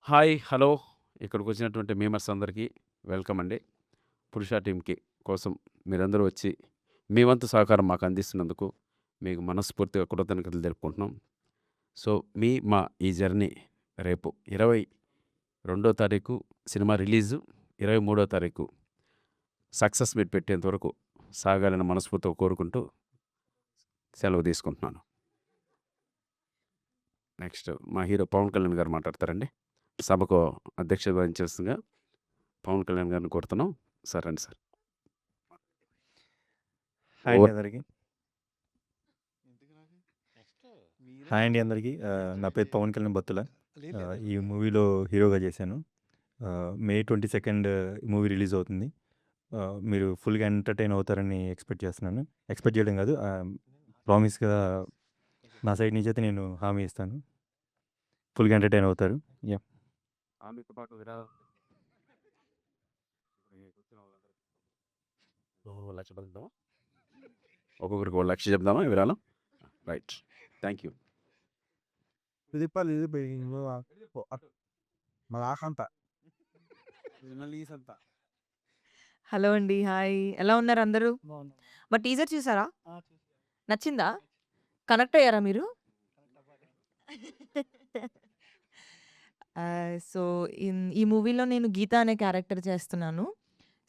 Hi! Hello! ఇక్కడికొచ్చినటువంటి memers అందరికీ welcome అండి. 'పురుష' టీమ్‌కి కోసం మీరందరూ వచ్చి, మీ వంతు సహకారం మాకు అందిస్తున్నందుకు మీకు మనస్ఫూర్తిగా కృతజ్ఞతలు తెలుపుకుంటున్నాం. సో, మా ఈ జర్నీ రేపు 22 తారీఖు సినిమా రిలీజు, 23 తారీఖు సక్సెస్ మీట్ పెట్టేంత వరకు సాగాలని మనస్ఫూర్తిగా కోరుకుంటూ సెలవు తీసుకుంటున్నాను. నెక్స్ట్ మా హీరో 'పవన్ కళ్యాణ్' గారు మాట్లాడతారండి. సభకు అధ్యక్షత వహించాల్సిందిగా పవన్ కళ్యాణ్ గారిని కోరుతున్నాం. సార్ రండి సార్. హాయ్ అండి అందరికీ. హాయ్ అండి అందరికీ. నా పేరు పవన్ కళ్యాణ్ బత్తుల. ఈ మూవీలో హీరోగా చేశాను. మే 22 మూవీ రిలీజ్ అవుతుంది. మీరు ఫుల్గా ఎంటర్టైన్ అవుతారని ఎక్స్పెక్ట్ చేస్తున్నాను. ఎక్స్పెక్ట్ చేయడం కాదు, ప్రామిస్గా నా సైడ్ నుంచి అయితే నేను హామీ ఇస్తాను. ఫుల్గా ఎంటర్టైన్ అవుతారు. యా ఆమెతో పాటు లక్ష చెప్దామా, ఒక్కొక్కరికి 1 లక్ష చెప్దామా విరాళం? Right, thank you. హలో అండి. హాయ్! ఎలా ఉన్నారు అందరూ? మరి టీజర్ చూసారా? నచ్చిందా? కనెక్ట్ అయ్యారా మీరు? సో, ఈ మూవీలో నేను గీత అనే క్యారెక్టర్ చేస్తున్నాను.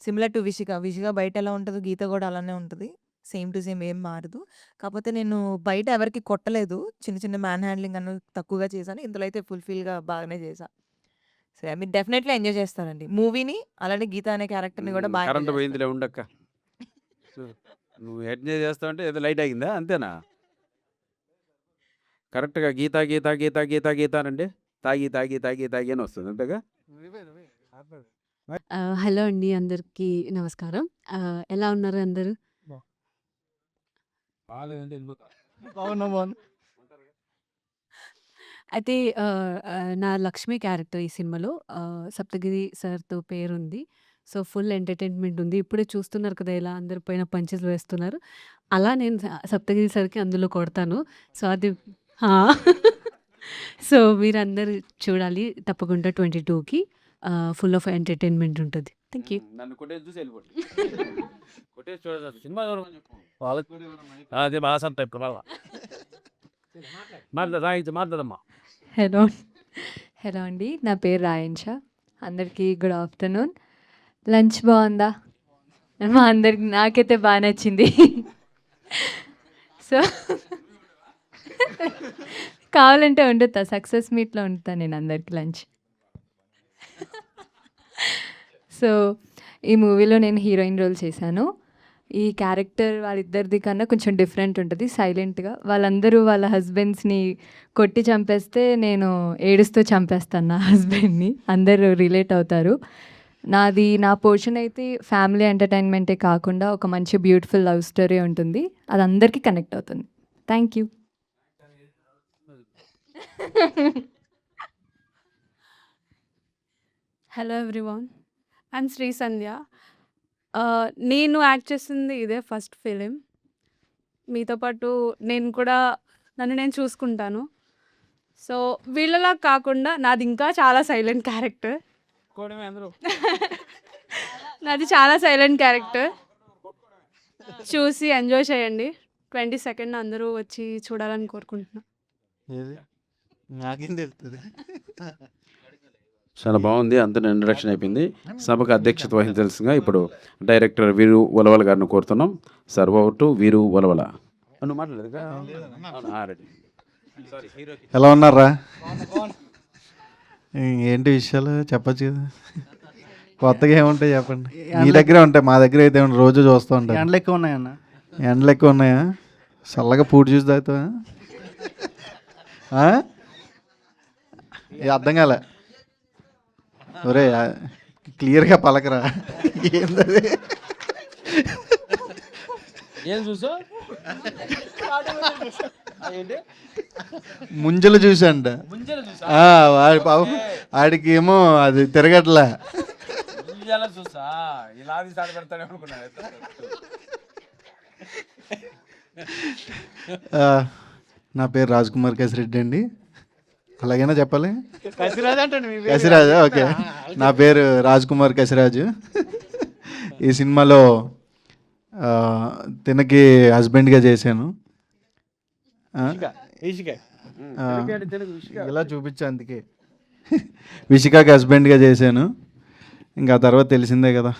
Similar to Vishika. విషిక బయట ఎలా ఉంటదో గీత కూడా అలానే ఉంటది. సేమ్ టు సేమ్ ఏం మారదు. కాపోతే నేను బయట ఎవరికీ కొట్టలేదు. చిన్న చిన్న మ్యాన్ హ్యాండ్లింగ్ అను తక్కువగా చేశాను. ఇందులో అయితే ఫుల్‌ఫిల్‌గా బాగానే చేశా. సో, మీరు డెఫినెట్‌లీ ఎంజాయ్ చేస్తారండి. మూవీని అలానే గీత అనే క్యారెక్టర్‌ని కూడా బా ఎంజాయ్ కరెంట్ చేస్తారు. పోయిందిలే ఉండక్క. సో, నువ్వు ఎంజాయ్ చేస్తావంటే ఏదో లైట్ ఆగిందా అంతేనా? కరెక్ట్‌గా గీత, గీత, గీత, గీత, గీత అనండి. తాగి, తాగి, తాగి, తాగి అని వస్తుంది అంతేగా? హలో అండి అందరికీ నమస్కారం. ఎలా ఉన్నారు అందరూ? అయితే నా లక్ష్మి క్యారెక్టర్ ఈ సినిమాలో సప్తగిరి సార్‌తో పేరుంది. సో, ఫుల్ ఎంటర్‌టైన్‌మెంట్ ఉంది. ఇప్పుడే చూస్తున్నారు కదా! ఎలా అందరూ పైన పంచెస్ వేస్తున్నారు. అలా నేను సప్తగిరి సార్‌కి అందులో కొడతాను. సో, అది ఆ! సో, మీరందరూ చూడాలి తప్పకుండా 22కి ఫుల్ ఆఫ్ ఎంటర్‌టైన్‌మెంట్ ఉంటది. Thank you. నన్ను కొట్టేసి చూసి వెళ్ళిపోండి. కొట్టేసి చూడాలి సినిమా చూడమని చెప్పు. వాళ్ళకి అదే బాగా సంత ఇప్పుడు మళ్ళా. మాట్లాడమ్మా. హలో హలో అండి. నా పేరు రాయన్షా. అందరికీ గుడ్ ఆఫ్టర్‌నూన్. లంచ్ బావుందా? మా అందరికి నాకైతే బా నచ్చింది. సో, కావాలంటే వండుతా. సక్సెస్ మీట్‌లో వండుతా నేను అందరికి లంచ్. సో, ఈ మూవీలో నేను హీరోయిన్ రోల్ చేశాను. ఈ క్యారెక్టర్ వాళ్ళిద్దరిది కన్నా కొంచెం డిఫరెంట్ ఉంటది. సైలెంట్‌గా వాళ్ళందరూ వాళ్ళ హస్బెండ్స్‌ని కొట్టి చంపేస్తే, నేను ఏడుస్తూ చంపేస్తాను నా హస్బెండ్‌ని. అందరూ రిలేట్ అవుతారు. నా పోర్షన్ అయితే ఫ్యామిలీ ఎంటర్‌టైన్‌మెంటే కాకుండా ఒక మంచి బ్యూటిఫుల్ లవ్ స్టోరీ ఉంటుంది. అది అందరికీ కనెక్ట్ అవుతుంది. Thank you. Hello everyone. I'm Sri Sandhya. నేను యాక్ట్ చేసింది ఇదే ఫస్ట్ ఫిలిం. మీతో పాటు నేను కూడా నన్ను నేను చూసుకుంటాను. సో, వీళ్ళలా కాకుండా నాది ఇంకా చాలా సైలెంట్ క్యారెక్టర్. నాది చాలా సైలెంట్ క్యారెక్టర్. చూసి ఎంజాయ్ చేయండి. 22nd అందరూ వచ్చి చూడాలని కోరుకుంటున్నా. నాకేం తెలుస్తుంది. చాలా బాగుంది. అందరి ఇంట్రడక్షన్ అయిపోయింది. సభకు అధ్యక్షత వహించాల్సిందిగా ఇప్పుడు డైరెక్టర్ వీరు ఉలవల గారిని కోరుతున్నాం. సార్ ఓవర్ టు వీరు ఉలవల. నువ్వు మాట్లాడలేదుగా? రెడీ. ఎలా ఉన్నారా? ఏంటి విషయాలు చెప్పచ్చు కదా, కొత్తగా ఏముంటాయి చెప్పండి. మీ దగ్గరే ఉంటాయి, మా దగ్గర అయితే రోజు చూస్తూ ఉంటాయి. ఎండలు ఎక్కువ ఉన్నాయన్న. ఎండలు ఎక్కువ ఉన్నాయా? చల్లగా పూట చూసి తాగుతావా? అర్థం కాలే. ఒరే క్లియర్గా పలకరా. ఏంటది? ఏం చూసా? ముంజలు చూసంట. వాడి పాపం ఆడికి ఏమో అది తిరగట్లే. చూసా ఇలా పెడతానే అనుకున్నా. నా పేరు రాజ్ కుమార్ కేశరెడ్డి అండి. అలాగైనా చెప్పాలి. కసిరాజ్ అంటండి మీ పేరు. కసిరాజు, ఓకే. నా పేరు రాజ్ కుమార్ కసిరాజు. ఈ సినిమాలో తినకి హస్బెండ్గా చేశాను. ఆ, ఇషిక. ఆ, ఇలా చూపించా అందుకే. విషికాకి హస్బెండ్గా చేశాను. ఇంకా ఆ తర్వాత తెలిసిందే కదా.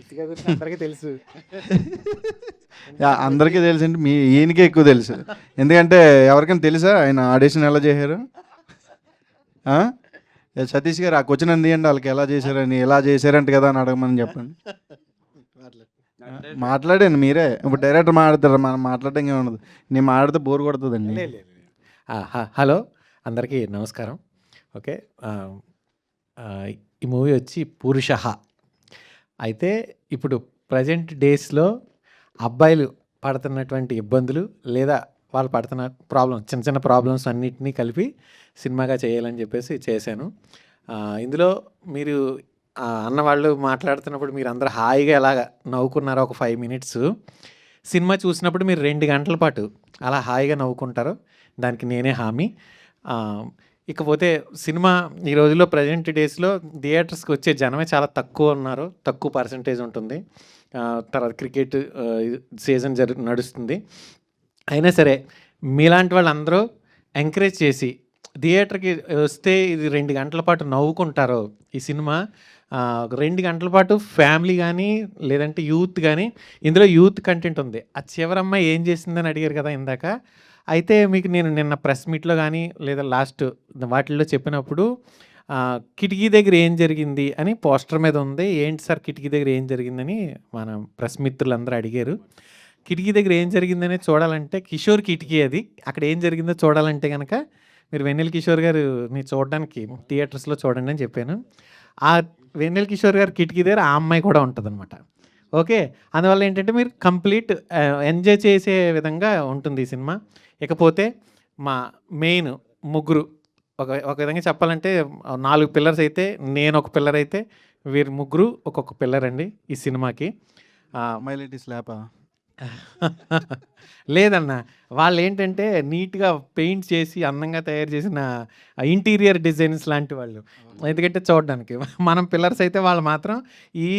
ఇషిక గురించి అందరికీ తెలుసు. అందరికీ తెలుసు అంటే ఈయనకే ఎక్కువ తెలుసు. ఎందుకంటే ఎవరికైనా తెలుసా ఆయన ఆడిషన్ ఎలా చేశారు? ఆ? సతీష్ గారు ఆ క్వశ్చన్ అందియండి, వాళ్ళకి ఎలా చేశారని. ఎలా చేశారంట కదా అని అడగమని చెప్పండి. మాట్లాడండి మీరే. ఇప్పుడు డైరెక్టర్ మాట్లాడతారు, మనం మాట్లాడడం ఏమి ఉండదు. నేను మాట్లాడితే బోర్ కొడుతుందండి. హలో, అందరికీ నమస్కారం. ఓకే, ఈ మూవీ వచ్చి పురుషః. అయితే ఇప్పుడు ప్రజెంట్ డేస్లో అబ్బాయిలు పడుతున్నటువంటి ఇబ్బందులు లేదా వాళ్ళు పడుతున్న ప్రాబ్లమ్స్, చిన్న చిన్న ప్రాబ్లమ్స్ అన్నిటినీ కలిపి సినిమాగా చేయాలని చెప్పేసి చేశాను. ఇందులో మీరు అన్నవాళ్ళు మాట్లాడుతున్నప్పుడు మీరు అందరూ హాయిగా ఎలాగ నవ్వుకున్నారో ఒక 5 minutes, సినిమా చూసినప్పుడు మీరు 2 గంటల పాటు అలా హాయిగా నవ్వుకుంటారు. దానికి నేనే హామీ. ఇకపోతే సినిమా ఈ రోజుల్లో ప్రజెంట్ డేస్లో థియేటర్స్కి వచ్చే జనమే చాలా తక్కువ ఉన్నారు, తక్కువ పర్సంటేజ్ ఉంటుంది. తర్వాత క్రికెట్ సీజన్ నడుస్తుంది. అయినా సరే మీలాంటి వాళ్ళందరూ ఎంకరేజ్ చేసి థియేటర్కి వస్తే ఇది 2 గంటల పాటు నవ్వుకుంటారు. ఈ సినిమా 2 గంటల పాటు ఫ్యామిలీ కానీ లేదంటే యూత్ కానీ, ఇందులో యూత్ కంటెంట్ ఉంది. ఆ చివరమ్మ ఏం చేసిందని అడిగారు కదా ఇందాక. అయితే మీకు నేను నిన్న ప్రెస్ మీట్లో కానీ లేదా లాస్ట్ వాటిల్లో చెప్పినప్పుడు కిటికీ దగ్గర ఏం జరిగింది అని పోస్టర్ మీద ఉంది. ఏంటి సార్ కిటికీ దగ్గర ఏం జరిగిందని మన ప్రెస్ మిత్రులందరూ అడిగారు. కిటికీ దగ్గర ఏం జరిగిందని చూడాలంటే కిషోర్ కిటికీ అది. అక్కడ ఏం జరిగిందో చూడాలంటే కనుక మీరు వెన్నెల కిషోర్ గారిని చూడడానికి థియేటర్స్లో చూడండి అని చెప్పాను. ఆ వెన్నెల కిషోర్ గారి కిటికీ దగ్గర ఆ అమ్మాయి కూడా ఉంటుందన్నమాట. ఓకే, అందువల్ల ఏంటంటే మీరు కంప్లీట్ ఎంజాయ్ చేసే విధంగా ఉంటుంది ఈ సినిమా. ఇకపోతే మా మెయిన్ ముగ్గురు, ఒక విధంగా చెప్పాలంటే 4 పిల్లర్స్ అయితే నేను ఒక పిల్లర్ అయితే వీరు ముగ్గురు ఒక్కొక్క పిల్లర్ అండి ఈ సినిమాకి. మైలిటీ స్లాపా? లేదన్న, వాళ్ళు ఏంటంటే నీట్గా పెయింట్ చేసి అందంగా తయారు చేసిన ఇంటీరియర్ డిజైన్స్ లాంటి వాళ్ళు. ఎందుకంటే చూడడానికి మనం పిల్లర్స్ అయితే వాళ్ళు మాత్రం ఈ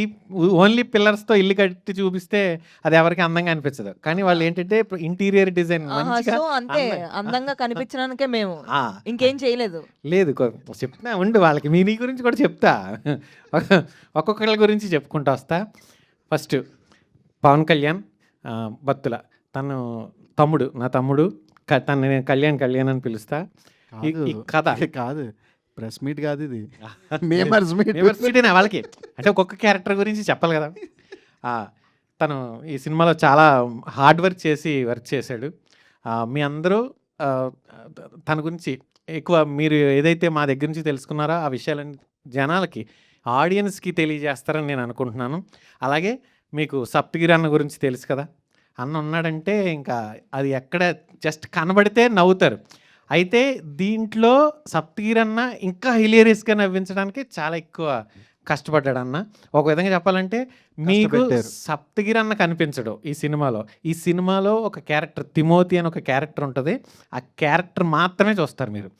ఓన్లీ పిల్లర్స్తో ఇల్లు కట్టి చూపిస్తే అది ఎవరికి అందంగా అనిపించదు. కానీ వాళ్ళు ఏంటంటే ఇంటీరియర్ డిజైన్ మంచిగా సో అంతే అందంగా కనిపించడానికే మేము ఆ, ఇంకేం చేయలేదు. లేదు చెప్తా ఉండు, వాళ్ళకి మీ నీ గురించి కూడా చెప్తా. ఒక్కొక్కళ్ళ గురించి చెప్పుకుంటూ వస్తా. ఫస్ట్ పవన్ కళ్యాణ్ బత్తుల, తను తమ్ముడు, నా తమ్ముడు. తను నేను కళ్యాణ్ అని పిలుస్తా. ఈ కథ కాదు, ప్రెస్ మీట్ కాదు ఇది, మేమర్స్ మీట్. యూనివర్సిటీనే వాళ్ళకి, అంటే ఒక్కొక్క క్యారెక్టర్ గురించి చెప్పాలి కదా. తను ఈ సినిమాలో చాలా హార్డ్ వర్క్ చేశాడు. మీ అందరూ తన గురించి ఎక్కువ మీరు ఏదైతే మా దగ్గర నుంచి తెలుసుకున్నారో ఆ విషయాలన్నీ జనాలకి, ఆడియన్స్కి తెలియజేస్తారని నేను అనుకుంటున్నాను. అలాగే మీకు సప్తగిరి అన్న గురించి తెలుసు కదా. అన్న ఉన్నాడంటే ఇంకా అది ఎక్కడ జస్ట్ కనబడితే నవ్వుతారు. అయితే దీంట్లో సప్తగిరి అన్న ఇంకా హిలేరియస్గా నవ్వించడానికి చాలా ఎక్కువ కష్టపడ్డాడు అన్న. ఒక విధంగా చెప్పాలంటే మీకు సప్తగిరి అన్న కనిపించడు ఈ సినిమాలో. ఈ సినిమాలో ఒక క్యారెక్టర్ తిమోతి అని ఒక క్యారెక్టర్ ఉంటుంది. ఆ క్యారెక్టర్ మాత్రమే చూస్తారు మీరు.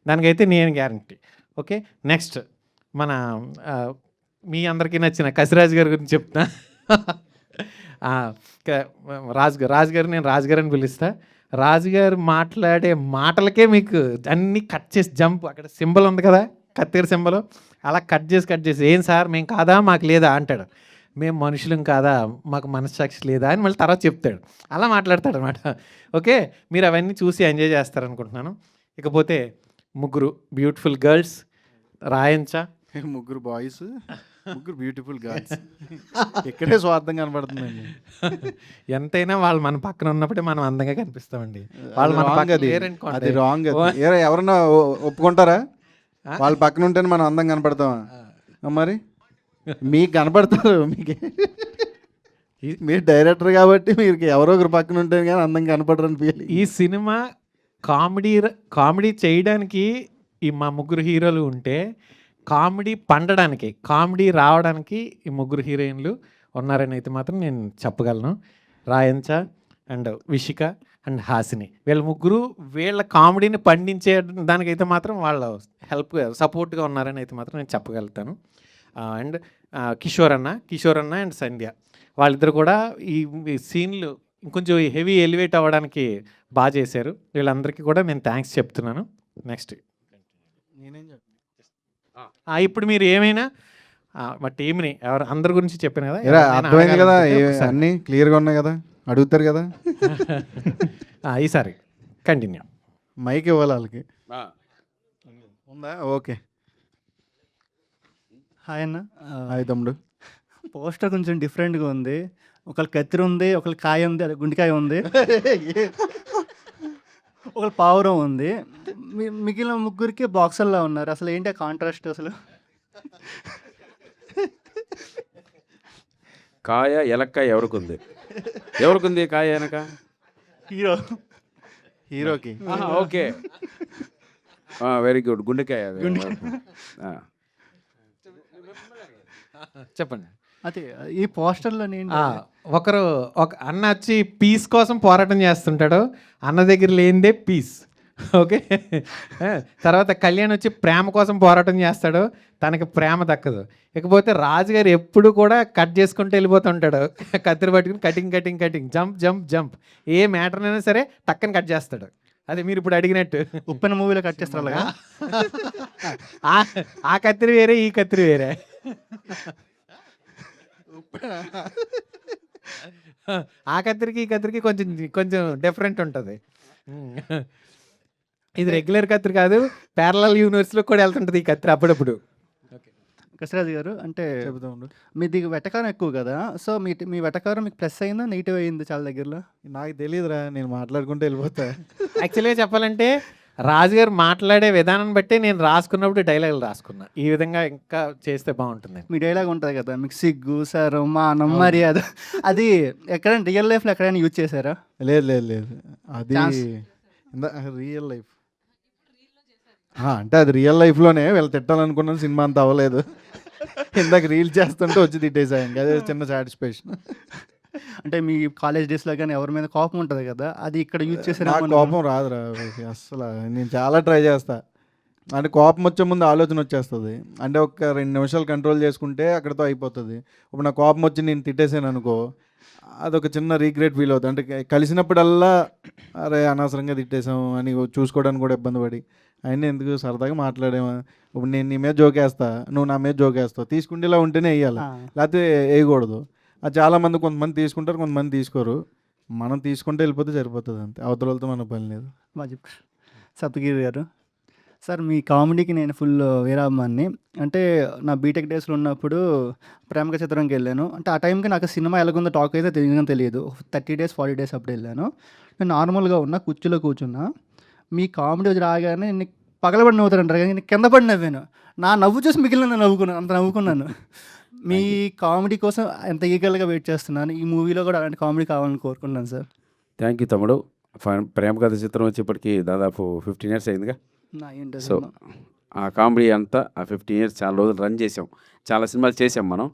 దానికైతే నేను గ్యారంటీ. ఓకే, నెక్స్ట్ మన మీ అందరికీ నచ్చిన కసిరాజ్ గారి గురించి చెప్తా. రాజుగారు నేను రాజుగారు అని పిలుస్తా. రాజుగారు మాట్లాడే మాటలకే మీకు అన్నీ కట్ చేసి జంప్, అక్కడ సింబల్ ఉంది కదా కత్తిరి సింబల్, అలా కట్ చేసి ఏం సార్ మేము కాదా మాకు లేదా అంటాడు. మేము మనుషులం కాదా మాకు మనస్సాక్షి లేదా అని మళ్ళీ తర్వాత చెప్తాడు. అలా మాట్లాడతాడు అనమాట. ఓకే, మీరు అవన్నీ చూసి ఎంజాయ్ చేస్తారనుకుంటున్నాను. ఇకపోతే ముగ్గురు బ్యూటిఫుల్ గర్ల్స్, రాయంచ, ముగ్గురు బాయ్స్, ముగ్గురు బ్యూటిఫుల్ గర్ల్స్. ఇక్కడే స్వార్థం కనబడుతుందండి. ఎంతైనా వాళ్ళు మన పక్కన ఉన్నప్పుడే మనం అందంగా కనిపిస్తామండి. వాళ్ళు మన పక్కన లేరనుకోండి. అది రాంగ్. ఎవరన్నా ఒప్పుకుంటారా? వాళ్ళ పక్కన ఉంటేనే మనం అందంగా కనపడతామా? మరి మీకు కనపడతారు. మీరు డైరెక్టర్ కాబట్టి మీరు ఎవరో ఒకరు పక్కన ఉంటే కానీ అందంగా కనపడరని ఫీల్. ఈ సినిమా కామెడీ చేయడానికి ఈ మా ముగ్గురు హీరోలు ఉంటే, కామెడీ పండడానికి, కామెడీ రావడానికి ఈ ముగ్గురు హీరోయిన్లు ఉన్నారని అయితే మాత్రం నేను చెప్పగలను. రాయంచ అండ్ విషిక అండ్ హాసిని. వీళ్ళ ముగ్గురు వీళ్ళ కామెడీని పండించే దానికైతే మాత్రం వాళ్ళ సపోర్ట్గా ఉన్నారని అయితే మాత్రం నేను చెప్పగలుగుతాను. అండ్ కిషోర్ అన్న అండ్ సంధ్య వాళ్ళిద్దరు కూడా ఈ సీన్లు ఇంకొంచెం హెవీ ఎలివేట్ అవ్వడానికి బాగా చేశారు. వీళ్ళందరికీ కూడా నేను థ్యాంక్స్ చెప్తున్నాను. నెక్స్ట్ ఇప్పుడు మీరు ఏమైనా మా టీంని ఎవరు అందరి గురించి చెప్పాను కదా, ఏరా, ఎవరినైనా అర్థమైంది కదా, అడగాలనుకుంటే ఒకసారి. అన్నీ క్లియర్గా ఉన్నాయి కదా, అడుగుతారు కదా. ఈసారి కంటిన్యూ. మైక్ ఇవ్వాలి వాళ్ళకి. ఉందా? ఓకే. హాయ్ అన్న. హాయ్ తమ్ముడు. పోస్టర్ కొంచెం డిఫరెంట్గా ఉంది. ఒకళ్ళ కత్తిరి ఉంది, ఒకళ్ళ కాయ ఉంది, అదే గుండెకాయ ఉంది, ఒకళ్ళ పావురం ఉంది. మిగిలిన ముగ్గురికి బాక్సర్లా ఉన్నారు. అసలు ఏంటి ఆ కాంట్రాస్ట్ అసలు? కాయ ఎలక్కాయ ఎవరికుంది కాయ వెనక? హీరో హీరోకి. Okay, very good. గుండెకాయ. చెప్పండి. అదే ఈ పోస్టర్లో ఒక అన్న వచ్చి పీస్ కోసం పోరాటం చేస్తుంటాడు. అన్న దగ్గర లేనిదే పీస్. ఓకే. తర్వాత కళ్యాణ్ వచ్చి ప్రేమ కోసం పోరాటం చేస్తాడు, తనకి ప్రేమ దక్కదు. ఇకపోతే రాజుగారు ఎప్పుడు కూడా కట్ చేసుకుంటూ వెళ్ళిపోతుంటాడు, కత్తిరి పట్టుకుని కటింగ్ జంప్ ఏ మ్యాటర్ అయినా సరే టక్కని కట్ చేస్తాడు. అదే మీరు ఇప్పుడు అడిగినట్టు ఉప్పెన మూవీలో కట్ చేస్తారు అలాగా. ఆ కత్తిరి వేరే, ఈ కత్తిరి వేరే. ఆ కత్తిరికి ఈ కత్తిరికి కొంచెం డిఫరెంట్ ఉంటుంది. ఇది రెగ్యులర్ కత్తిరి కాదు, ప్యారలల్ యూనివర్స్లో కూడా వెళ్తుంటుంది ఈ కత్తిరి అప్పుడప్పుడు. కసిరాజు గారు, అంటే చెబుతా ఉండు. మీది వెటకారం ఎక్కువ కదా, సో మీ వెటకారం మీకు ప్లస్ అయిందా నెగిటివ్ అయింది చాలా దగ్గరలో? నాకు తెలియదురా, నేను మాట్లాడుకుంటూ వెళ్ళిపోతా. యాక్చువల్గా చెప్పాలంటే రాజుగారు మాట్లాడే విధానం బట్టి నేను రాసుకున్నప్పుడు డైలాగులు రాసుకున్నా, ఈ విధంగా ఇంకా చేస్తే బాగుంటుంది. మీ డైలాగ్ ఉంటుంది కదా, మీకు సిగ్గు సరం మానం మర్యాద, అది ఎక్కడైనా రియల్ లైఫ్లో ఎక్కడైనా యూజ్ చేశారా? లేదు, అది రియల్ లైఫ్. అంటే అది రియల్ లైఫ్లోనే వీళ్ళు తిట్టాలనుకున్నాను, సినిమా అంతా అవ్వలేదు. ఇందాక రీల్ చేస్తుంటే వచ్చి తిట్టేసాయండి, అదే చిన్న సాటిస్ఫాక్షన్. అంటే మీ కాలేజ్ డేస్లో కానీ ఎవరి మీద కోపం ఉంటుంది కదా, అది ఇక్కడ యూజ్ చేశారా? నాకు కోపం రాదురా అసలు, నేను చాలా ట్రై చేస్తా. అంటే కోపం వచ్చే ముందు ఆలోచన వచ్చేస్తుంది. అంటే ఒక 2 నిమిషాలు కంట్రోల్ చేసుకుంటే అక్కడితో అయిపోతుంది. ఇప్పుడు నా కోపం వచ్చి నేను తిట్టేసాను అనుకో, అదొక చిన్న రీగ్రెట్ ఫీల్ అవుతుంది. అంటే కలిసినప్పుడల్లా అరే అనవసరంగా తిట్టేసాం అని చూసుకోవడానికి కూడా ఇబ్బంది పడి, అయినా ఎందుకు సరదాగా మాట్లాడేమా. ఇప్పుడు నేను నీ మీద జోకేస్తా, నువ్వు నా మీద జోకేస్తావు, తీసుకుంటేలా ఉంటేనే వేయాలి, లేకపోతే వేయకూడదు. అది చాలామంది కొంతమంది తీసుకుంటారు, కొంతమంది తీసుకోరు. మనం తీసుకుంటే వెళ్ళిపోతే సరిపోతుంది, అంతే. అవతలతో మనకు పని లేదు. బాగా చెప్పారు సప్తగిరి గారు. సార్, మీ కామెడీకి నేను ఫుల్ వీరాభిమాన్ని. అంటే నా బీటెక్ డేస్లో ఉన్నప్పుడు ప్రేమక చిత్రంకి వెళ్ళాను. అంటే ఆ టైంకి నాకు సినిమా ఎలాగుందో టాక్ అయితే తెలియదు. 30 days 40 days అప్పుడు వెళ్ళాను. నేను నార్మల్గా ఉన్నా, కుర్చీలో కూర్చున్నా. మీ కామెడీ రాగానే నేను పగలబడి నవ్వుతారంటారు కానీ నేను కింద పడి నవ్వాను. నా నవ్వు చూసి మిగిలిన నవ్వుకున్నాను, అంత నవ్వుకున్నాను. మీ కామెడీ కోసం ఎంత ఈగల్గా వెయిట్ చేస్తున్నాను. ఈ మూవీలో కూడా అలాంటి కామెడీ కావాలని కోరుకుంటున్నాను సార్. థ్యాంక్ యూ తమ్ముడు. ప్రేమ కథ చిత్రం వచ్చి ఇప్పటికి దాదాపు 15 years అయిందిగా. సో ఆ కామెడీ అంతా ఆ 15 years చాలా రోజులు రన్ చేసాం, చాలా సినిమాలు చేసాం మనం.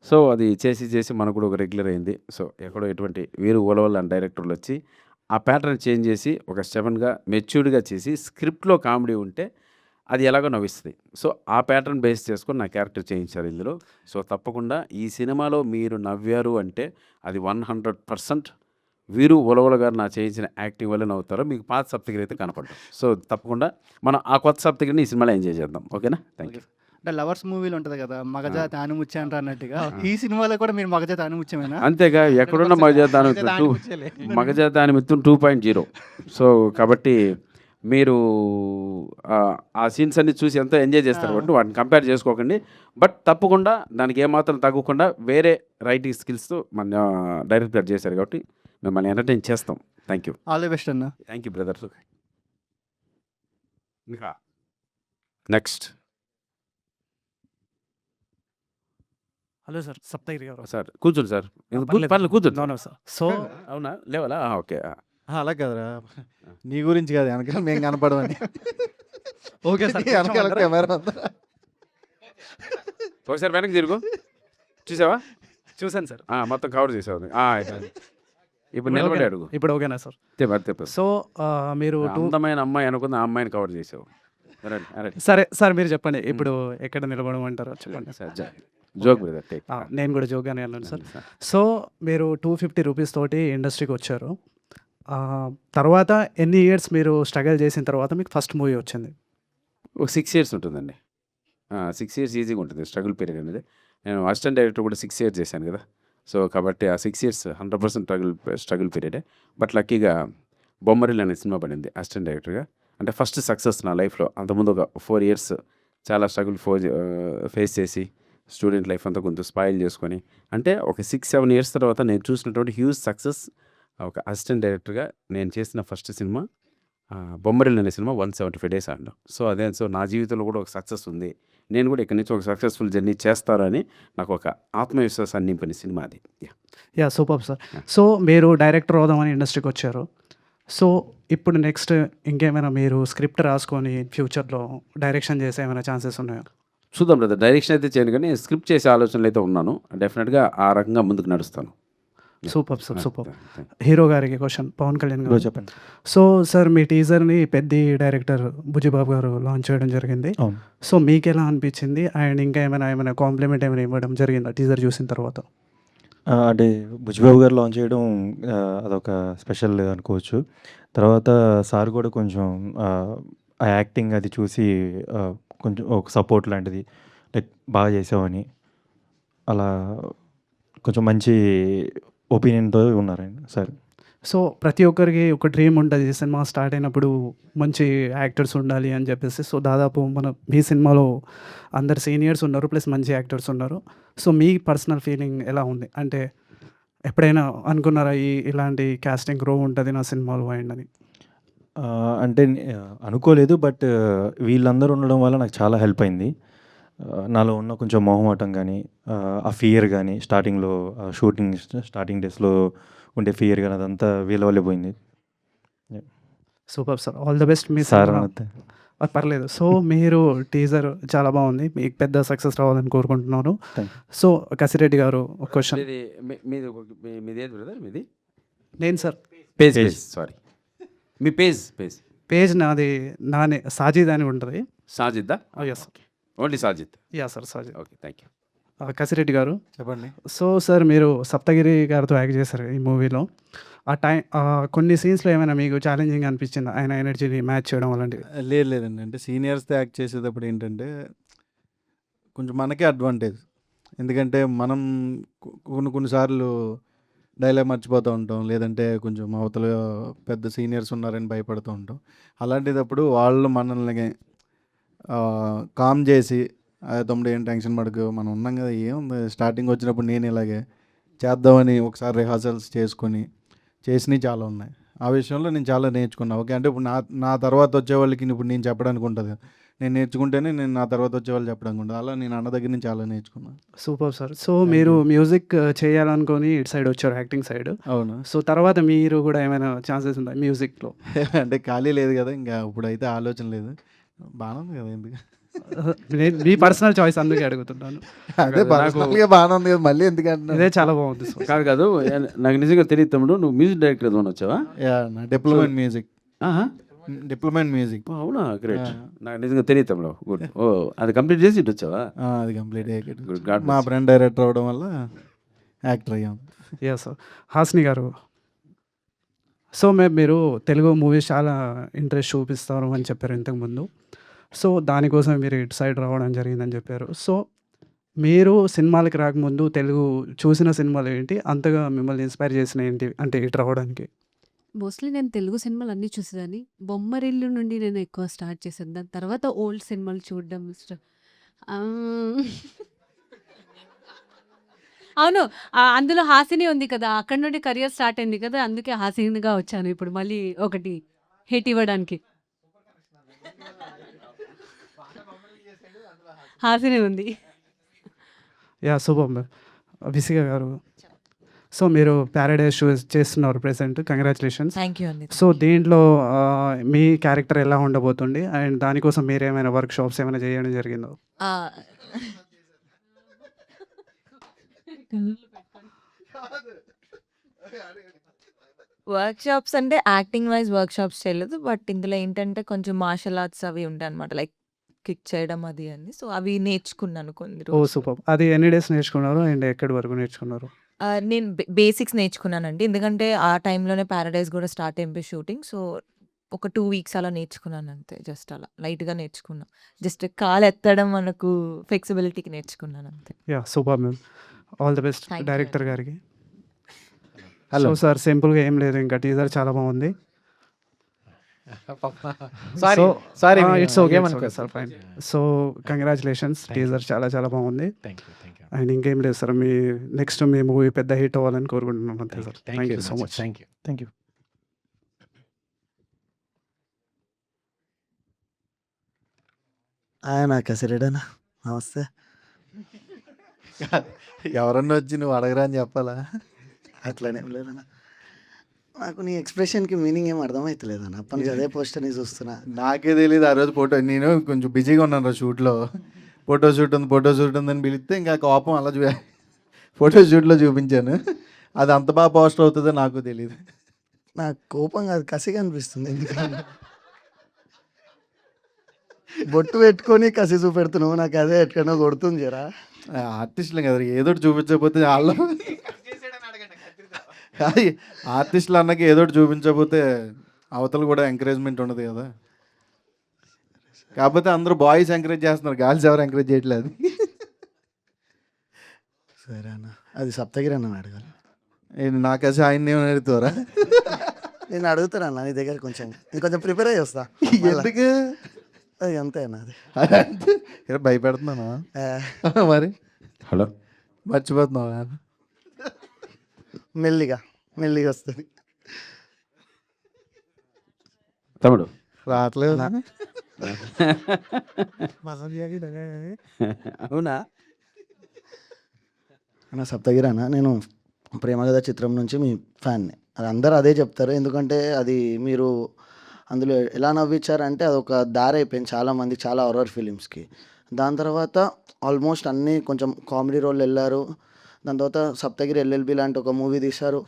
సో అది చేసి మనకు కూడా ఒక రెగ్యులర్ అయింది. సో ఎక్కడో ఎటువంటి వీరు ఓలవల్ అని డైరెక్టర్లు వచ్చి ఆ ప్యాటర్న్ చేంజ్ చేసి ఒక స్టెబన్గా మెచ్యూర్డ్గా చేసి స్క్రిప్ట్లో కామెడీ ఉంటే అది ఎలాగో నవ్విస్తుంది. సో ఆ ప్యాటర్న్ బేస్ చేసుకొని నా క్యారెక్టర్ చేయించారు ఇందులో. సో తప్పకుండా ఈ సినిమాలో మీరు నవ్వారు అంటే అది 100% వీరు ఓలవల గారు నా చేయించిన యాక్టింగ్ వల్ల నవ్వుతారో, మీకు పాత సప్తగిరి అయితే కనపడ్డాం. సో తప్పకుండా మనం ఆ కొత్త సప్తగిరిని ఈ సినిమాలో ఎంజాయ్ చేద్దాం. ఓకేనా? Thank you. అంటే లవర్స్ మూవీలో ఉంటుంది కదా, మగజాతి ఆనుముత్య అంటారు అన్నట్టుగా, ఈ సినిమాలో కూడా మీరు మగజాతి ఆనుముత్యమేనా? అంతేగా, ఎక్కడున్న మగజాతాని మిత్రం 2.0. సో కాబట్టి మీరు ఆ సీన్స్ అన్ని చూసి ఎంతో ఎంజాయ్ చేస్తారు కాబట్టి వాటిని కంపేర్ చేసుకోకండి. బట్ తప్పకుండా దానికి ఏమాత్రం తగ్గకుండా వేరే రైటింగ్ స్కిల్స్తో మన డైరెక్టర్ చేశారు కాబట్టి మిమ్మల్ని ఎంటర్టైన్ చేస్తాం. Thank you. All the best అన్న. Thank you brother. ఇంకా నెక్స్ట్ హలో సార్, సప్తగిరి గారు. సార్ కూర్చోండి సార్, పర్లేదు కూర్చోండి సార్. సో అవునా లేవాలా? ఓకే. అలా కదరా, నీ గురించి కాదు, వెనకాల మేము కనపడమని. ఓకే సార్, వెనకాల కెమెరా ఒకసారి వెనక్కి తిరుగు. చూసావా? చూసాను సార్. మొత్తం కవర్ చేసావు. ఇప్పుడు నిలబడి ఓకేనా? అడుగు. ఇప్పుడు ఓకేనా సార్? చెప్పేసి సో మీరు అందమైన అమ్మాయి అనుకుంది, ఆ అమ్మాయిని కవర్ చేసావు. రండి, రండి. సరే సార్ మీరు చెప్పండి. ఇప్పుడు ఎక్కడ నిలబడమంటారో చెప్పండి. Joke brother, take. నేను కూడా జోక్గానే అన్నాను సార్. సో మీరు 250 రూపీస్ తోటి ఇండస్ట్రీకి వచ్చారు. తర్వాత ఎన్ని ఇయర్స్ మీరు స్ట్రగల్ చేసిన తర్వాత మీకు ఫస్ట్ మూవీ వచ్చింది? ఒక 6 ఇయర్స్ ఉంటుందండి. 6 ఇయర్స్ ఈజీగా ఉంటుంది స్ట్రగుల్ పీరియడ్ అనేది. నేను అసిస్టెంట్ డైరెక్టర్ కూడా 6 ఇయర్స్ చేశాను కదా. సో కాబట్టి ఆ 6 ఇయర్స్ 100% స్ట్రగుల్ పీరియడే. బట్ లక్కీగా బొమ్మరిల్లు అనే సినిమా పడింది అసిస్టెంట్ డైరెక్టర్గా. అంటే ఫస్ట్ సక్సెస్ నా లైఫ్లో. అంతకుముందు ఒక 4 ఇయర్స్ చాలా స్ట్రగుల్ ఫేస్ చేసి స్టూడెంట్ లైఫ్ అంతా కొంచెం స్పాయిల్ చేసుకొని, అంటే ఒక 6-7 ఇయర్స్ తర్వాత నేను చూసినటువంటి హ్యూజ్ సక్సెస్. ఒక అసిస్టెంట్ డైరెక్టర్గా నేను చేసిన ఫస్ట్ సినిమా బొమ్మరిల్లు అనే సినిమా 175 డేస్ ఆడడం. సో నా జీవితంలో కూడా ఒక సక్సెస్ ఉంది, నేను కూడా ఇక్కడి నుంచి ఒక సక్సెస్ఫుల్ జర్నీ చేస్తారని నాకు ఒక ఆత్మవిశ్వాసాన్ని నింపిన సినిమా అది. Yeah super sir. సో మీరు డైరెక్టర్ అవుదామని ఇండస్ట్రీకి వచ్చారు. సో ఇప్పుడు నెక్స్ట్ ఇంకేమైనా మీరు స్క్రిప్ట్ రాసుకొని ఫ్యూచర్లో డైరెక్షన్ చేసే ఏమైనా ఛాన్సెస్ ఉన్నాయా? చూద్దాం బ్రదర్, డైరెక్షన్ అయితే చేయను కానీ స్క్రిప్ట్ చేసే ఆలోచనలు అయితే ఉన్నాను. డెఫినెట్గా ఆ రకంగా ముందుకు నడుస్తాను. Super sir, super. హీరో గారికి క్వశ్చన్, పవన్ కళ్యాణ్ గారు చెప్పండి. సో సార్ మీ టీజర్ని పెద్ద డైరెక్టర్ బుజ్జిబాబు గారు లాంచ్ చేయడం జరిగింది. అవును. సో మీకు ఎలా అనిపించింది? అండ్ ఇంకా ఏమైనా కాంప్లిమెంట్ ఏమైనా ఇవ్వడం జరిగిందా టీజర్ చూసిన తర్వాత? అంటే బుజ్జిబాబు గారు లాంచ్ చేయడం అదొక స్పెషల్ అనుకోవచ్చు. తర్వాత సార్ కూడా కొంచెం ఆ యాక్టింగ్ అది చూసి కొంచెం ఒక సపోర్ట్ లాంటిది, లైక్ బాగా చేసావని అలా కొంచెం మంచి ఒపీనియన్‌తో ఉన్నారండి సార్. సో ప్రతి ఒక్కరికి ఒక డ్రీమ్ ఉంటుంది సినిమా స్టార్ట్ అయినప్పుడు మంచి యాక్టర్స్ ఉండాలి అని చెప్పేసి. సో దాదాపు మీ సినిమాలో అందరు సీనియర్స్ ఉన్నారు, ప్లస్ మంచి యాక్టర్స్ ఉన్నారు. సో మీ పర్సనల్ ఫీలింగ్ ఎలా ఉంది? అంటే ఎప్పుడైనా అనుకున్నారా ఇలాంటి కాస్టింగ్ రో ఉంటుంది నా సినిమాలో అని? అంటే అనుకోలేదు. బట్ వీళ్ళందరూ ఉండడం వల్ల నాకు చాలా హెల్ప్ అయింది. నాలో ఉన్న కొంచెం మొహమాటం కానీ, ఆ ఫియర్ కానీ, స్టార్టింగ్లో స్టార్టింగ్ డేస్లో ఉండే ఫియర్ కానీ అదంతా వీళ్ళ వల్లే పోయింది. Super sir, all the best me sir cinema. పర్లేదు. సో మీరు టీజర్ చాలా బాగుంది, మీకు పెద్ద సక్సెస్ రావాలని కోరుకుంటున్నాను. సో కసిరెడ్డి గారు ఒక క్వశ్చన్. మీది ఏది బ్రదర్? మీది నేను సార్ పేజ్ సారీ, మీ పేజ్ నానే సాజిద్ అని ఉంటుంది. సాజిద్దా? Yes sir, only Sajid. Yeah sir Sajid. Okay, thank you. Kasireddy గారు చెప్పండి. సో సార్ మీరు సప్తగిరి గారితో యాక్ట్ చేశారు ఈ మూవీలో. ఆ టైం కొన్ని సీన్స్లో ఏమైనా మీకు ఛాలెంజింగ్ అనిపించింది ఆయన ఎనర్జీని మ్యాచ్ చేయడం అలాంటివి? లేదండి. అంటే సీనియర్స్తో యాక్ట్ చేసేటప్పుడు ఏంటంటే కొంచెం మనకే అడ్వాంటేజ్. ఎందుకంటే మనం కొన్నిసార్లు డైలాగ్ మర్చిపోతూ ఉంటాం, లేదంటే కొంచెం అవతల పెద్ద సీనియర్స్ ఉన్నారని భయపడుతూ ఉంటాం. అలాంటిదప్పుడు వాళ్ళు మనల్ని కామ్ చేసి, తమ్ముడు ఏం టెన్షన్ పడకు, మనం ఉన్నాం కదా, ఏముంది, స్టార్టింగ్ వచ్చినప్పుడు నేను ఇలాగే చేద్దామని ఒకసారి రిహార్సల్స్ చేసినవి చాలా ఉన్నాయి. ఆ విషయంలో నేను చాలా నేర్చుకున్నాను. ఓకే, అంటే ఇప్పుడు నా తర్వాత వచ్చే వాళ్ళకి ఇప్పుడు నేను చెప్పడానికి ఉంటుంది, నేను నేర్చుకుంటేనే నేను నా తర్వాత వచ్చే వాళ్ళు చెప్పడానికి ఉంటుంది. అలా నేను అన్న దగ్గర నుంచి చాలా నేర్చుకున్నాను. Super sir. సో మీరు మ్యూజిక్ చేయాలనుకొని ఇటు సైడ్ వచ్చారు, యాక్టింగ్ సైడ్. అవును. సో తర్వాత మీరు కూడా ఏమైనా ఛాన్సెస్ ఉన్నాయి మ్యూజిక్లో? అంటే ఖాళీ లేదు కదా, ఇంకా ఇప్పుడైతే ఆలోచన లేదు. బాగానే ఉంది కదా, ఎందుకు మీ పర్సనల్ చాయిస్ అందుకే అడుగుతున్నాను. అదే పర్సనల్గా బాగానే ఉంది కదా, మళ్ళీ ఎందుకంటే ఇదే చాలా బాగుంది సార్. కాదు నాకు నిజంగా తెలియదు తమ్ముడు, నువ్వు మ్యూజిక్ డైరెక్టర్ ఏమైనా వచ్చావా? డిప్లొమెంట్ మ్యూజిక్. ఆహా, డిప్లొమెంట్ మ్యూజిక్. అవునా, గ్రేట్. నాకు నిజంగా తెలియదు తమ్ముడు. గుడ్. ఓ, అది కంప్లీట్ చేసి ఇటు వచ్చావా? అది కంప్లీట్ అయ్యాక గుడ్. గాడ్ మా ఫ్రెండ్ డైరెక్టర్ అవడం వల్ల యాక్టర్ అయ్యాం. Yeah sir. హాస్ని గారు, సో మీరు తెలుగు మూవీస్ చాలా ఇంట్రెస్ట్ చూపిస్తారు అని చెప్పారు ఇంతకుముందు. సో దానికోసం మీరు ఇటు సైడ్ రావడం జరిగిందని చెప్పారు. సో మీరు సినిమాలకి రాకముందు తెలుగు చూసిన సినిమాలు ఏంటి, అంతగా మిమ్మల్ని ఇన్స్పైర్ చేసిన ఏంటి అంటే ఇటు రావడానికి? మోస్ట్లీ నేను తెలుగు సినిమాలు అన్నీ చూసేదాన్ని. బొమ్మరిల్లు నుండి నేను ఎక్కువ స్టార్ట్ చేశాను. దాని తర్వాత ఓల్డ్ సినిమాలు చూడడం అవును. అందులో హాసిని ఉంది కదా, అక్కడ నుండి కెరియర్ స్టార్ట్ అయింది కదా, అందుకే హాసినిగా వచ్చాను ఇప్పుడు మళ్ళీ ఒకటి హిట్ ఇవ్వడానికి. హాసిని ఉంది. Yeah super ma'am. విసిక గారు, సో మీరు ప్యారడైజ్ షో చేస్తున్నారు ప్రెసెంట్, కంగ్రాచులేషన్స్. థ్యాంక్ యూ అండి. సో దీంట్లో మీ క్యారెక్టర్ ఎలా ఉండబోతుంది అండ్ దానికోసం మీరు ఏమైనా వర్క్ షాప్స్ ఏమైనా చేయడం జరిగిందో? వర్క్‌షాప్స్ అంటే యాక్టింగ్ వైస్ వర్క్‌షాప్స్ చేయలేదు. బట్ ఇందులో ఏంటంటే కొంచెం మార్షల్ ఆర్ట్స్ అవి ఉంటాయన్నమాట. లైక్ కిక్ చేయడం అది అని. సో, అవి నేర్చుకున్నాను కొన్ని ఓహ్! రోజులు. సూపర్. అది ఎన్ని డేస్ నేర్చుకున్నారు? అండ్ ఎక్కడి వరకు నేర్చుకున్నారు? నేను బేసిక్స్ నేర్చుకున్నానండి. ఎందుకంటే ఆ టైంలోనే 'పారడైజ్' గూడా స్టార్ట్ అయిపోయి షూటింగ్. సో, ఒక 2 వీక్స్ అలా నేర్చుకున్నాను అంతే. జస్ట్ అలా లైట్‌గా నేర్చుకున్నా. జస్ట్ కాలెత్తడం మనకు ఫ్లెక్సిబిలిటీకి నేర్చుకున్నాను అంతే. Yeah! Super ma'am. All the best thank you director అండి. గారికి. హలో. సో, సార్ సింపుల్‌గా ఏం లేదు. ఇంకా టీజర్ చాలా బాగుంది. Sorry so sorry it's okay. It's okay ఏమనుకోవద్దు. Sir. Fine. So, congratulations. Thank you teaser చాలా చాలా బాగుంది. Thank you thank you and ఇంకేం లేదు సార్. మీ నెక్స్ట్ మీ మూవీ పెద్ద హిట్ అవ్వాలని కోరుకుంటున్నాను అంతే sir. Thank thank you you so much. Thank you. Thank you. ఆయన కసిరెడనా నమస్తే. ఎవరన్నా వచ్చి నువ్వు అడగరా అని చెప్పాలా? అట్లనేం లేదన్నా. నాకు నీ ఎక్స్ప్రెషన్కి మీనింగ్ ఏం అర్థమవుతలేదన్న. అప్పటి నుంచి అదే పోస్టర్ని చూస్తున్నా. నాకే తెలియదు ఆ రోజు ఫోటో. నేను కొంచెం బిజీగా ఉన్నాను షూట్లో. ఫోటో షూట్ ఉందని పిలిస్తే ఇంకా కోపం అలా ఫోటో షూట్లో చూపించాను. అది అంత బాగా పోస్ట్ అవుతుందో నాకు తెలియదు. నాకు కోపం కాదు, కసిగా అనిపిస్తుంది. ఎందుకంటే బొట్టు పెట్టుకొని కసి చూపెడుతున్నావు. నాకు అదే ఎక్కడో కొడుతుంది జరా. ఆర్టిస్టులు కదా ఏదో ఒకటి చూపించకపోతే వాళ్ళు ఆర్టిస్టులు అన్నకి ఏదో ఒకటి చూపించకపోతే అవతల కూడా ఎంకరేజ్మెంట్ ఉండదు కదా. కాకపోతే అందరూ బాయ్స్ ఎంకరేజ్ చేస్తున్నారు, గర్ల్స్ ఎవరు ఎంకరేజ్ చేయట్లేదు. సరే అన్న, అది సప్తగిరి అన్న అడగాలి. నాకు అసలు ఆయన ఏమైనా అడుగుతారా? నేను అడుగుతానన్న నీ దగ్గర కొంచెం. నేను కొంచెం ప్రిపేర్ అయ్యి వస్తా. ఎందుకు అది అంతే అన్న. అది భయపెడుతున్నానా మరి? హలో. మర్చిపోతున్నావా? మెల్లిగా మెల్లిగా వస్తుంది. తమ్ముడు రావట్లేదు. అవునా? అన్న సప్తగిరి అన్న, నేను ప్రేమగధ చిత్రం నుంచి మీ ఫ్యాన్ని. అది అందరూ అదే చెప్తారు. ఎందుకంటే అది మీరు అందులో ఎలా నవ్వించారంటే అదొక దారి అయిపోయింది చాలామంది, చాలా హారర్ ఫిలిమ్స్కి. దాని తర్వాత ఆల్మోస్ట్ అన్నీ కొంచెం కామెడీ రోల్ వెళ్ళారు. దాని తర్వాత సప్తగిరి ఎల్ఎల్బి లాంటి ఒక మూవీ తీశారు,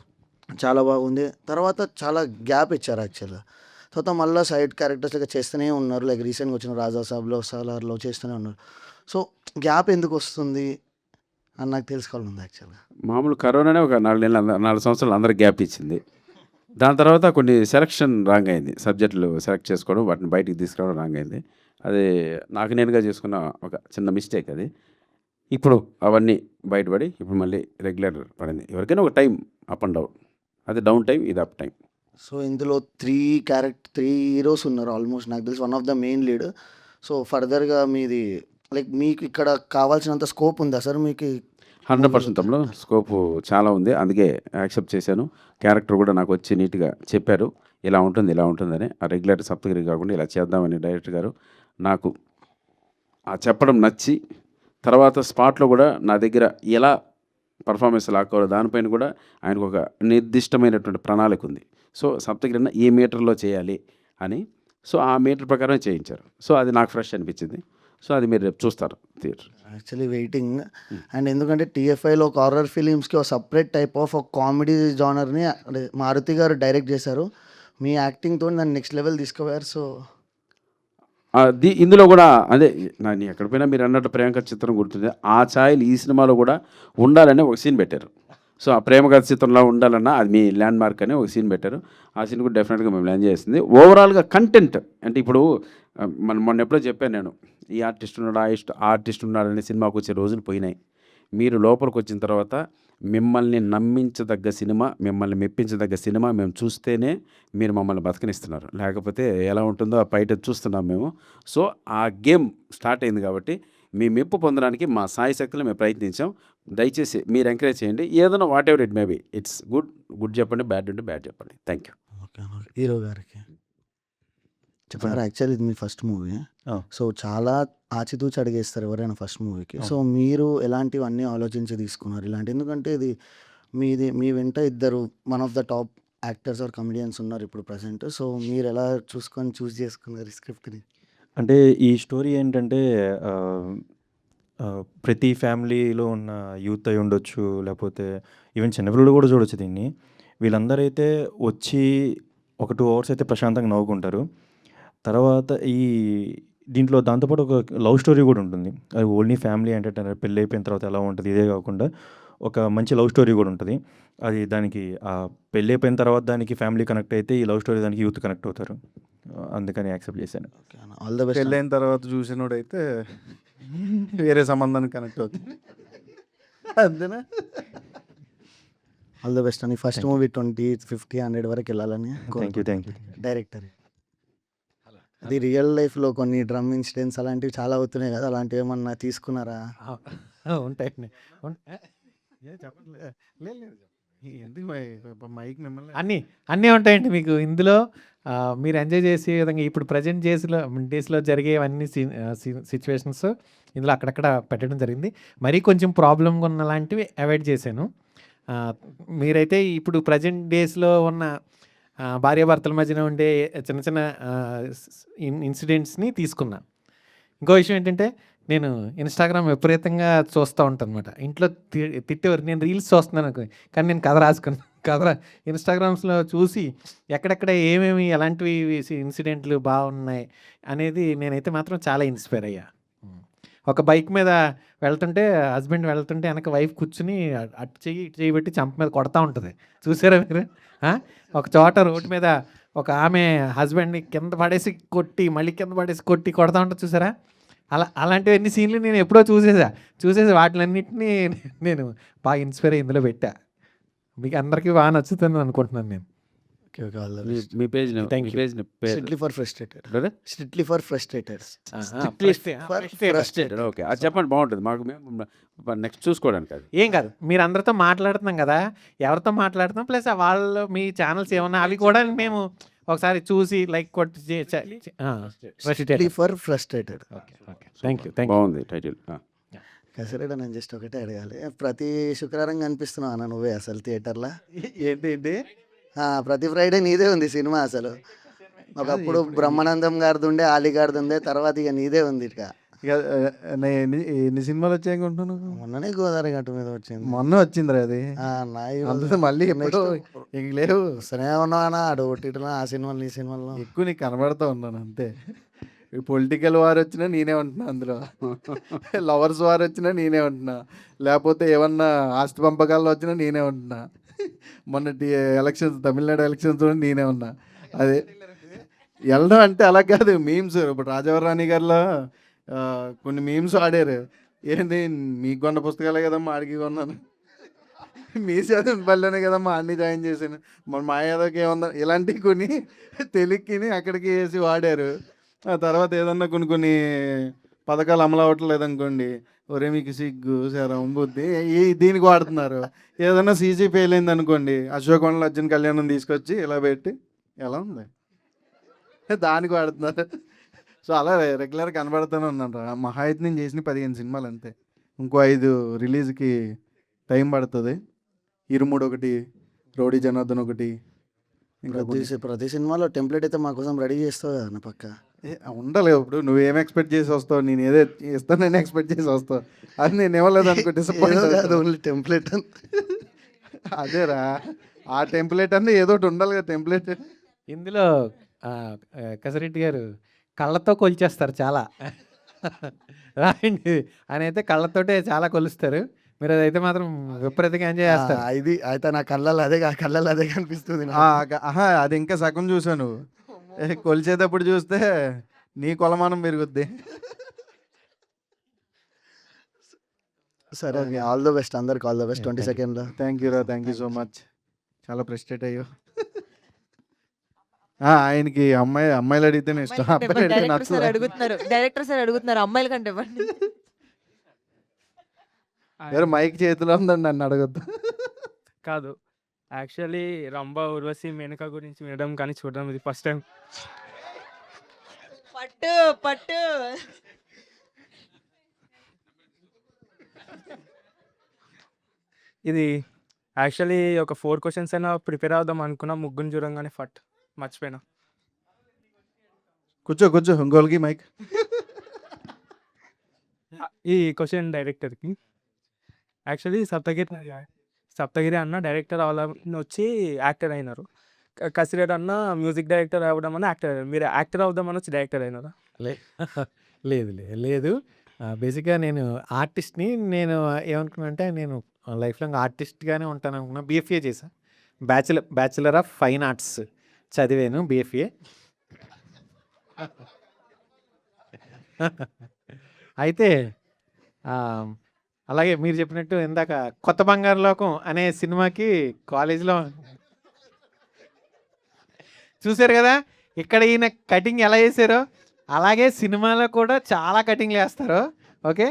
చాలా బాగుంది. తర్వాత చాలా గ్యాప్ ఇచ్చారు యాక్చువల్గా. తర్వాత మళ్ళీ సైడ్ క్యారెక్టర్స్ లెక్క చేస్తూనే ఉన్నారు. లైక్ రీసెంట్గా వచ్చిన రాజా సాబ్లో, సాలార్లో చేస్తూనే ఉన్నారు. సో గ్యాప్ ఎందుకు వస్తుంది అని నాకు తెలుసుకోవాలని ఉంది యాక్చువల్గా. మామూలు కరోనానే ఒక 4 సంవత్సరాలు అందరికి గ్యాప్ ఇచ్చింది. దాని తర్వాత కొన్ని సెలక్షన్ రాంగ్ అయింది. సబ్జెక్టులు సెలెక్ట్ చేసుకోవడం, వాటిని బయటికి తీసుకురావడం రాంగ్ అయింది. అది నాకు నేనుగా చేసుకున్న ఒక చిన్న మిస్టేక్ అది. ఇప్పుడు అవన్నీ బయటపడి ఇప్పుడు మళ్ళీ రెగ్యులర్ పడింది. ఎవరికైనా ఒక టైం అప్ అండ్ డౌన్. అది డౌన్ టైం, ఇది అప్ టైం. సో ఇందులో 3 హీరోస్ ఉన్నారు ఆల్మోస్ట్. నాకు తెలిసి one of the main lead. So ఫర్దర్గా మీది లైక్ మీకు ఇక్కడ కావాల్సినంత స్కోప్ ఉందా సార్ మీకు? 100% తమ్ముడు స్కోపు చాలా ఉంది. అందుకే యాక్సెప్ట్ చేశాను. క్యారెక్టర్ కూడా నాకు వచ్చి నీట్గా చెప్పారు, ఇలా ఉంటుంది ఇలా ఉంటుందని. ఆ రెగ్యులర్ సప్తగిరి కాకుండా ఇలా చేద్దామని డైరెక్టర్ గారు నాకు ఆ చెప్పడం నచ్చి, తర్వాత స్పాట్లో కూడా నా దగ్గర ఎలా పర్ఫార్మెన్స్ లాక్కోవాలి దానిపైన కూడా ఆయనకు ఒక నిర్దిష్టమైనటువంటి ప్రణాళిక ఉంది. సో సప్తగిరిన ఈ మీటర్లో చేయాలి అని, సో ఆ మీటర్ ప్రకారం చేయించారు. సో అది నాకు ఫ్రెష్ అనిపించింది. సో అది మీరు రేపు చూస్తారు థియేటర్. Actually waiting. అండ్ ఎందుకంటే టీఎఫ్ఐలో ఒక హారర్ ఫిలిమ్స్కి ఒక సపరేట్ టైప్ ఆఫ్ ఒక కామెడీ జానర్ని అంటే మారుతి గారు డైరెక్ట్ చేశారు. మీ యాక్టింగ్తో దాన్ని నెక్స్ట్ లెవెల్ తీసుకుపోయారు. సో ఇందులో కూడా అదే నేను ఎక్కడ పోయినా మీరు అన్నట్టు ప్రేమకథ చిత్రం గుర్తుంది. ఆ ఛాయలు ఈ సినిమాలో కూడా ఉండాలని ఒక సీన్ పెట్టారు. సో ఆ ప్రేమకథ చిత్రంలో ఉండాలన్నా అది మీ ల్యాండ్ మార్క్ అని ఒక సీన్ పెట్టారు. ఆ సీన్ కూడా డెఫినెట్గా మేము ల్యాండ్ చేస్తుంది. ఓవరాల్గా కంటెంట్ అంటే ఇప్పుడు మొన్న ఎప్పుడో చెప్పాను నేను, ఈ ఆర్టిస్ట్ ఉన్నాడు ఆ ఆర్టిస్ట్ ఉన్నాడని సినిమాకు వచ్చే రోజులు పోయినాయి. మీరు లోపలికి వచ్చిన తర్వాత మిమ్మల్ని నమ్మించదగ్గ సినిమా, మిమ్మల్ని మెప్పించదగ్గ సినిమా మేము చూస్తేనే మీరు మమ్మల్ని బతకనిస్తున్నారు. లేకపోతే ఎలా ఉంటుందో ఆ బయట చూస్తున్నాం మేము. సో ఆ గేమ్ స్టార్ట్ అయింది కాబట్టి మీ మెప్పు పొందడానికి మా సాయి శక్తులు మేము ప్రయత్నించాం. దయచేసి మీరు ఎంకరేజ్ చేయండి. ఏదైనా whatever it may be, it's good చెప్పండి, బ్యాడ్ ఉంటే బ్యాడ్ చెప్పండి. Thank you. ఓకే హీరో గారికి చెప్పారు. యాక్చువల్లీ ఇది మీ ఫస్ట్ మూవీ. సో చాలా ఆచితూచి అడిగేస్తారు ఎవరైనా ఫస్ట్ మూవీకి. సో మీరు ఎలాంటివన్నీ ఆలోచించి తీసుకున్నారు ఇలాంటి? ఎందుకంటే ఇది మీ వెంట ఇద్దరు one of the top actors or comedians ఉన్నారు ఇప్పుడు ప్రజెంట్. సో మీరు ఎలా చూస్ చేసుకున్నారు ఈ స్క్రిప్ట్ని? అంటే ఈ స్టోరీ ఏంటంటే ప్రతి ఫ్యామిలీలో ఉన్న యూత్ అయి ఉండొచ్చు, లేకపోతే ఈవెన్ చిన్నపిల్లలు కూడా చూడొచ్చు దీన్ని. వీళ్ళందరైతే వచ్చి ఒక 2 అవర్స్ అయితే ప్రశాంతంగా నవ్వుకుంటారు. తర్వాత దీంట్లో దాంతోపాటు ఒక లవ్ స్టోరీ కూడా ఉంటుంది. అది ఓన్లీ ఫ్యామిలీ ఎంటర్‌టైనర్ పెళ్ళైపోయిన తర్వాత ఎలా ఉంటది ఇదే కాకుండా ఒక మంచి లవ్ స్టోరీ కూడా ఉంటది. అది దానికి పెళ్ళైపోయిన తర్వాత దానికి ఫ్యామిలీ కనెక్ట్ అయితే ఈ లవ్ స్టోరీ దానికి యూత్ కనెక్ట్ అవుతారు. అందుకని యాక్సెప్ట్ చేశాను. ఓకే అన్న. ఆల్ ద బెస్ట్ అన్న. పెళ్ళైన తర్వాత చూసినోడైతే వేరే సంబంధానికి కనెక్ట్ అవుతుంది. అంతేనా? ఆల్ ద బెస్ట్ అని ఫస్ట్ థ్యాంక్ యూ. మూవీ 20, 50, 100 వరకు వెళ్ళాలని thank you. Thank you. Director. అది రియల్ లైఫ్‌లో కొన్ని డ్రమ్ ఇన్సిడెంట్స్ అలాంటివి చాలా అవుతున్నాయి కదా! అలాంటివి ఏమన్నా తీసుకున్నారా? ఉంటాయండి. చెప్పట్లే. లేదు లేదు. ఎందుకు మైక్ మిమ్మల్ని అన్నీ ఉంటాయండి మీకు ఇందులో. మీరు ఎంజాయ్ చేసే విధంగా ఇప్పుడు ప్రజెంట్ డేస్‌లో జరిగేవన్నీ సిచ్యువేషన్స్ ఇందులో అక్కడక్కడ పెట్టడం జరిగింది. మరీ కొంచెం ప్రాబ్లమ్‌గా ఉన్న లాంటివి అవాయిడ్ చేశాను. మీరైతే ఇప్పుడు ప్రజెంట్ డేస్‌లో ఉన్న భార్యాభర్తల మధ్యన ఉండే చిన్న చిన్న ఇన్సిడెంట్స్‌ని తీసుకున్నా. ఇంకో విషయం ఏంటంటే నేను ఇన్‌స్టాగ్రామ్ విపరీతంగా చూస్తూ ఉంటానన్నమాట. ఇంట్లో తిట్టేవారు. నేను రీల్స్ చూస్తున్నాను అనుకో, కానీ నేను కథ రాసుకున్నాను. ఇన్‌స్టాగ్రామ్స్‌లో చూసి ఎక్కడెక్కడ ఏమేమి ఎలాంటివి ఇన్సిడెంట్లు బాగున్నాయి అనేది నేనైతే మాత్రం చాలా ఇన్స్పైర్ అయ్యా. ఒక బైక్ మీద వెళ్తుంటే హస్బెండ్ వెళ్తుంటే వెనక వైఫ్ కూర్చుని అటు చెయ్యి ఇటు చెయ్యి పెట్టి చంప మీద కొడతా ఉంటుంది. చూసారా మీరు? ఒక చోట రోడ్డు మీద ఒక ఆమె హస్బెండ్‌ని కింద పడేసి కొట్టి మళ్ళీ కింద పడేసి కొట్టి కొడతా ఉంటుంది చూసారా? అలాంటివన్నీ సీన్లు నేను ఎప్పుడో చూసేసి వాటిలన్నిటిని నేను బాగా ఇన్స్పైర్ అయ్యి ఇందులో పెట్టా. మీకు అందరికీ బాగా నచ్చుతుంది అనుకుంటున్నాను నేను. ఓకే. ఓకే. ఆల్ ద మీ బెస్ట్. మీ పేజ్ థ్యాంక్ యూ. పేజ్ పేరు strictly for frustrated. Brother strictly for frustrated. Frustrated. Okay, అది చెప్పండి, బాగుంటుంది మాకు. మేము నెక్స్ట్ చూసుకోవడానికి అది. ఏం కాదు, మీరు అందరితో మాట్లాడుతున్నాం కదా, ఎవరితో మాట్లాడుతున్నాం ప్లస్ వాళ్ళు మీ ఛానల్స్ ఏమన్నా అవి కూడా మేము ఒకసారి చూసి లైక్ కొట్టి strictly for frustrated. Okay. Thank you. బాగుంది టైటిల్. కసిరెడ్డి నేను జస్ట్ ఒకటే అడగాలి. ప్రతి శుక్రవారం కనిపిస్తున్నావు అన్న నువ్వే అసలు థియేటర్‌లో? ఏంటి? ప్రతి ఫ్రైడే నీదే ఉంది సినిమా అసలు. ఒకప్పుడు బ్రహ్మానందం గారిది ఉండే, ఆలీ గారిది ఉండే, తర్వాత ఇక నీదే ఉంది ఇక. ఇక ఎన్ని సినిమాలు వచ్చాయి అనుకుంటున్నాను? మొన్ననే గోదావరి గట్టు మీద వచ్చింది. మొన్న వచ్చిందిరా అది. అందులో మళ్ళీ ఎప్పుడో ఇంక లేవు. వస్తూనే ఉన్నావు అన్న, అటు ఓటీటీలో ఆ సినిమాలు ఈ సినిమాల్లో. ఎక్కువ నీకు కనబడతా ఉన్నాను అంతే. పొలిటికల్ వార్ వచ్చినా నేనే ఉంటున్నా అందులో. లవర్స్ వార్ వచ్చినా నేనే ఉంటున్నా. లేకపోతే ఏమన్నా ఆస్తి పంపకాల్లో వచ్చినా నేనే ఉంటున్నా. మొన్నటి ఎలక్షన్స్, తమిళనాడు ఎలక్షన్స్ నేనే ఉన్నా. అదే వెళ్ళడం అంటే అలా కాదు, మీమ్స్. ఇప్పుడు రాజవరాణి గారిలో కొన్ని మీమ్స్ ఆడారు. ఏంటి మీకు కొన్న పుస్తకాలే కదమ్మా ఆడికి కొన్నాను, మీ చదివిన పల్లెనే కదమ్మా అన్ని జాయిన్ చేశాను, మన మా యాదవ్కి ఏమన్నా, ఇలాంటివి కొన్ని తెలిక్కిని అక్కడికి వేసి వాడారు. ఆ తర్వాత ఏదన్నా కొన్ని పథకాలు అమలు అవ్వట్లేదు అనుకోండి, ఒరే మీకు సిగ్గు శరం బుద్ధి దీనికి వాడుతున్నారు. ఏదన్నా సీసీ ఫెయిల్ అయింది అనుకోండి, అశోక్ అర్జున్ కళ్యాణం తీసుకొచ్చి ఇలా పెట్టి ఎలా ఉంది దానికి వాడుతున్నారు. సో అలా రెగ్యులర్గా కనబడుతూనే ఉన్నాను. మహా అయితే నేను చేసిన 15 సినిమాలు అంతే. ఇంకో 5 రిలీజ్కి టైం పడుతుంది. ఇరుముడు ఒకటి, రౌడీ జనార్దన్ ఒకటి, ఇంకా ప్రతి సినిమాలో టెంప్లెట్ అయితే మా కోసం రెడీ చేస్తావు కదా అన్న పక్క. ఉండాలి. ఇప్పుడు నువ్వేం ఎక్స్పెక్ట్ చేసి వస్తావు, నేను ఏదో ఇస్తాను, నేను ఎక్స్పెక్ట్ చేసి వస్తావు. అది నేను ఇవ్వలేదు అనుకో డిసప్పాయింట్. ఓన్లీ టెంప్లెట్ అదేరా, ఆ టెంప్లెట్ అంటే ఏదో ఒకటి ఉండాలి కదా టెంప్లెట్. ఇందులో కసిరెడ్డి గారు కళ్ళతో కొలిచేస్తారు చాలా. రాయండి అని అయితే కళ్ళతోటే చాలా కొలుస్తారు. మీరు అదైతే మాత్రం విపరీతంగా ఎంజాయ్ చేస్తారు. ఇది అయితే నా కళ్ళల్లో అదే కనిపిస్తుంది. అది ఇంకా సగం చూసాను. కొలిచేటప్పుడు చూస్తే నీ కొలమానం పెరుగుద్ది. సరే, ఆల్ ద బెస్ట్ అందరికి. All the best 22nd. Thank you so much. చాలా ఫ్రస్ట్రేట్ అయ్యో. ఆయనకి అమ్మాయిలు అడిగితేనే ఇష్టం, అబ్బాయిలు అడిగితే డైరెక్టర్ సార్ అడుగుతున్నారు అమ్మాయిల కంటే ఇవ్వండి. మైక్ చేతిలో ఉందండి, నన్ను అడగద్దు. కాదు, యాక్చువల్లీ రంభ, ఉర్వశి, మేనక గురించి వినడం కానీ చూడడం ఇది ఫస్ట్ టైం. పట్టు ఇది యాక్చువల్లీ ఒక 4 క్వశ్చన్స్ అయినా ప్రిపేర్ అవుదాం అనుకున్నా, ముగ్గురు చూడంగానే మర్చిపోయినా. కూర్చో ఇంకోళ్ళకి మైక్. ఈ క్వశ్చన్ డైరెక్టర్కి. యాక్చువల్లీ సప్తగిరి అన్న డైరెక్టర్ అవ్వాలని వచ్చి యాక్టర్ అయినారు. కసిరెడ్డి అన్న మ్యూజిక్ డైరెక్టర్ అవ్వడం అని యాక్టర్ అయ్యారు. మీరు యాక్టర్ అవుదామని వచ్చి డైరెక్టర్ అయినారా? లే లేదు లేదు. బేసిక్గా నేను ఆర్టిస్ట్ని. నేను ఏమనుకున్నా అంటే నేను లైఫ్ లాంగ్ ఆర్టిస్ట్గానే ఉంటాను అనుకున్నా. BFA చేశా. బ్యాచిలర్ ఆఫ్ ఫైన్ ఆర్ట్స్ చదివాను BFA. అయితే అలాగే మీరు చెప్పినట్టు ఇందాక కొత్త బంగారు లోకం అనే సినిమాకి కాలేజీలో చూశారు కదా, ఇక్కడ ఈయన కటింగ్ ఎలా చేశారో అలాగే సినిమాలో కూడా చాలా కటింగ్లు వేస్తారు. ఓకే,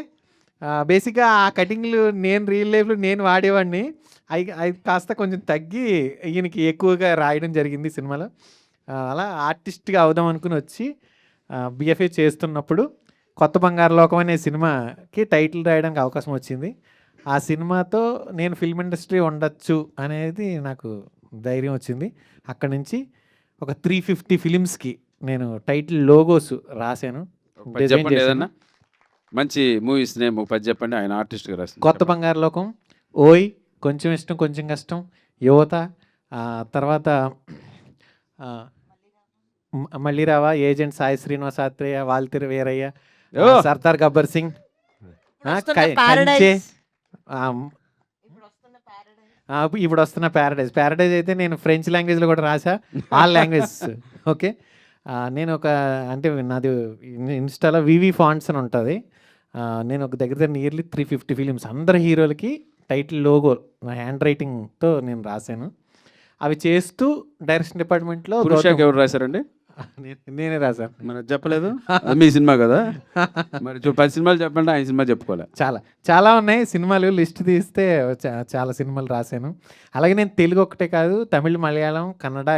బేసిక్గా ఆ కటింగ్లు నేను రియల్ లైఫ్లో నేను వాడేవాడిని. అవి కాస్త కొంచెం తగ్గి ఈయనకి ఎక్కువగా రాయడం జరిగింది సినిమాలో. అలా ఆర్టిస్ట్గా అవుదాం అనుకుని వచ్చి BFA చేస్తున్నప్పుడు కొత్త బంగారు లోకం అనే సినిమాకి టైటిల్ రాయడానికి అవకాశం వచ్చింది. ఆ సినిమాతో నేను ఫిల్మ్ ఇండస్ట్రీ ఉండొచ్చు అనేది నాకు ధైర్యం వచ్చింది. అక్కడి నుంచి ఒక 350 ఫిలిమ్స్కి నేను టైటిల్ లోగోస్ రాశాను, డిజైన్ చెప్పండి చేశాను. ఏదన్నా మంచి మూవీస్ నేమ్ పది చెప్పండి. ఆయన ఆర్టిస్ట్గా రాసింది కొత్త బంగారు లోకం, ఓయ్, కొంచెం ఇష్టం కొంచెం కష్టం, యువత, తర్వాత మళ్ళీ రావా, ఏజెంట్ సాయి శ్రీనివాస్ ఆత్రేయ, వాల్తెర వీరయ్య, సర్దార్ గబ్బర్ సింగ్, కంచె, ఇప్పుడు వస్తున్న ప్యారడైజ్ అయితే నేను ఫ్రెంచ్ లాంగ్వేజ్లో కూడా రాసా, ఆల్ లాంగ్వేజ్. ఓకే, నేను ఒక అంటే నాది ఇన్స్టాలో వివి ఫాంట్స్ అని ఉంటుంది. నేను ఒక దగ్గర నియర్లీ 350 ఫిలిమ్స్ అందరు హీరోలకి టైటిల్ లోగో నా హ్యాండ్ రైటింగ్తో నేను రాశాను. అవి చేస్తూ డైరెక్షన్ డిపార్ట్మెంట్లో పురుషాకి ఎవరు రాశారండి? నేనే రాశాను. మరి చెప్పలేదు, అది మీ సినిమా కదా. మరి 10 సినిమాలు చెప్పండి, ఆయన సినిమా చెప్పుకోవాలి. చాలా ఉన్నాయి సినిమాలు, లిస్ట్ తీస్తే చాలా సినిమాలు రాశాను. అలాగే నేను తెలుగు ఒకటే కాదు, తమిళ్, మలయాళం, కన్నడ,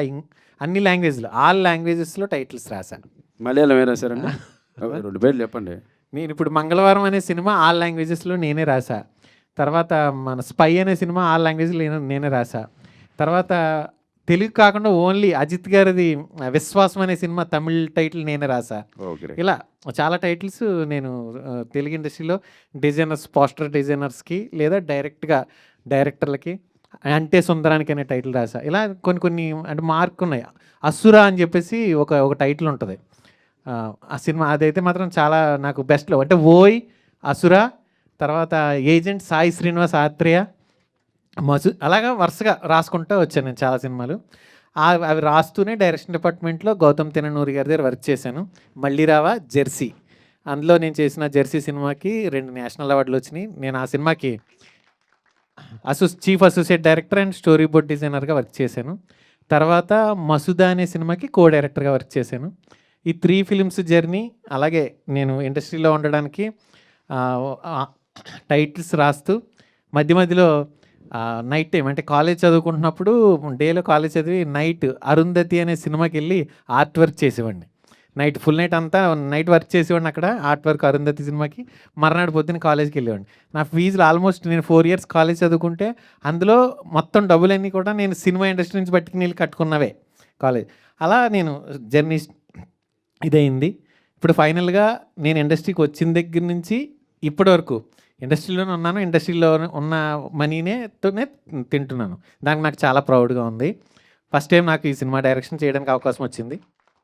అన్ని లాంగ్వేజ్లో, ఆల్ లాంగ్వేజెస్లో టైటిల్స్ రాశాను. మలయాళం ఏం రాశారండి? 2 పేర్లు చెప్పండి. నేను ఇప్పుడు మంగళవారం అనే సినిమా ఆల్ లాంగ్వేజెస్లో నేనే రాసా. తర్వాత మన స్పై అనే సినిమా ఆల్ లాంగ్వేజ్లో నేనే రాసా. తర్వాత తెలుగు కాకుండా ఓన్లీ అజిత్ గారిది విశ్వాసం అనే సినిమా తమిళ్ టైటిల్ నేనే రాసా. ఇలా చాలా టైటిల్స్ నేను తెలుగు ఇండస్ట్రీలో డిజైనర్స్, పోస్టర్ డిజైనర్స్కి లేదా డైరెక్టర్లకి, అంటే సుందరానికి అనే టైటిల్ రాసా. ఇలా కొన్ని అంటే మార్క్ ఉన్నాయి. అసురా అని చెప్పేసి ఒక టైటిల్ ఉంటుంది ఆ సినిమా. అదైతే మాత్రం చాలా నాకు బెస్ట్లో, అంటే ఓయ్, అసురా, తర్వాత ఏజెంట్ సాయి శ్రీనివాస్ ఆత్రేయ, అలాగా వరుసగా రాసుకుంటూ వచ్చాను నేను చాలా సినిమాలు. అవి రాస్తూనే డైరెక్షన్ డిపార్ట్మెంట్లో గౌతమ్ తిననూరి గారి దగ్గర వర్క్ చేశాను. మళ్ళీ రావా, జెర్సీ, అందులో నేను చేసిన జెర్సీ సినిమాకి 2 నేషనల్ అవార్డులు వచ్చినాయి. నేను ఆ సినిమాకి chief associate director and storyboard డిజైనర్గా వర్క్ చేశాను. తర్వాత మసూదా అనే సినిమాకి డైరెక్టర్గా వర్క్ చేశాను. ఈ 3 ఫిలిమ్స్ జర్నీ. అలాగే నేను ఇండస్ట్రీలో ఉండడానికి టైటిల్స్ రాస్తూ మధ్య మధ్యలో నైట్ టైం అంటే కాలేజ్ చదువుకుంటున్నప్పుడు డేలో కాలేజ్ చదివి నైట్ అరుంధతి అనే సినిమాకి వెళ్ళి ఆర్ట్ వర్క్ చేసేవాడిని. నైట్ ఫుల్ నైట్ అంతా నైట్ వర్క్ చేసేవాడిని అక్కడ ఆర్ట్ వర్క్ అరుంధతి సినిమాకి. మర్నాడు పొద్దున్న కాలేజ్కి వెళ్ళేవాడిని. నా ఫీజులు ఆల్మోస్ట్ నేను 4 ఇయర్స్ కాలేజ్ చదువుకుంటే అందులో మొత్తం డబ్బులన్నీ కూడా నేను సినిమా ఇండస్ట్రీ నుంచి పట్టుకుని వెళ్ళి కట్టుకున్నవే కాలేజ్. అలా నేను జర్నీ ఇదైంది. ఇప్పుడు ఫైనల్గా నేను ఇండస్ట్రీకి వచ్చిన దగ్గర నుంచి ఇప్పటి వరకు ఇండస్ట్రీలోనే ఉన్నాను. ఇండస్ట్రీలో ఉన్న మనీతోనే తింటున్నాను. దానికి నాకు చాలా ప్రౌడ్గా ఉంది. ఫస్ట్ టైం నాకు ఈ సినిమా డైరెక్షన్ చేయడానికి అవకాశం వచ్చింది.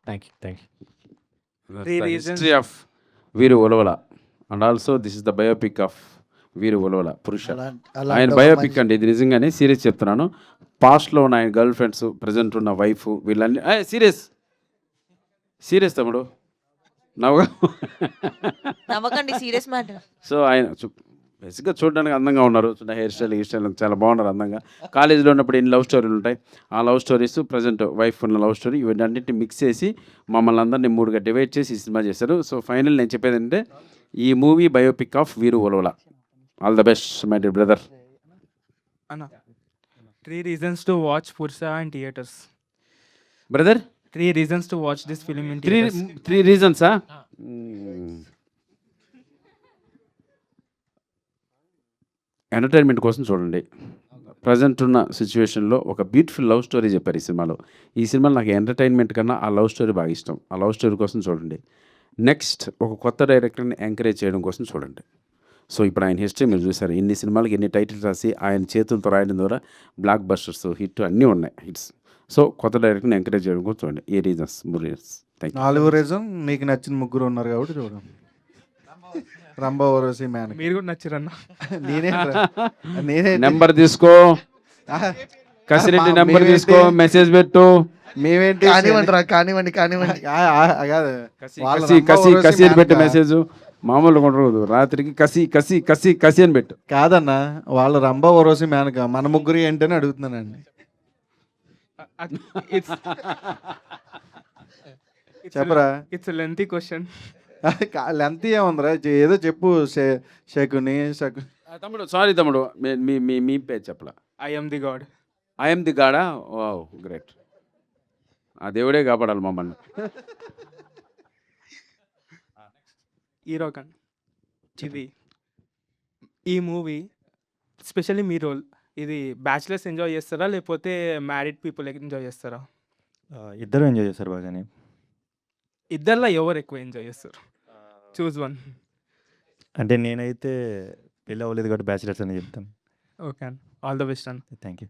Thank you. హిస్టరీ ఆఫ్ వీరు ఉలవల and also this is the biopic of వీరు ఉలవల పురుష. ఆయన బయోపిక్ అండి ఇది, నిజంగానే సీరియస్ చెప్తున్నాను. పాస్ట్లో ఉన్న ఆయన గర్ల్ ఫ్రెండ్స్, ప్రజెంట్ ఉన్న వైఫ్, వీళ్ళన్నీ సీరియస్ తమ్ముడు నవ్వకండి, సీరియస్ మ్యాటర్. సో ఆయన బేసిక్గా చూడడానికి అందంగా ఉన్నారు. హెయిర్ స్టైల్ చాలా బాగున్నారు అందంగా. కాలేజీలో ఉన్నప్పుడు ఎన్ని లవ్ స్టోరీలు ఉంటాయి, ఆ లవ్ స్టోరీస్, ప్రజెంట్ వైఫ్ ఉన్న లవ్ స్టోరీ, ఇవన్నింటినీ మిక్స్ చేసి మమ్మల్ని అందరినీ 3గా డివైడ్ చేసి ఈ సినిమా చేశారు. సో ఫైనల్ నేను చెప్పేది ఏంటంటే ఈ మూవీ బయోపిక్ ఆఫ్ వీరు ఉలవల. All the best my dear brother. అన్న 3 reasons to watch Pursa in theaters. Brother 3 reasons to watch this film in theaters. 3 reasons. Entertainment కోసం చూడండి. ప్రజెంట్ ఉన్న సిచ్యువేషన్లో ఒక బ్యూటిఫుల్ లవ్ స్టోరీ చెప్పారు ఈ సినిమాలో. ఈ సినిమాలో నాకు ఎంటర్టైన్మెంట్ కన్నా ఆ లవ్ స్టోరీ బాగా ఇష్టం. ఆ లవ్ స్టోరీ కోసం చూడండి. నెక్స్ట్ ఒక కొత్త డైరెక్టర్ని ఎంకరేజ్ చేయడం కోసం చూడండి. సో ఇప్పుడు ఆయన హిస్టరీ మీరు చూసారు, ఇన్ని సినిమాలకి ఎన్ని టైటిల్స్ రాసి ఆయన చేతులతో రాయడం ద్వారా బ్లాక్ బస్టర్స్ హిట్ అన్నీ ఉన్నాయి హిట్స్. సో కొత్త డైరెక్టర్ని ఎంకరేజ్ చేయడం కూడా చూడండి. ఏ reasons 3 reasons. Thank you. 4 reason నీకు నచ్చిన ముగ్గురు ఉన్నారు కాబట్టి చూడండి. రంభా ఊర్వశి మ్యాన్ మీరు కూడా నచ్చారన్న. నేనే నెంబర్ తీసుకో, కసిరెడ్డి నెంబర్ తీసుకో, మెసేజ్ పెట్టు. మేమేంటి కానివ్వండి కాదు వాళ్ళ కసి రంభా కసి ఊర్వశి కసి అని పెట్టు మేనక. మెసేజ్. మామూలుగా ఉండకూడదు, రాత్రికి కసి కసి కసి కసి అని పెట్టు. కాదన్న వాళ్ళ రంభా ఊర్వశి మేనక, మన ముగ్గురు ఏంటని అడుగుతున్నానండి. చెప్పరా. It's lengthy question. లెంత్ ఏముందిరా, ఏదో చెప్పు. శకుని తమ్ముడు సారీ తమ్ముడు, మీ మీ మీ పేరు చెప్పలా. I am the god. I am the గాడా. Wow great. ఆ దేవుడే కాపాడాలి మమ్మల్ని. హీరో కన్ ఇది ఈ మూవీ స్పెషల్లీ మీ రోల్ ఇది బ్యాచిలర్స్ ఎంజాయ్ చేస్తారా లేకపోతే మ్యారీడ్ పీపుల్ ఎంజాయ్ చేస్తారా? ఇద్దరు ఎంజాయ్ చేస్తారు బాగానే. ఇద్దరిలో ఎవరు ఎక్కువ ఎంజాయ్ చేస్తారు? Choose one. అంటే నేనైతే పెళ్ళి అవ్వలేదు కాబట్టి బ్యాచిలర్స్ అని చెప్తాను. ఓకే అన్న, ఆల్ ద బెస్ట్ అన్న. Thank you.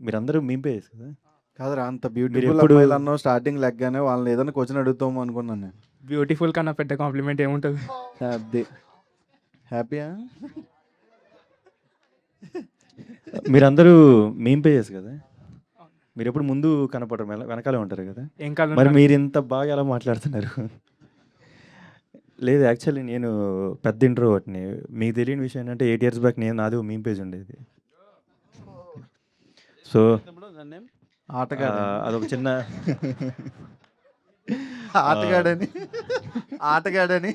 మీరందరూ మీంపే చేస్తారు కదా. కాదురా, అంత మీరు బ్యూటిఫుల్ ఎప్పుడు అమ్మాయిలు అన్నావు స్టార్టింగ్ లెగ్గానే, వాళ్ళని ఏదైనా క్వశ్చన్ అడుగుతాము అనుకున్నాను నేను. బ్యూటిఫుల్ కన్నా పెద్ద కాంప్లిమెంట్ ఏముంటుంది? అది హ్యాపీయా? మీరందరూ మీంపే చేస్తారు కదా. మీరు ఎప్పుడు ముందు కనపడరు, వెనకాలే ఉంటారు కదా. ఏం కాలం మరి మీరు ఇంత బాగా ఎలా మాట్లాడుతున్నారు? లేదు యాక్చువల్లీ నేను పెద్ద ఇంట్రోవర్ట్ని. మీకు తెలియని విషయం ఏంటంటే 8 years బ్యాక్ నాది మీమ్ పేజ్ ఉండేది. సో ఆటగాడు అదొక చిన్న ఆటగాడని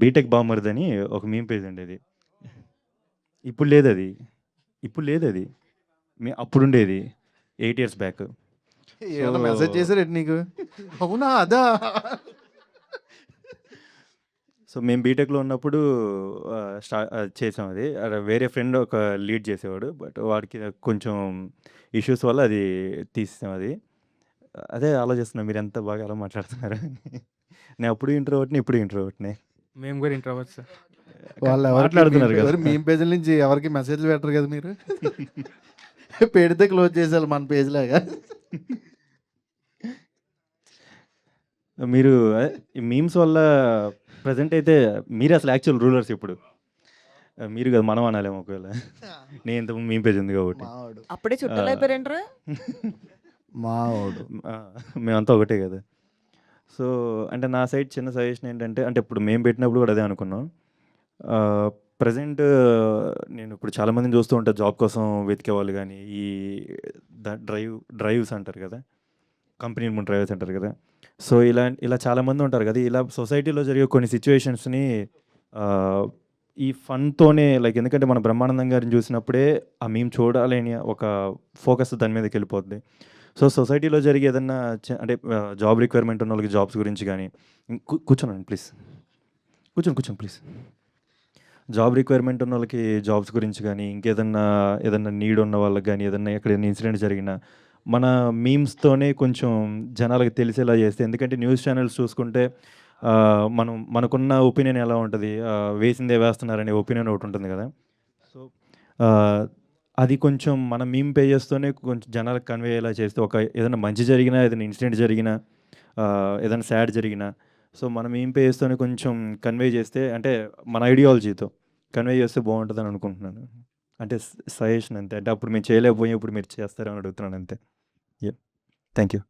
బీటెక్ బామర్ది అని ఒక మీమ్ పేజ్ ఉండేది. ఇప్పుడు లేదు అది అప్పుడు ఉండేది 8 years బ్యాక్. ఏమైనా మెసేజ్ చేశారు నీకు? అవునా, అదా. సో మేము బీటెక్లో ఉన్నప్పుడు చేసాం అది. వేరే ఫ్రెండ్ ఒక లీడ్ చేసేవాడు, బట్ వాడికి కొంచెం ఇష్యూస్ వల్ల అది తీసేసాం అది. అదే ఆలోచిస్తున్నాను మీరు ఎంత బాగా అలా మాట్లాడుతున్నారు. నేను అప్పుడు ఇంట్రోవర్ట్ని, ఇప్పుడు ఇంట్రోవర్ట్ని. మేము కూడా ఇంట్రోవర్ట్స్. వాళ్ళు మాట్లాడుతున్నారు కదా. మీ పేజీల నుంచి ఎవరికి మెసేజ్లు పెట్టరు కదా మీరు. పెడితే క్లోజ్ చేసేయాలి మన పేజ్ లాగా. మీరు మీమ్స్ వల్ల ప్రజెంట్ అయితే మీరు అసలు యాక్చువల్ రూలర్స్ ఇప్పుడు. మీరు కదా, మనం అనాలేమో ఒకవేళ. నేను ఇంతకుముందు మీమ్ పేజ్ ఉంది కాబట్టి. అప్పుడే చుట్టాలు అయిపోయారేంట్రా? మావాడు మేమంతా ఒకటే కదా. సో అంటే నా సైడ్ చిన్న సజెషన్ ఏంటంటే, అంటే ఇప్పుడు మేము పెట్టినప్పుడు కూడా అదే అనుకున్నాం. ప్రజెంట్ నేను ఇప్పుడు చాలామందిని చూస్తూ ఉంటాను జాబ్ కోసం వెతికేవాళ్ళు, కానీ ఈ డ్రైవ్స్ అంటారు కదా, కంపెనీ ముందు డ్రైవర్స్ అంటారు కదా. సో ఇలా చాలామంది ఉంటారు కదా. ఇలా సొసైటీలో జరిగే కొన్ని సిచ్యువేషన్స్ని ఈ ఫన్తోనే, లైక్ ఎందుకంటే మన బ్రహ్మానందం గారిని చూసినప్పుడే ఆ మేము చూడాలని ఒక ఫోకస్ దాని మీదకి వెళ్ళిపోద్ది. సో సొసైటీలో జరిగే ఏదన్నా అంటే జాబ్ రిక్వైర్మెంట్ ఉన్న వాళ్ళకి జాబ్స్ గురించి కానీ, కూర్చోనండి ప్లీజ్, కూర్చోండి ప్లీజ్. జాబ్ రిక్వైర్మెంట్ ఉన్న వాళ్ళకి జాబ్స్ గురించి కానీ, ఏదన్నా నీడ్ ఉన్న వాళ్ళకి కానీ, ఎక్కడైనా ఇన్సిడెంట్ జరిగినా మన మీమ్స్తోనే కొంచెం జనాలకు తెలిసేలా చేస్తే. ఎందుకంటే న్యూస్ ఛానల్స్ చూసుకుంటే మనకున్న ఒపీనియన్ ఎలా ఉంటుంది, వేసిందే వేస్తున్నారనే ఒపీనియన్ ఒకటి ఉంటుంది కదా. సో అది కొంచెం మన మీమ్ పేజెస్తోనే కొంచెం జనాలకు కన్వే అయ్యేలా చేస్తే, ఏదైనా మంచి జరిగినా, ఏదైనా ఇన్సిడెంట్ జరిగినా, ఏదైనా సాడ్ జరిగినా, సో మన మీమ్ పేజెస్తోనే కొంచెం కన్వే చేస్తే, అంటే మన ఐడియాలజీతో కన్వే చేస్తే బాగుంటుందని అనుకుంటున్నాను. అంటే సజెషన్ అంతే. అంటే అప్పుడు మేము చేయలేకపోయాం, ఇప్పుడు మీరు చేస్తారని అడుగుతున్నాను అంతే. Thank you.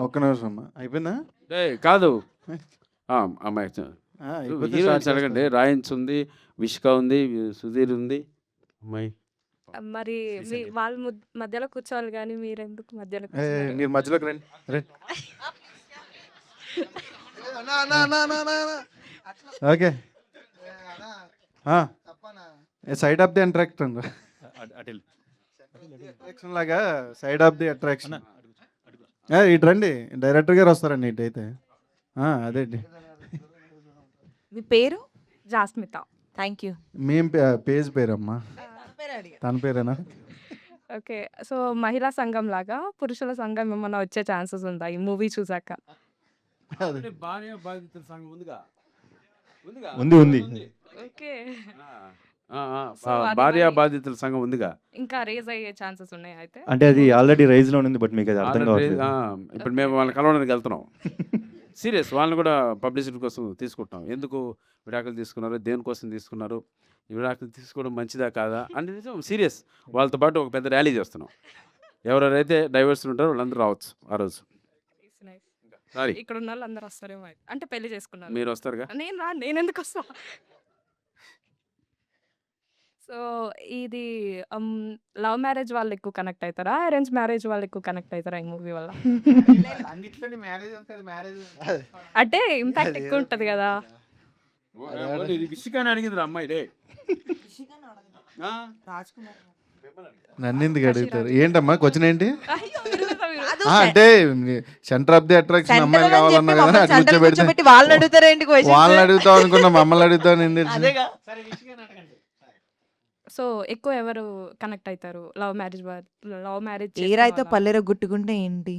ఒక్క నిమిషం అమ్మా, అయిపోయిందా? కాదు అమ్మాయి అయిపోతే హీరోయిన్స్ start అడగండి. రాయన్స్ ఉంది, విష్క ఉంది, సుధీర్ ఉంది. అమ్మాయి మరి మీ వాళ్ళ మధ్యలో కూర్చోవాలి కానీ మీరు ఎందుకు మధ్యలో మీరు మధ్యలోకి రండి. Okay, side of the attraction లాగా, సైడ్ ఆఫ్ ది అట్రాక్షన్. ఇటు రండి, డైరెక్టర్ గారు వస్తారండి ఇటు అయితే. అదేంటి మీ పేరు? జాస్మిత. Thank you. మేము పేజ్ పేరమ్మా, తన పేరేనా? ఓకే. సో, మహిళా సంఘంలాగా పురుషుల సంఘం ఏమన్నా వచ్చే ఛాన్సెస్ ఉందా ఈ మూవీ చూసాక? అది భార్య బాధితుల సంఘం ఉందిగా ఉంది. ఓకే. సో, అది భార్య మరి బాధితుల సంఘం ఉందిగా ఇంకా రేజ్ అయ్యే ఛాన్సెస్ ఉన్నాయా అయితే అంటే అది మూవీ ఆల్రెడీ చూసాక? రైజ్‌లో ఉంది. బట్ మీకు అది అర్థం ఆల్రెడీ కావట్లేదు. ఇప్పుడు ఓకే. మేము వాళ్ళని కలవడానికి వెళ్తున్నాం. సీరియస్ వాళ్ళని కూడా పబ్లిసిటీ కోసం తీసుకుంటాం. ఎందుకు విడాకులు తీసుకున్నారు, దేనికోసం తీసుకున్నారు, ఈ విడాకులు తీసుకోవడం మంచిదా కాదా అంటే నిజం సీరియస్. వాళ్ళతో పాటు ఒక పెద్ద ర్యాలీ చేస్తున్నాం. ఎవరెవరైతే డైవర్స్ ఉంటారో వాళ్ళందరూ రావచ్చు ఆ రోజు. నైస్. నైస్. సారీ ఇక్కడ ఉన్న వాళ్ళు అందరూ వస్తారేమో అయితే. అంటే పెళ్లి చేసుకున్నారు. మీరు వస్తారుగా. నేను రాను. నేనెందుకు వస్తా? సో, ఇది లవ్ మ్యారేజ్ వాళ్ళు ఎక్కువ కనెక్ట్ అవుతారా? అరేంజ్ మ్యారేజ్ వాళ్ళు ఎక్కువ కనెక్ట్ అవుతారా ఈ మూవీ వల్ల? అన్నిట్లోనే మ్యారేజ్ ఉంటుంది. మ్యారేజ్ అంటే ఇంపాక్ట్ అది ఎక్కువ ఏదో ఉంటది కదా! విషికాని అడిగింది అమ్మాయి డే నన్ను ఎందుకు అడుగుతారు? కాశీరాజు. ఏంటమ్మా క్వశ్చన్ ఏంటి? అయ్యో! వినలేదా మీరు? కాదు అంటే సెంటర్ ఆఫ్ ది అట్రాక్షన్ అమ్మాయిలు సెంటర్ అని చెప్పి కావాలన్నా కదా మమ్మల్ని అటు సెంటర్ కూర్చోబెడితే కూర్చోబెట్టి వాళ్ళని అడుగుతారేంటి వాళ్ళని క్వశ్చన్స్? అడుగుతావు అనుకున్నా మమ్మల్ని అడుగుతావు నేను తెలుసు. అదేగా. సరే విషయం అడగండి. సో, ఎక్కువ ఎవరు కనెక్ట్ అవుతారు? లవ్ మ్యారేజ్ చేసిన ఏరైతే వాళ్ళా? పల్లెర గుట్టుకుంటే ఏంటి?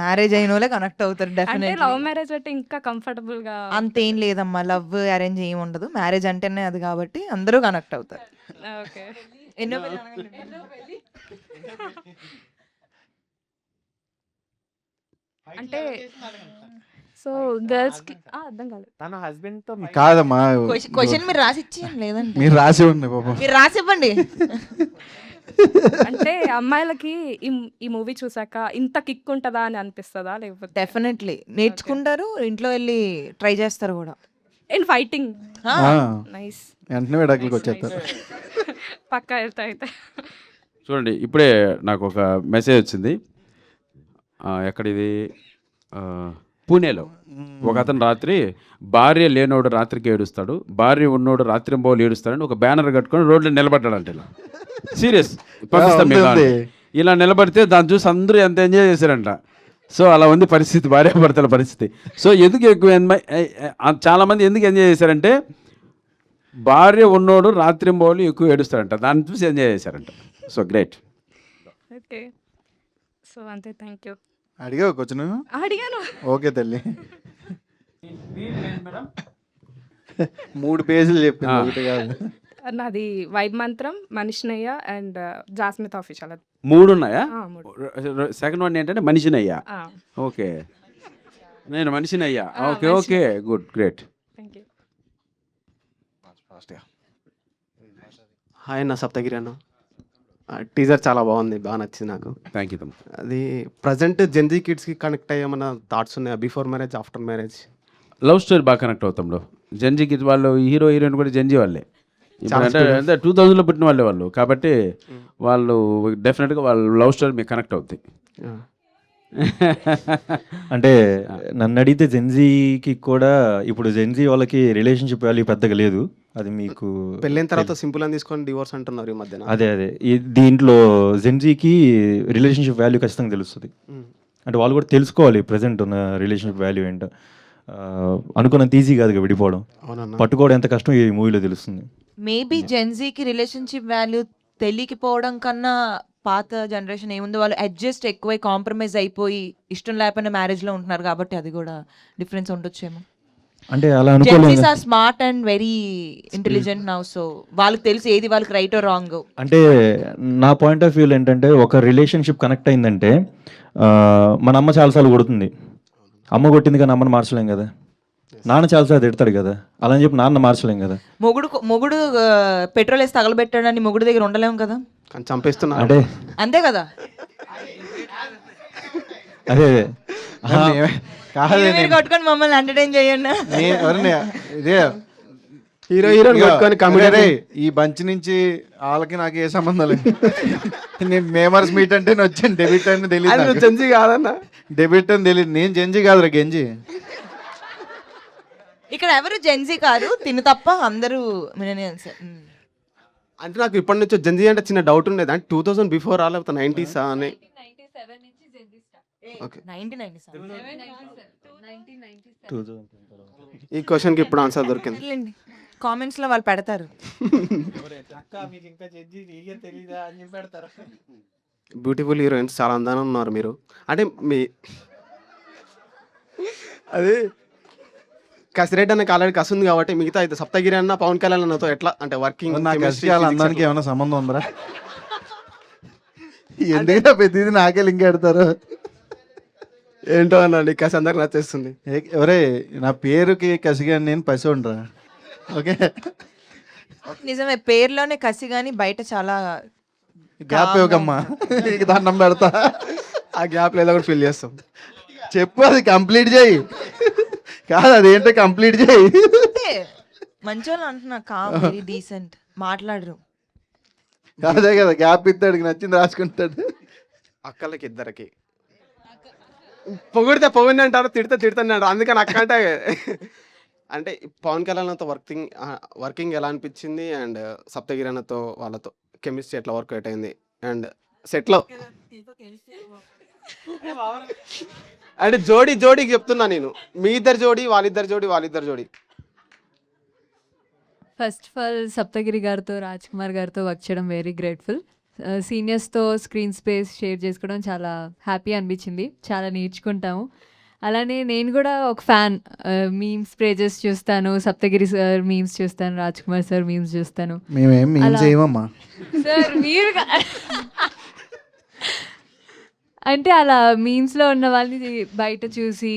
మ్యారేజ్ అయినోళ్ళే కనెక్ట్ అవుతారు అంటే డెఫినెట్లీ. లవ్ మ్యారేజ్ అంటే ఇంకా కంఫర్టబుల్‌గా అంతేం లేదమ్మా. లవ్, అరేంజ్ ఏమి ఉండదు. మ్యారేజ్ అంటేనే అది కాబట్టి అందరూ కనెక్ట్ అవుతారు. ఓకే. ఎన్నో పెళ్లి అనగానే అంటే సో, గర్ల్స్‌కి అర్థం కాలేదు. తన హస్బెండ్‌తో కాదమ్మా క్వశ్చన్ మీరు రాసి ఇచ్చేయండి లేదంటే. మీరు రాసి ఉండే పాపం. మీరు రాసి ఇవ్వండి. అంటే అమ్మాయిలకి ఈ మూవీ చూసాక ఇంత కిక్ ఉంటదా అని అనిపిస్తదా? లేకపోతే డెఫినెట్లీ నేర్చుకుంటారు. ఇంట్లో వెళ్ళి ట్రై చేస్తారు కూడా. అండ్ ఫైటింగ్ ఆ, ఆ, నైస్. వెంటనే విడాకులకి నైస్. వచ్చేస్తారు. పక్కా వెళ్తా అయితే. చూడండి ఇప్పుడే నాకు ఒక మెసేజ్ వచ్చింది. ఎక్కడిది పూణేలో ఒక అతను రాత్రి భార్య లేనోడు రాత్రికి ఏడుస్తాడు, భార్య ఉన్నోడు రాత్రింబోలు ఏడుస్తాడని ఒక బ్యానర్ కట్టుకొని రోడ్లో నిలబడ్డాడంట. ఇలా సీరియస్ పంపిస్తాం ఉంది, మీకు ఉంది. ఇలా నిలబడితే దాన్ని చూసి అందరూ ఎంత ఎంజాయ్ చేశారంట. సో అలా ఉంది పరిస్థితి, భార్యాభర్తల పరిస్థితి. సో ఎందుకు ఎక్కువ చాలామంది ఎందుకు ఎంజాయ్ చేశారంటే భార్య ఉన్నోడు రాత్రింబోలు ఎక్కువ ఏడుస్తాడంట, దాన్ని చూసి ఎంజాయ్ చేశారంట. So great. ఓకే. సో అంతే. Thank you. అడిగావు క్వశ్చన్? అడిగాను. ఓకే తల్లి. 3 పేజీలు చెప్పింది ఆ. ఒకటి కాదు. నాది వైబ్ మంత్రం, మనిషినయ్య అండ్ జాస్మిత్ ఆఫీషియల్. 3 ఉన్నాయా? 3. సెకండ్ వన్ ఏంటంటే మనిషినయ్యా. ఓకే, నేను మనిషినయ్యా. Okay okay, good, great. Thank you. Hi అన్న, సప్తగిరి అన్న. టీజర్ చాలా బాగుంది, బాగా నచ్చింది నాకు. థ్యాంక్ యూ తమ్ముడు. అది ప్రజెంట్ జెన్జీ కిడ్స్కి కనెక్ట్ అయ్యేమన్నా థాట్స్ ఉన్నాయా? Before marriage, after marriage? Love story బాగా కనెక్ట్ అవుతాంలో. జంజీకి వాళ్ళు హీరో హీరోయిన్ కూడా జంజీ వాళ్ళే. ఇప్పుడు చాలా అంటే students. అంటే 2000లో పుట్టిన వాళ్ళే వాళ్ళు కాబట్టి వాళ్ళు డెఫినెట్గా వాళ్ళ లవ్ స్టోరీ మీకు కనెక్ట్ అవుతాయి. అంటే ఆ. నన్ను అడిగితే జెన్జీకి కూడా ఇప్పుడు జెన్జీ వాళ్ళకి రిలేషన్షిప్ వాల్యూ పెద్దగా లేదు. అది మీకు పెళ్ళైన తర్వాత సింపుల్ అని తీసుకొని డివోర్స్ అంటున్నారు ఈ మధ్యన. అదే దీంట్లో జెన్జీకి రిలేషన్షిప్ వాల్యూ ఖచ్చితంగా తెలుస్తుంది. అంటే వాళ్ళు కూడా తెలుసుకోవాలి ప్రజెంట్ ఉన్న రిలేషన్షిప్ వాల్యూ ఏంటో. అనుకున్నంత ఈజీ కాదుగా విడిపోవడం, అవునన్నా. పట్టుకోవడం ఎంత కష్టం ఈ మూవీలో తెలుస్తుంది. మేబీ జెన్జీకి రిలేషన్షిప్ వాల్యూ తెలియకపోవడం కన్నా పాత జనరేషన్ ఏముందో వాళ్ళు అడ్జస్ట్ ఎక్కువై కాంప్రమైజ్ అయిపోయి ఇష్టం లేకపోయినా మ్యారేజ్లో ఉంటున్నారు కాబట్టి అది కూడా డిఫరెన్స్ ఉండొచ్చేమో. అంటే అలా అనుకోలేదు. Gen Zs are smart and very intelligent now. So వాళ్ళకి తెలుసు ఏది వాళ్ళకి రైట్ రాంగ్. అంటే నా పాయింట్ ఆఫ్ వ్యూలో ఏంటంటే ఒక రిలేషన్షిప్ కనెక్ట్ అయిందంటే మన అమ్మ చాలాసార్లు కొడుతుంది. అమ్మ కొట్టింది కానీ అమ్మని మార్చలేం కదా. నాన్న చాలాసార్లు తిడతాడు కదా, అలా అని చెప్పి నాన్న మార్చలేం కదా. మొగుడు పెట్రోల్ వేసి తగలబెట్టాడని మొగుడు దగ్గర ఉండలేము కదా. కానీ చంపేస్తున్నారు. అంటే అంతే కదా. అదే కాదు మీరు కొట్టుకొని మమ్మల్ని ఎంటర్టైన్ చేయండి. ఇదే హీరో హీరోని ఇదిగో, కొట్టుకొని ఒరేయ్, కమిటీ. ఈ బంచ్ నుంచి వాళ్ళకి నాకు ఏ సంబంధం లేదు. నేను మేమర్స్ మీట్ అంటే నేను వచ్చాను, డెబిట్ అని అది నువ్వు తెలియదు. జెన్జీ కాదన్న. డెబిట్ అని తెలియదు. నేను జెంజీ కాదురా, గెంజీ. ఇక్కడ ఎవరు జెన్జీ కాదు, తిను తప్ప అందరూ millennials. అంటే నాకు ఇప్పటి నుంచి జెన్జీ అంటే చిన్న డౌట్ ఉండేది. అంటే 2000 బిఫోర్ లేకపోతే 90s అని. ఓకే, 1997. ఈ క్వశ్చన్కి ఇప్పుడు ఆన్సర్ దొరికింది. కామెంట్స్ లో వాళ్ళు పెడతారు. మీకు ఇంకా జడ్జి తెలియదా అని పెడతారు. బ్యూటిఫుల్ హీరోయిన్స్ చాలా అందంగా ఉన్నారు మీరు. అంటే మీ అది కసిరెడ్డి అన్నకి ఆల్రెడీ కసి ఉంది కాబట్టి మిగతా అయితే సప్తగిరి అన్న, పవన్ కళ్యాణ్ అన్నతో ఎట్లా అంటే వర్కింగ్ నా కసి వాళ్ళ అందానికి ఏమైనా సంబంధం ఉందిరా? ఎందుకంటే ప్రతిదీ నాకే లింక్ పెడతారు. ఏంటో అనండి కసి అందరికి నచ్చేస్తుంది. ఎవరే నా పేరుకి కసిగా నేను పసి ఉండరా? ఓకే, నిజమే, పేరులోనే కసి గాని బయట చాలా గ్యాప్ calm గా ఇవ్వకమ్మా, ఉంటారు. నీకు దండం పెడతా. ఆ గ్యాప్లో ఏదో ఒకటి ఫిల్ చేస్తాం. చెప్పు, అది కంప్లీట్ చేయి. కాదు, అదేంటో కంప్లీట్ చేయి. అంటే మంచోళ్ళు అంటున్నా, కామ్, వెరీ డీసెంట్, మాట్లాడరు. అదే కదా, గ్యాప్ ఇస్తాడు, నచ్చింది రాసుకుంటాడు. అక్కలకి ఇద్దరికి పొగిడితే పొగిడి అంటారు, తిడితే తిడుతుంది అంటారు. అందుకని అక్క అంటే పవన్ కళ్యాణ్తో వర్కింగ్ ఎలా అనిపించింది? అండ్ సప్తగిరి అన్నతో వాళ్ళతో కెమిస్ట్రీ ఎట్లా వర్కౌట్ అయింది? అండ్ సెట్లో అంటే జోడీకి చెప్తున్నా నేను, మీ ఇద్దరు జోడీ, వాళ్ళిద్దరు జోడీ. ఫస్ట్ ఆఫ్ ఆల్ సప్తగిరి గారితో, రాజ్ కుమార్ గారితో వర్క్ చేయడం వెరీ గ్రేట్ఫుల్. సీనియర్స్తో స్క్రీన్ స్పేస్ షేర్ చేసుకోవడం చాలా హ్యాపీ అనిపించింది, చాలా నేర్చుకుంటాము. అలానే నేను కూడా ఒక ఫ్యాన్, మీమ్స్ పేజెస్ చూస్తాను, సప్తగిరి సార్ మీమ్స్ చూస్తాను, రాజ్ కుమార్ సార్ మీమ్స్ చూస్తాను. మేమేం అలా- చేయమమ్మా. సార్ మీరు అంటే అలా మీమ్స్లో ఉన్న వాళ్ళని బయట చూసి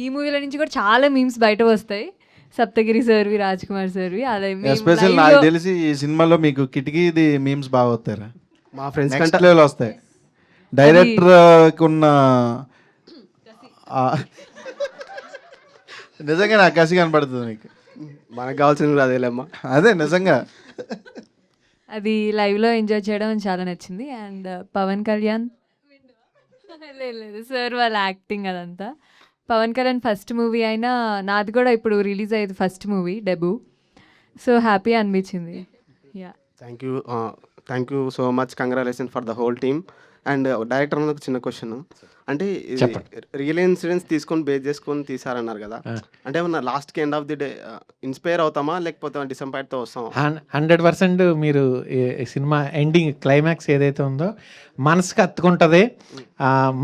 ఈ మూవీల నుంచి కూడా చాలా మీమ్స్ బయట వస్తాయి, సప్తగిరి సార్వి, రాజ్ కుమార్ సార్వి. అలా మేము ఎస్పెషల్ live నాకు లో- తెలిసి ఈ సినిమాలో మీకు కిటికీది మీమ్స్ బాగా వస్తారా? మా ఫ్రెండ్స్ నెక్స్ట్ కంటే లెవెల్ వస్తాయి. డైరెక్టర్కి ఉన్న నిజంగా నాకు కసి కనపడుతుంది నీకు. మనకు కావాల్సింది అదేలేమ్మా. అదే నిజంగా. అది లైవ్లో ఎంజాయ్ చేయడం చాలా నచ్చింది. అండ్ పవన్ కళ్యాణ్ లేదు సార్ వాళ్ళ యాక్టింగ్ అదంతా. పవన్ కళ్యాణ్ ఫస్ట్ మూవీ అయినా, నాది కూడా ఇప్పుడు రిలీజ్ అయ్యేది first movie, debut. So happy అనిపించింది. Yeah, thank you so much, congratulation for the whole team. And director అన్నది చిన్న క్వశ్చన్, అంటే రియల్ ఇన్సిడెంట్స్ తీసుకొని బేస్ చేసుకొని తీసారన్నారు కదా, అంటే ఏమన్నా లాస్ట్కి end of the day inspire అవుతామా, లేకపోతే డిసప్పాయింట్తో వస్తామా? 100% మీరు ఈ సినిమా ఎండింగ్ క్లైమాక్స్ ఏదైతే ఉందో మనసుకు హత్తుకుంటుంది.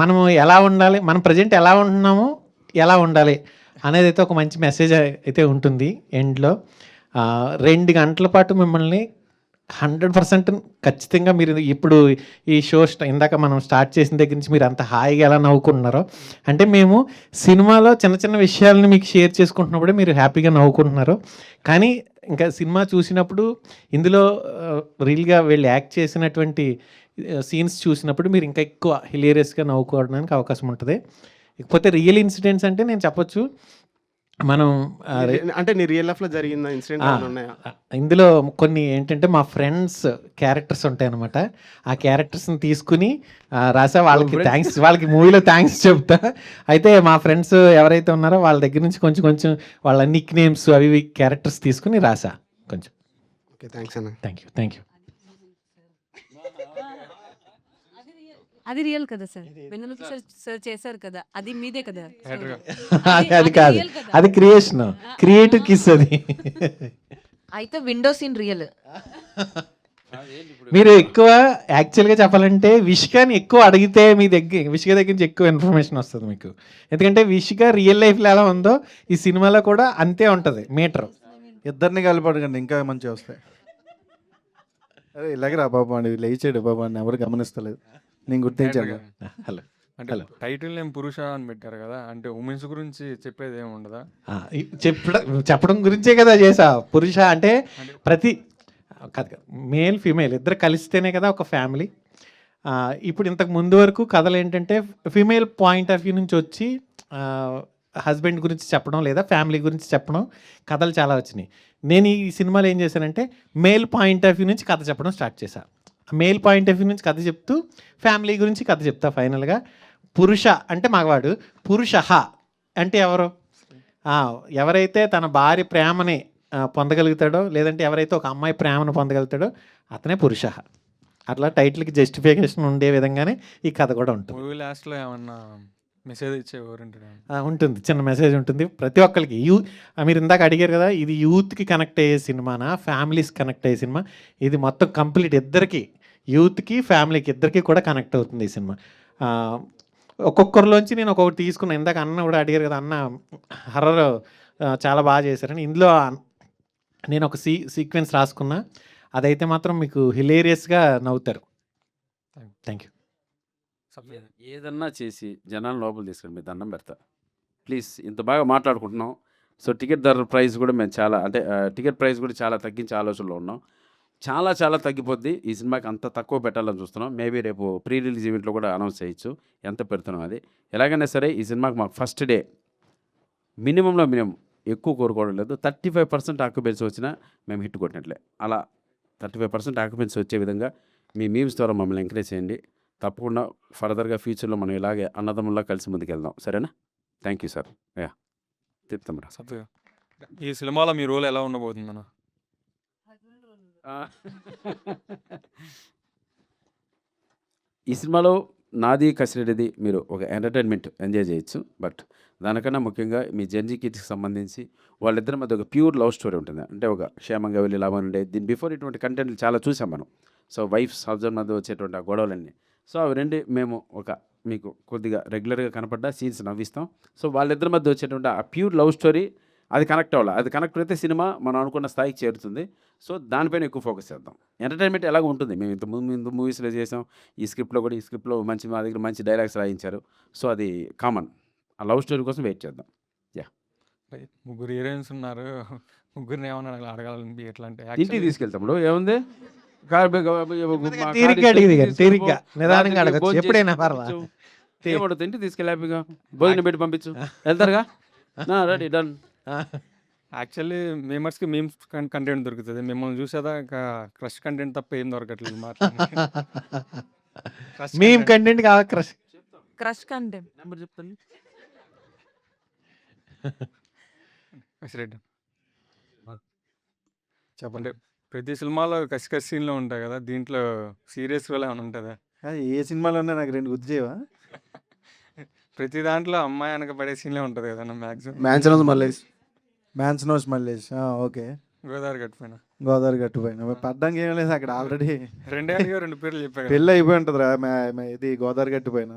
మనము ఎలా ఉండాలి, మనం ప్రజెంట్ ఎలా ఉంటున్నాము, ఎలా ఉండాలి అనేది అయితే ఒక మంచి మెసేజ్ అయితే ఉంటుంది ఎండ్లో. 2 గంటల పాటు మిమ్మల్ని 100% ఖచ్చితంగా మీరు ఇప్పుడు ఈ షో ఇందాక మనం స్టార్ట్ చేసిన దగ్గర నుంచి మీరు అంత హాయిగా ఎలా నవ్వుకుంటున్నారో, అంటే మేము సినిమాలో చిన్న చిన్న విషయాలను మీకు షేర్ చేసుకుంటున్నప్పుడే మీరు హ్యాపీగా నవ్వుకుంటున్నారు. కానీ ఇంకా సినిమా చూసినప్పుడు ఇందులో రియల్గా వీళ్ళు యాక్ట్ చేసినటువంటి సీన్స్ చూసినప్పుడు మీరు ఇంకా ఎక్కువ హిలేరియస్గా నవ్వుకోవడానికి అవకాశం ఉంటుంది. ఇకపోతే రియల్ ఇన్సిడెంట్స్ అంటే నేను చెప్పొచ్చు, మనం అంటే నీ రియల్ లైఫ్లో జరిగిన ఇన్సిడెంట్ ఉన్నాయా? ఇందులో కొన్ని ఏంటంటే మా ఫ్రెండ్స్ క్యారెక్టర్స్ ఉంటాయన్నమాట. ఆ క్యారెక్టర్స్ని తీసుకుని రాసా, వాళ్ళకి మూవీలో థ్యాంక్స్ చెప్తా. అయితే మా ఫ్రెండ్స్ ఎవరైతే ఉన్నారో వాళ్ళ దగ్గర నుంచి కొంచెం వాళ్ళ నిక్ నేమ్స్ అవి క్యారెక్టర్స్ తీసుకుని రాసా కొంచెం. ఓకే, థ్యాంక్స్ అన్న. Thank you. అది రియల్ కదా సార్, వెన్నెల సార్ చేశారు కదా, అది మీదే కదా. అది కాదు, అది క్రియేషన్, క్రియేటివ్ కిస్ అది. అయితే విండో సీన్ రియల్. మీరు ఎక్కువ యాక్చువల్గా చెప్పాలంటే విష్కాని ఎక్కువ అడిగితే మీ విష్క దగ్గర నుంచి ఎక్కువ ఇన్ఫర్మేషన్ వస్తుంది మీకు. ఎందుకంటే విష్క రియల్ లైఫ్లో ఎలా ఉందో ఈ సినిమాలో కూడా అంతే ఉంటుంది మీటర్. ఇద్దరిని కలిపడకండి, ఇంకా మంచిగా వస్తాయి. అరే ఇలాగే రా బాబు అండి, లేచాడు బాబు అని ఎవరు గమనిస్తలేదు, నేను గుర్తించాను. హలో, అంటే టైటిల్ నేమ్ పురుష అని పెట్టారు కదా, అంటే ఉమెన్స్ గురించి చెప్పేది ఏమి ఉండదా? చెప్పడం గురించే కదా చేసా. పురుష అంటే ప్రతి మేల్ ఫీమేల్ ఇద్దరు కలిస్తేనే కదా ఒక ఫ్యామిలీ. ఇప్పుడు ఇంతకు ముందు వరకు కథలు ఏంటంటే ఫీమేల్ పాయింట్ ఆఫ్ వ్యూ నుంచి వచ్చి హస్బెండ్ గురించి చెప్పడం లేదా ఫ్యామిలీ గురించి చెప్పడం కథలు చాలా వచ్చినాయి. నేను ఈ సినిమాలో ఏం చేశానంటే మేల్ పాయింట్ ఆఫ్ వ్యూ నుంచి కథ చెప్పడం స్టార్ట్ చేశాను. మేల్ పాయింట్ ఆఫ్ వ్యూ నుంచి కథ చెప్తూ ఫ్యామిలీ గురించి కథ చెప్తా. ఫైనల్గా పురుష అంటే మగవాడు, పురుష అంటే ఎవరు, ఎవరైతే తన భార్య ప్రేమని పొందగలుగుతాడో లేదంటే ఎవరైతే ఒక అమ్మాయి ప్రేమను పొందగలుగుతాడో అతనే పురుష. అట్లా టైటిల్కి జస్టిఫికేషన్ ఉండే విధంగానే ఈ కథ కూడా ఉంటుంది. మూవీ లాస్ట్లో ఏమన్నా మెసేజ్ ఇచ్చే ఉంటుంది, చిన్న మెసేజ్ ఉంటుంది ప్రతి ఒక్కరికి. మీరు ఇందాక అడిగారు కదా, ఇది యూత్కి కనెక్ట్ అయ్యే సినిమానా ఫ్యామిలీస్ కనెక్ట్ అయ్యే సినిమా, ఇది మొత్తం కంప్లీట్ ఇద్దరికి యూత్‌కి, ఫ్యామిలీకి ఇద్దరికీ కూడా కనెక్ట్ అవుతుంది ఈ సినిమా. ఒక్కొక్కరిలోంచి నేను ఒక్కొక్కటి తీసుకున్నాను. ఇందాక అన్న కూడా అడిగారు కదా! అన్న హర్రర్ చాలా బాగా చేశారని. ఇందులో నేను ఒక సీక్వెన్స్ రాసుకున్నా. అదైతే మాత్రం మీకు హిలేరియస్‌గా నవ్వుతారు. Thank you. ఏదన్నా చేసి జనాలను లోపల తీసుకురండి, మీ దండం పెడతా. ప్లీజ్, ఇంత బాగా మాట్లాడుకుంటున్నాం. సో టికెట్ ధర ప్రైస్ కూడా మేము చాలా అంటే టికెట్ ప్రైస్ కూడా చాలా తగ్గించే ఆలోచనలో ఉన్నాం. చాలా తగ్గిపోద్ది. ఈ సినిమాకి అంత తక్కువ పెట్టాలని చూస్తున్నాం. మేబీ రేపు ప్రీ రిలీజ్ ఈవెంట్లో కూడా అనౌన్స్ చేయొచ్చు ఎంత పెడుతున్నాం అది. ఎలాగైనా సరే ఈ సినిమాకి మాకు ఫస్ట్ డే మినిమంలో మినిమం ఎక్కువ కోరుకోవడం లేదు. 35% ఆక్యుపెన్సీ వచ్చినా మేము హిట్ కొట్టినట్లే. అలా 35% ఆక్యుపెన్సీ వచ్చే విధంగా మీ మీమ్స్ ద్వారా మమ్మల్ని ఎంకరేజ్ చేయండి. తప్పకుండా ఫర్దర్గా ఫ్యూచర్లో మనం ఇలాగే అన్నదమ్ముల్లా కలిసి ముందుకెళ్దాం. సరేనా? Thank you sir. చెప్తాం రా. సత్తుగా ఈ సినిమాలో మీ రోల్ ఎలా ఉండబోతుందన్న? ఈ సినిమాలో నాది కసిరెడ్డిది మీరు ఒక ఎంటర్టైన్మెంట్ ఎంజాయ్ చేయొచ్చు. బట్ దానికన్నా ముఖ్యంగా మీ జెన్జీ కిడ్స్కి సంబంధించి వాళ్ళిద్దరి మధ్య ఒక ప్యూర్ లవ్ స్టోరీ ఉంటుంది. అంటే ఒక క్షేమంగా వెళ్ళి లాభం ఉండే దీని బిఫోర్ ఇటువంటి కంటెంట్లు చాలా చూసాం మనం. సో వైఫ్స్ హస్బెండ్ మధ్య వచ్చేటువంటి ఆ గొడవలన్నీ. సో అవి రెండు మేము ఒక మీకు కొద్దిగా రెగ్యులర్గా కనపడ్డా సీన్స్ నవ్విస్తాం. సో వాళ్ళిద్దరి మధ్య వచ్చేటువంటి ఆ ప్యూర్ లవ్ స్టోరీ అది కనెక్ట్ అవ్వాలి. అది కనెక్ట్ అయితే సినిమా మనం అనుకున్న స్థాయికి చేరుతుంది. సో దానిపైన ఎక్కువ ఫోకస్ చేద్దాం. ఎంటర్టైన్మెంట్ ఎలాగ ఉంటుంది. మేము ఇంత మూవీస్లో చేసాం. ఈ స్క్రిప్ట్లో కూడా ఈ స్క్రిప్ట్లో మా దగ్గర మంచి డైలాగ్స్ రాయించారు. సో అది కామన్. ఆ లవ్ స్టోరీ కోసం వెయిట్ చేద్దాం. ముగ్గురు హీరోయిన్స్ ఉన్నారు. ముగ్గురిని ఏమన్నా అడగాలని ఎట్లా అంటే ఇంటికి తీసుకెళ్తాము. ఏముంది తీరిగ్గా నిదానంగా అడగచ్చు. ఎప్పుడైనా పర్వా. ఏమడుతుంది ఇంటికి తీసుకెళ్ళి హ్యాపీగా భోజనం పెట్టి పంపించు. వెళ్తారుగా? Ready done. యాక్చువల్లీ మేమర్స్కి మీమ్స్ కంటెంట్ దొరుకుతుంది. మిమ్మల్ని చూసేదా ఇంకా క్రష్ కంటెంట్ తప్ప ఏం దొరకట్లేదు. మీమ్ కంటెంట్ కావాలి. క్రష్ కంటెంట్ నెంబర్ చెప్తాను. కసిరెడ్డి చెప్పండి. ప్రతి సినిమాలో కసి సీన్లో ఉంటాయి కదా, దీంట్లో సీరియస్ రోల్ ఏమైనా ఉంటుందా? ఏ సినిమాలో ఉన్నా నాకు 2 గుర్తు చేయవా? ప్రతి దాంట్లో అమ్మాయి వెనక పడే సీన్లే ఉంటుంది కదా మ్యాక్సిమం. మ్యాన్స్నోస్ మల్లేష్. ఓకే. గోదావరి గట్టిపోయిన పడ్డానికి ఏం లేదు అక్కడ. ఆల్రెడీ 2 పేర్లు చెప్పారు. పెళ్ళి అయిపోయి ఉంటుందిరా. ఇది గోదావరి గట్టిపోయిన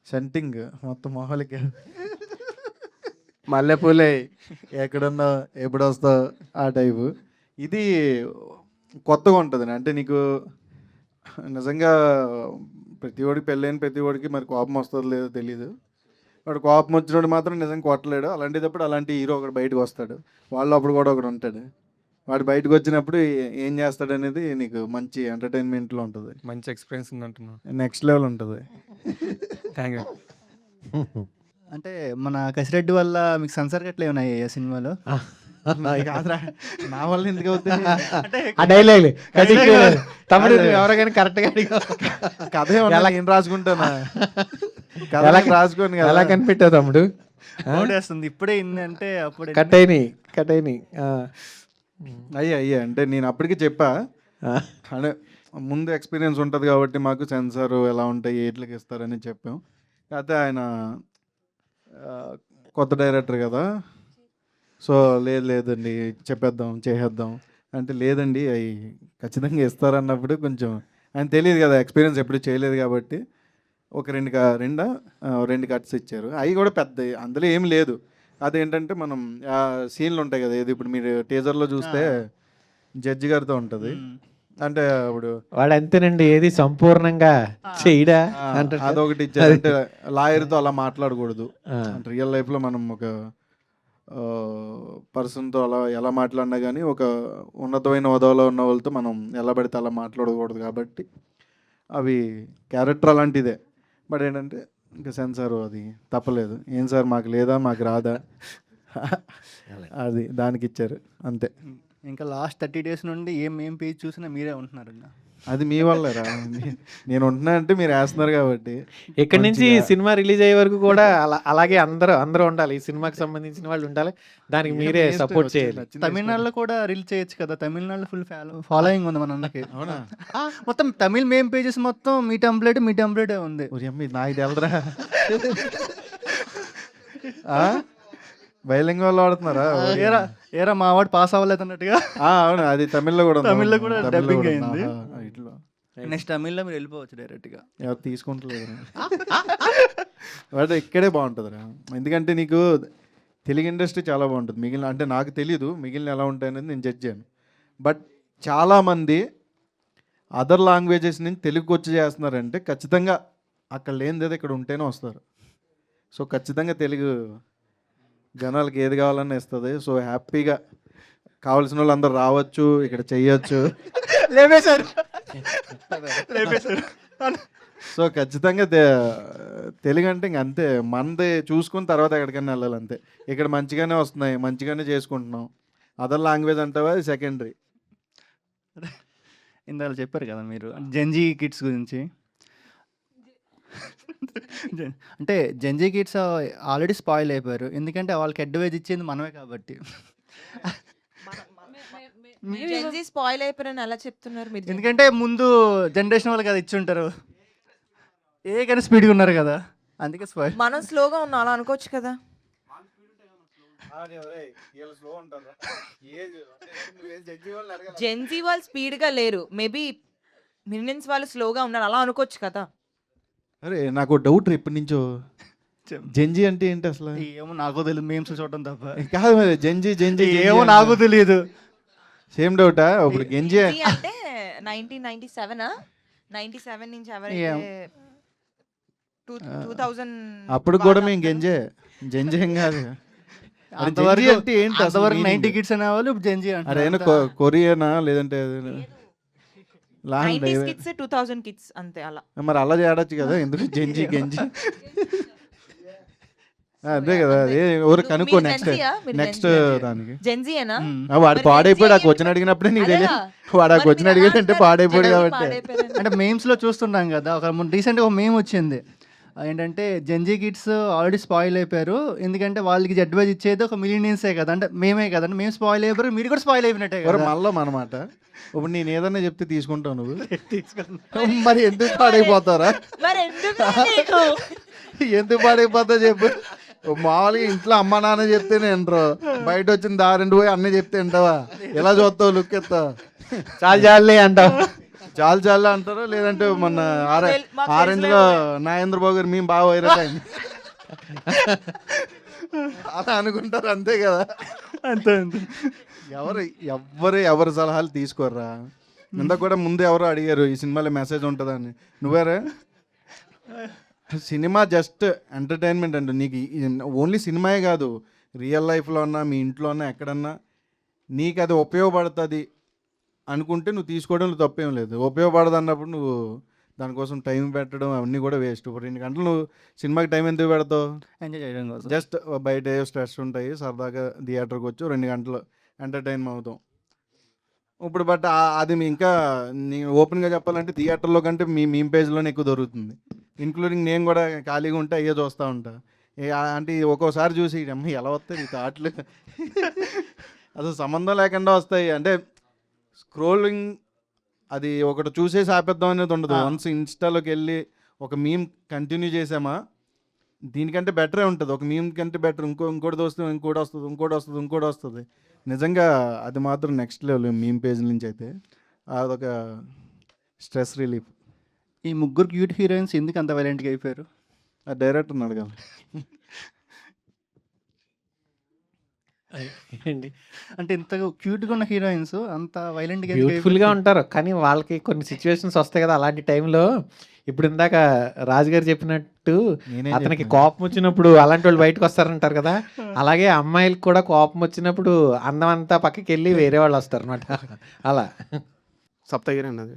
సెంటింగ్ మొత్తం మొహాలకి మల్లెపూలే ఎక్కడున్నావు ఎప్పుడు వస్తావు ఆ టైపు. ఇది కొత్తగా ఉంటుంది. అంటే నీకు నిజంగా ప్రతి వాడికి పెళ్ళైన ప్రతి వాడికి మరి కోపం వస్తుందో లేదో తెలీదు. వాడు కోపం వచ్చినోడు మాత్రం నిజంగా కొట్టలేడు. అలాంటిదప్పుడు అలాంటి హీరో ఒకడు బయటకు వస్తాడు. వాళ్ళు అప్పుడు కూడా ఒకడు ఉంటాడు. వాడు బయటకు వచ్చినప్పుడు ఏం చేస్తాడు అనేది నీకు మంచి ఎంటర్టైన్మెంట్లో ఉంటుంది. మంచి ఎక్స్పీరియన్స్ ఉంది అంటున్నాను. నెక్స్ట్ లెవెల్ ఉంటుంది. Thank you. అంటే మన కసిరెడ్డి వల్ల మీకు సెన్సార్ గట్ల ఏమైనా అయ్యాయి సినిమాలో? కాదురా, నా వల్ల ఎందుకు అవుతుంది? తమ్ముడు ఎవరికైనా కరెక్ట్గా కథ నేను రాసుకుంటానా? రాసుకోండి కదా. ఎలా కనిపెట్టావు తమ్ముడు? వస్తుంది ఇప్పుడే అంటే అప్పుడు కట్ అయినాయి. అయ్యా అంటే నేను అప్పటికి చెప్పా. అంటే ముందు ఎక్స్పీరియన్స్ ఉంటుంది కాబట్టి మాకు సెన్సార్ ఎలా ఉంటాయి ఎట్లకి ఇస్తారని చెప్పాం. కాకపోతే ఆయన కొత్త డైరెక్టర్ కదా. సో లేదండి చేసేద్దాం అంటే లేదండి అవి ఖచ్చితంగా ఇస్తారన్నప్పుడు కొంచెం ఆయన తెలియదు కదా, ఎక్స్పీరియన్స్ ఎప్పుడు చేయలేదు కాబట్టి ఒక 2 కట్స్ ఇచ్చారు. అవి కూడా పెద్ద అందులో ఏం లేదు. అదేంటంటే మనం సీన్లు ఉంటాయి కదా. ఇది ఇప్పుడు మీరు టీజర్లో చూస్తే జడ్జి గారితో ఉంటుంది. అంటే ఇప్పుడు వాడు అంతేనండి, ఏది సంపూర్ణంగా చేయడా అంటే అదొకటి ఇచ్చారు. అంటే లాయర్తో అలా మాట్లాడకూడదు. అంటే రియల్ లైఫ్లో మనం ఒక పర్సన్తో అలా ఎలా మాట్లాడినా కానీ ఒక ఉన్నతమైన హోదాలో ఉన్న వాళ్ళతో మనం ఎలా పడితే అలా మాట్లాడకూడదు కాబట్టి అవి క్యారెక్టర్ అలాంటిదే. బట్ ఏంటంటే ఇంకా సెన్సార్ అది తప్పలేదు. ఏం సార్ మాకు లేదా, మాకు రాదా, అది దానికి ఇచ్చారు అంతే. ఇంకా లాస్ట్ 30 days నుండి ఏం పేజ్ చూసినా మీరే ఉంటున్నారన్న. అది మీ వల్లేరా. నేను ఉంటున్నా అంటే మీరు వేస్తున్నారు కాబట్టి. ఇక్కడి నుంచి సినిమా రిలీజ్ అయ్యే వరకు కూడా అలాగే అందరూ ఉండాలి. ఈ సినిమాకి సంబంధించిన వాళ్ళు ఉండాలి. దానికి మీరే సపోర్ట్ చేయాలి. తమిళనాడులో కూడా రిలీజ్ చేయొచ్చు కదా. తమిళనాడులో ఫుల్ ఫాలోయింగ్ ఉంది మన అన్నకి. మొత్తం తమిళ్ మెయిన్ పేజెస్ మొత్తం మీ టెంప్లెటే ఉంది. నాకు తెలరా. బైలింగ్వల్ వాడుతున్నారా? ఏరా మా వాడు పాస్ అవ్వలేదు అన్నట్టుగా. అవును, అది తమిళ్లో కూడా డబ్బింగ్ అయింది. ఇట్లా నెక్స్ట్ తమిళ్లో మీరు వెళ్ళిపోవచ్చు డైరెక్ట్గా. ఎవరు తీసుకుంటలేదు బట్ ఇక్కడే బాగుంటుందిరా. ఎందుకంటే నీకు తెలుగు ఇండస్ట్రీ చాలా బాగుంటుంది. మిగిలిన అంటే నాకు తెలీదు మిగిలిన ఎలా ఉంటాయనేది నేను జడ్జ్ చేయను. బట్ చాలామంది అదర్ లాంగ్వేజెస్ నుంచి తెలుగుకి వచ్చి చేస్తున్నారంటే ఖచ్చితంగా అక్కడ లేనిదేదో ఇక్కడ ఉంటేనే వస్తారు. సో ఖచ్చితంగా తెలుగు జనాలకి ఏది కావాలన్నా ఇస్తుంది. సో హ్యాపీగా కావాల్సిన వాళ్ళు అందరు రావచ్చు, ఇక్కడ చెయ్యొచ్చు. లేపేశారు లేపేశారు. సో ఖచ్చితంగా తెలుగు అంటే ఇంక అంతే, మనది చూసుకుని తర్వాత ఎక్కడికైనా వెళ్ళాలి అంతే. ఇక్కడ మంచిగానే వస్తున్నాయి, మంచిగానే చేసుకుంటున్నాం. అదర్ లాంగ్వేజ్ అంటావా అది సెకండరీ. ఇందాక చెప్పారు కదా మీరు జెన్జీ కిడ్స్ గురించి. అంటే జెన్జీ కిడ్స్ ఆల్రెడీ స్పాయిల్ అయిపోయారు, ఎందుకంటే వాళ్ళకి అడ్వైజ్ ఇచ్చేది మనమే కాబట్టి. జెన్జీ స్పాయిల్ అయిపోయారని ఎలా చెప్తున్నారు మీరు? ఎందుకంటే ముందు జనరేషన్ వాళ్ళకి అది ఇచ్చి ఉంటారు, ఏ కానీ స్పీడ్గా ఉన్నారు కదా, అందుకే స్పాయిల్. మనం స్లోగా ఉన్నాం అలా అనుకోవచ్చు కదా. జెన్జీ వాళ్ళు స్పీడ్గా లేరు, మేబీ మిలియన్స్ వాళ్ళు స్లోగా ఉన్నారు అలా అనుకోవచ్చు కదా. అరే నాకు డౌట్ ఎప్పటి నుంచో, జెన్జీ అంటే ఏంటి అసలు? ఏమో నాకు తెలియదు, మేమ్స్ చూడటం తప్ప. కాదు మరి జెన్జీ జెన్జీ ఏమో నాకు తెలియదు. సేమ్ డౌటా? ఇప్పుడు గెంజీ అంటే 1997 97 నుంచి ఎవరైతే 2000 అప్పుడు కూడా మేము గెంజే జెన్జీ ఏం కాదు. అంతవరకు అంటే ఏంటి అంతవరకు 90 కిడ్స్ అనేవాళ్ళు, ఇప్పుడు జెన్జీ అరే అంటే కొరియనా లేదంటే 90s kids 2000 kids అంతే అలా. మరి అలా చేయడచ్చు కదా, ఎందుకు జెన్జీ గెంజీ? అదే కదా, అదే ఎవరు కనుక్కో నెక్స్ట్ దానికి. జెన్జీయేనా? వాడు పాడైపోయాడు, ఆ క్వశ్చన్ అడిగినప్పుడే నీకు తెలియదు. వాడు ఆ క్వశ్చన్ అడిగేదంటే పాడైపోయాడు కాబట్టి. అంటే మేమ్స్లో చూస్తున్నాం కదా, ఒక రీసెంట్గా ఒక మేమ్ వచ్చింది ఏంటంటే జెన్జీ కిడ్స్ ఆల్రెడీ స్పాయిల్ అయిపోయారు, ఎందుకంటే వాళ్ళకి అడ్వైజ్ ఇచ్చేది ఒక మిలియన్సే కదా, అంటే మేమే కదండి, మేము స్పాయిల్ అయిపోయారు, మీరు కూడా స్పాయిల్ అయిపోయినట్టే కదా. మళ్ళీ అనమాట. ఇప్పుడు నేను ఏదన్నా చెప్తే తీసుకుంటావు నువ్వు, మరి ఎందుకు పాడైపోతారా? ఎందుకు పాడైపోతా చెప్పు. మామూలుగా ఇంట్లో అమ్మ నాన్న చెప్తే వింటారు, బయట వచ్చిన దారింటి పోయి అన్నీ చెప్తే వింటావా? ఎలా చూస్తావు, లుక్ ఎత్తావు, చాలు చాలులే అంటావు, చాలు చాలు అంటారు. లేదంటే మొన్న ఆరెంజ్లో నాగేంద్ర బాబు గారు మేము బాగా వైరల్ అయింది అలా అనుకుంటారు, అంతే కదా. అంతే ఎవరి సలహాలు తీసుకోర్రా. ఇందాక కూడా ముందు ఎవరో అడిగారు ఈ సినిమాలో మెసేజ్ ఉంటుందని, నువ్వేరా? సినిమా జస్ట్ ఎంటర్టైన్మెంట్ అండి. నీకు ఓన్లీ సినిమాయే కాదు, రియల్ లైఫ్లో ఉన్నా మీ ఇంట్లో ఉన్నా ఎక్కడన్నా నీకు అది ఉపయోగపడుతుంది అనుకుంటే నువ్వు తీసుకోవడంలో తప్పేం లేదు. ఉపయోగపడదు అన్నప్పుడు నువ్వు దానికోసం టైం పెట్టడం అవన్నీ కూడా వేస్ట్. ఇప్పుడు 2 గంటలు నువ్వు సినిమాకి టైం ఎందుకు పెడతావు? ఎంజాయ్ చేయడం కోసం. జస్ట్ బయట ఏ స్ట్రెస్ ఉంటాయి, సరదాగా థియేటర్కి వచ్చి 2 గంటలు ఎంటర్టైన్ అవుతాం. ఇప్పుడు బట్ అది ఇంకా నేను ఓపెన్గా చెప్పాలంటే థియేటర్లో కంటే మీ పేజ్లోనే ఎక్కువ దొరుకుతుంది. ఇంక్లూడింగ్ నేను కూడా ఖాళీగా ఉంటే అయ్యే చూస్తూ ఉంటా. అంటే ఒక్కోసారి చూసి అమ్మ ఎలా వస్తాయి ఈ థాట్లు అసలు సంబంధం లేకుండా వస్తాయి. అంటే స్క్రోలింగ్ అది ఒకటి చూసేసి ఆపేద్దాం అనేది ఉండదు. వన్స్ ఇన్స్టాలోకి వెళ్ళి ఒక మీమ్ కంటిన్యూ చేసామా, దీనికంటే బెటరే ఉంటుంది. ఒక మీమ్ కంటే బెటర్ ఇంకోటి వస్తుంది, ఇంకోటి వస్తుంది. నిజంగా అది మాత్రం నెక్స్ట్ లెవెల్ మీమ్ పేజ్ నుంచి అయితే అదొక స్ట్రెస్ రిలీఫ్. ఈ ముగ్గురు క్యూట్ హీరోయిన్స్ ఎందుకు అంత వైలెంట్గా అయిపోయారు? ఆ డైరెక్టర్ని అడగాలి. అంటే ఇంత క్యూట్గా ఉన్న హీరోయిన్స్ అంత వైలెంట్గా బ్యూటిఫుల్గా ఉంటారు, కానీ వాళ్ళకి కొన్ని సిచ్యువేషన్స్ వస్తాయి కదా, అలాంటి టైంలో. ఇప్పుడు ఇందాక రాజుగారు చెప్పినట్టు అతనికి కోపం వచ్చినప్పుడు అలాంటి వాళ్ళు బయటకు వస్తారంటారు కదా, అలాగే అమ్మాయిలకు కూడా కోపం వచ్చినప్పుడు అందం అంతా పక్కకి వెళ్ళి వేరే వాళ్ళు వస్తారు అనమాట. అలా సప్తగిరి అన్నది.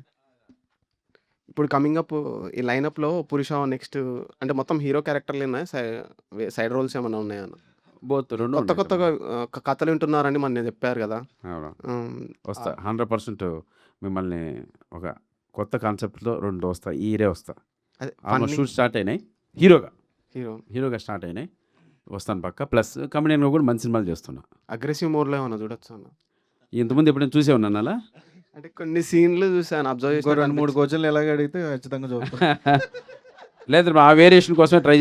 ఇప్పుడు కమింగ్ అప్ ఈ లైనప్లో పురుష నెక్స్ట్ అంటే మొత్తం హీరో క్యారెక్టర్లు ఉన్నాయి, సైడ్ రోల్స్ ఏమైనా ఉన్నాయన్న? బోత్ రెండు కొత్తగా కథలు వింటున్నారని మన చెప్పారు కదా. వస్తా 100% మిమ్మల్ని ఒక కొత్త కాన్సెప్ట్తో 2 వస్తాయి, ఈ ఇయరే వస్తా. షూట్ స్టార్ట్ అయినాయి, హీరోగా స్టార్ట్ అయినాయి, వస్తాను పక్క. ప్లస్ కమెడియన్గా కూడా మంచి సినిమాలు చేస్తున్నా. అగ్రెసివ్ మోడ్లో ఏమన్నా చూడొచ్చు అన్న? ఇంతకుముందు ఎప్పుడైనా చూసే ఉన్నాను అలా, అంటే కొన్ని సీన్లు చూసాను, అబ్జర్వ్ చేసి 2-3 క్వశ్చన్లు ఎలాగ అడిగితే ఖచ్చితంగా చూస్తాను. లేదు ఆ వేరియేషన్ కోసమే ట్రై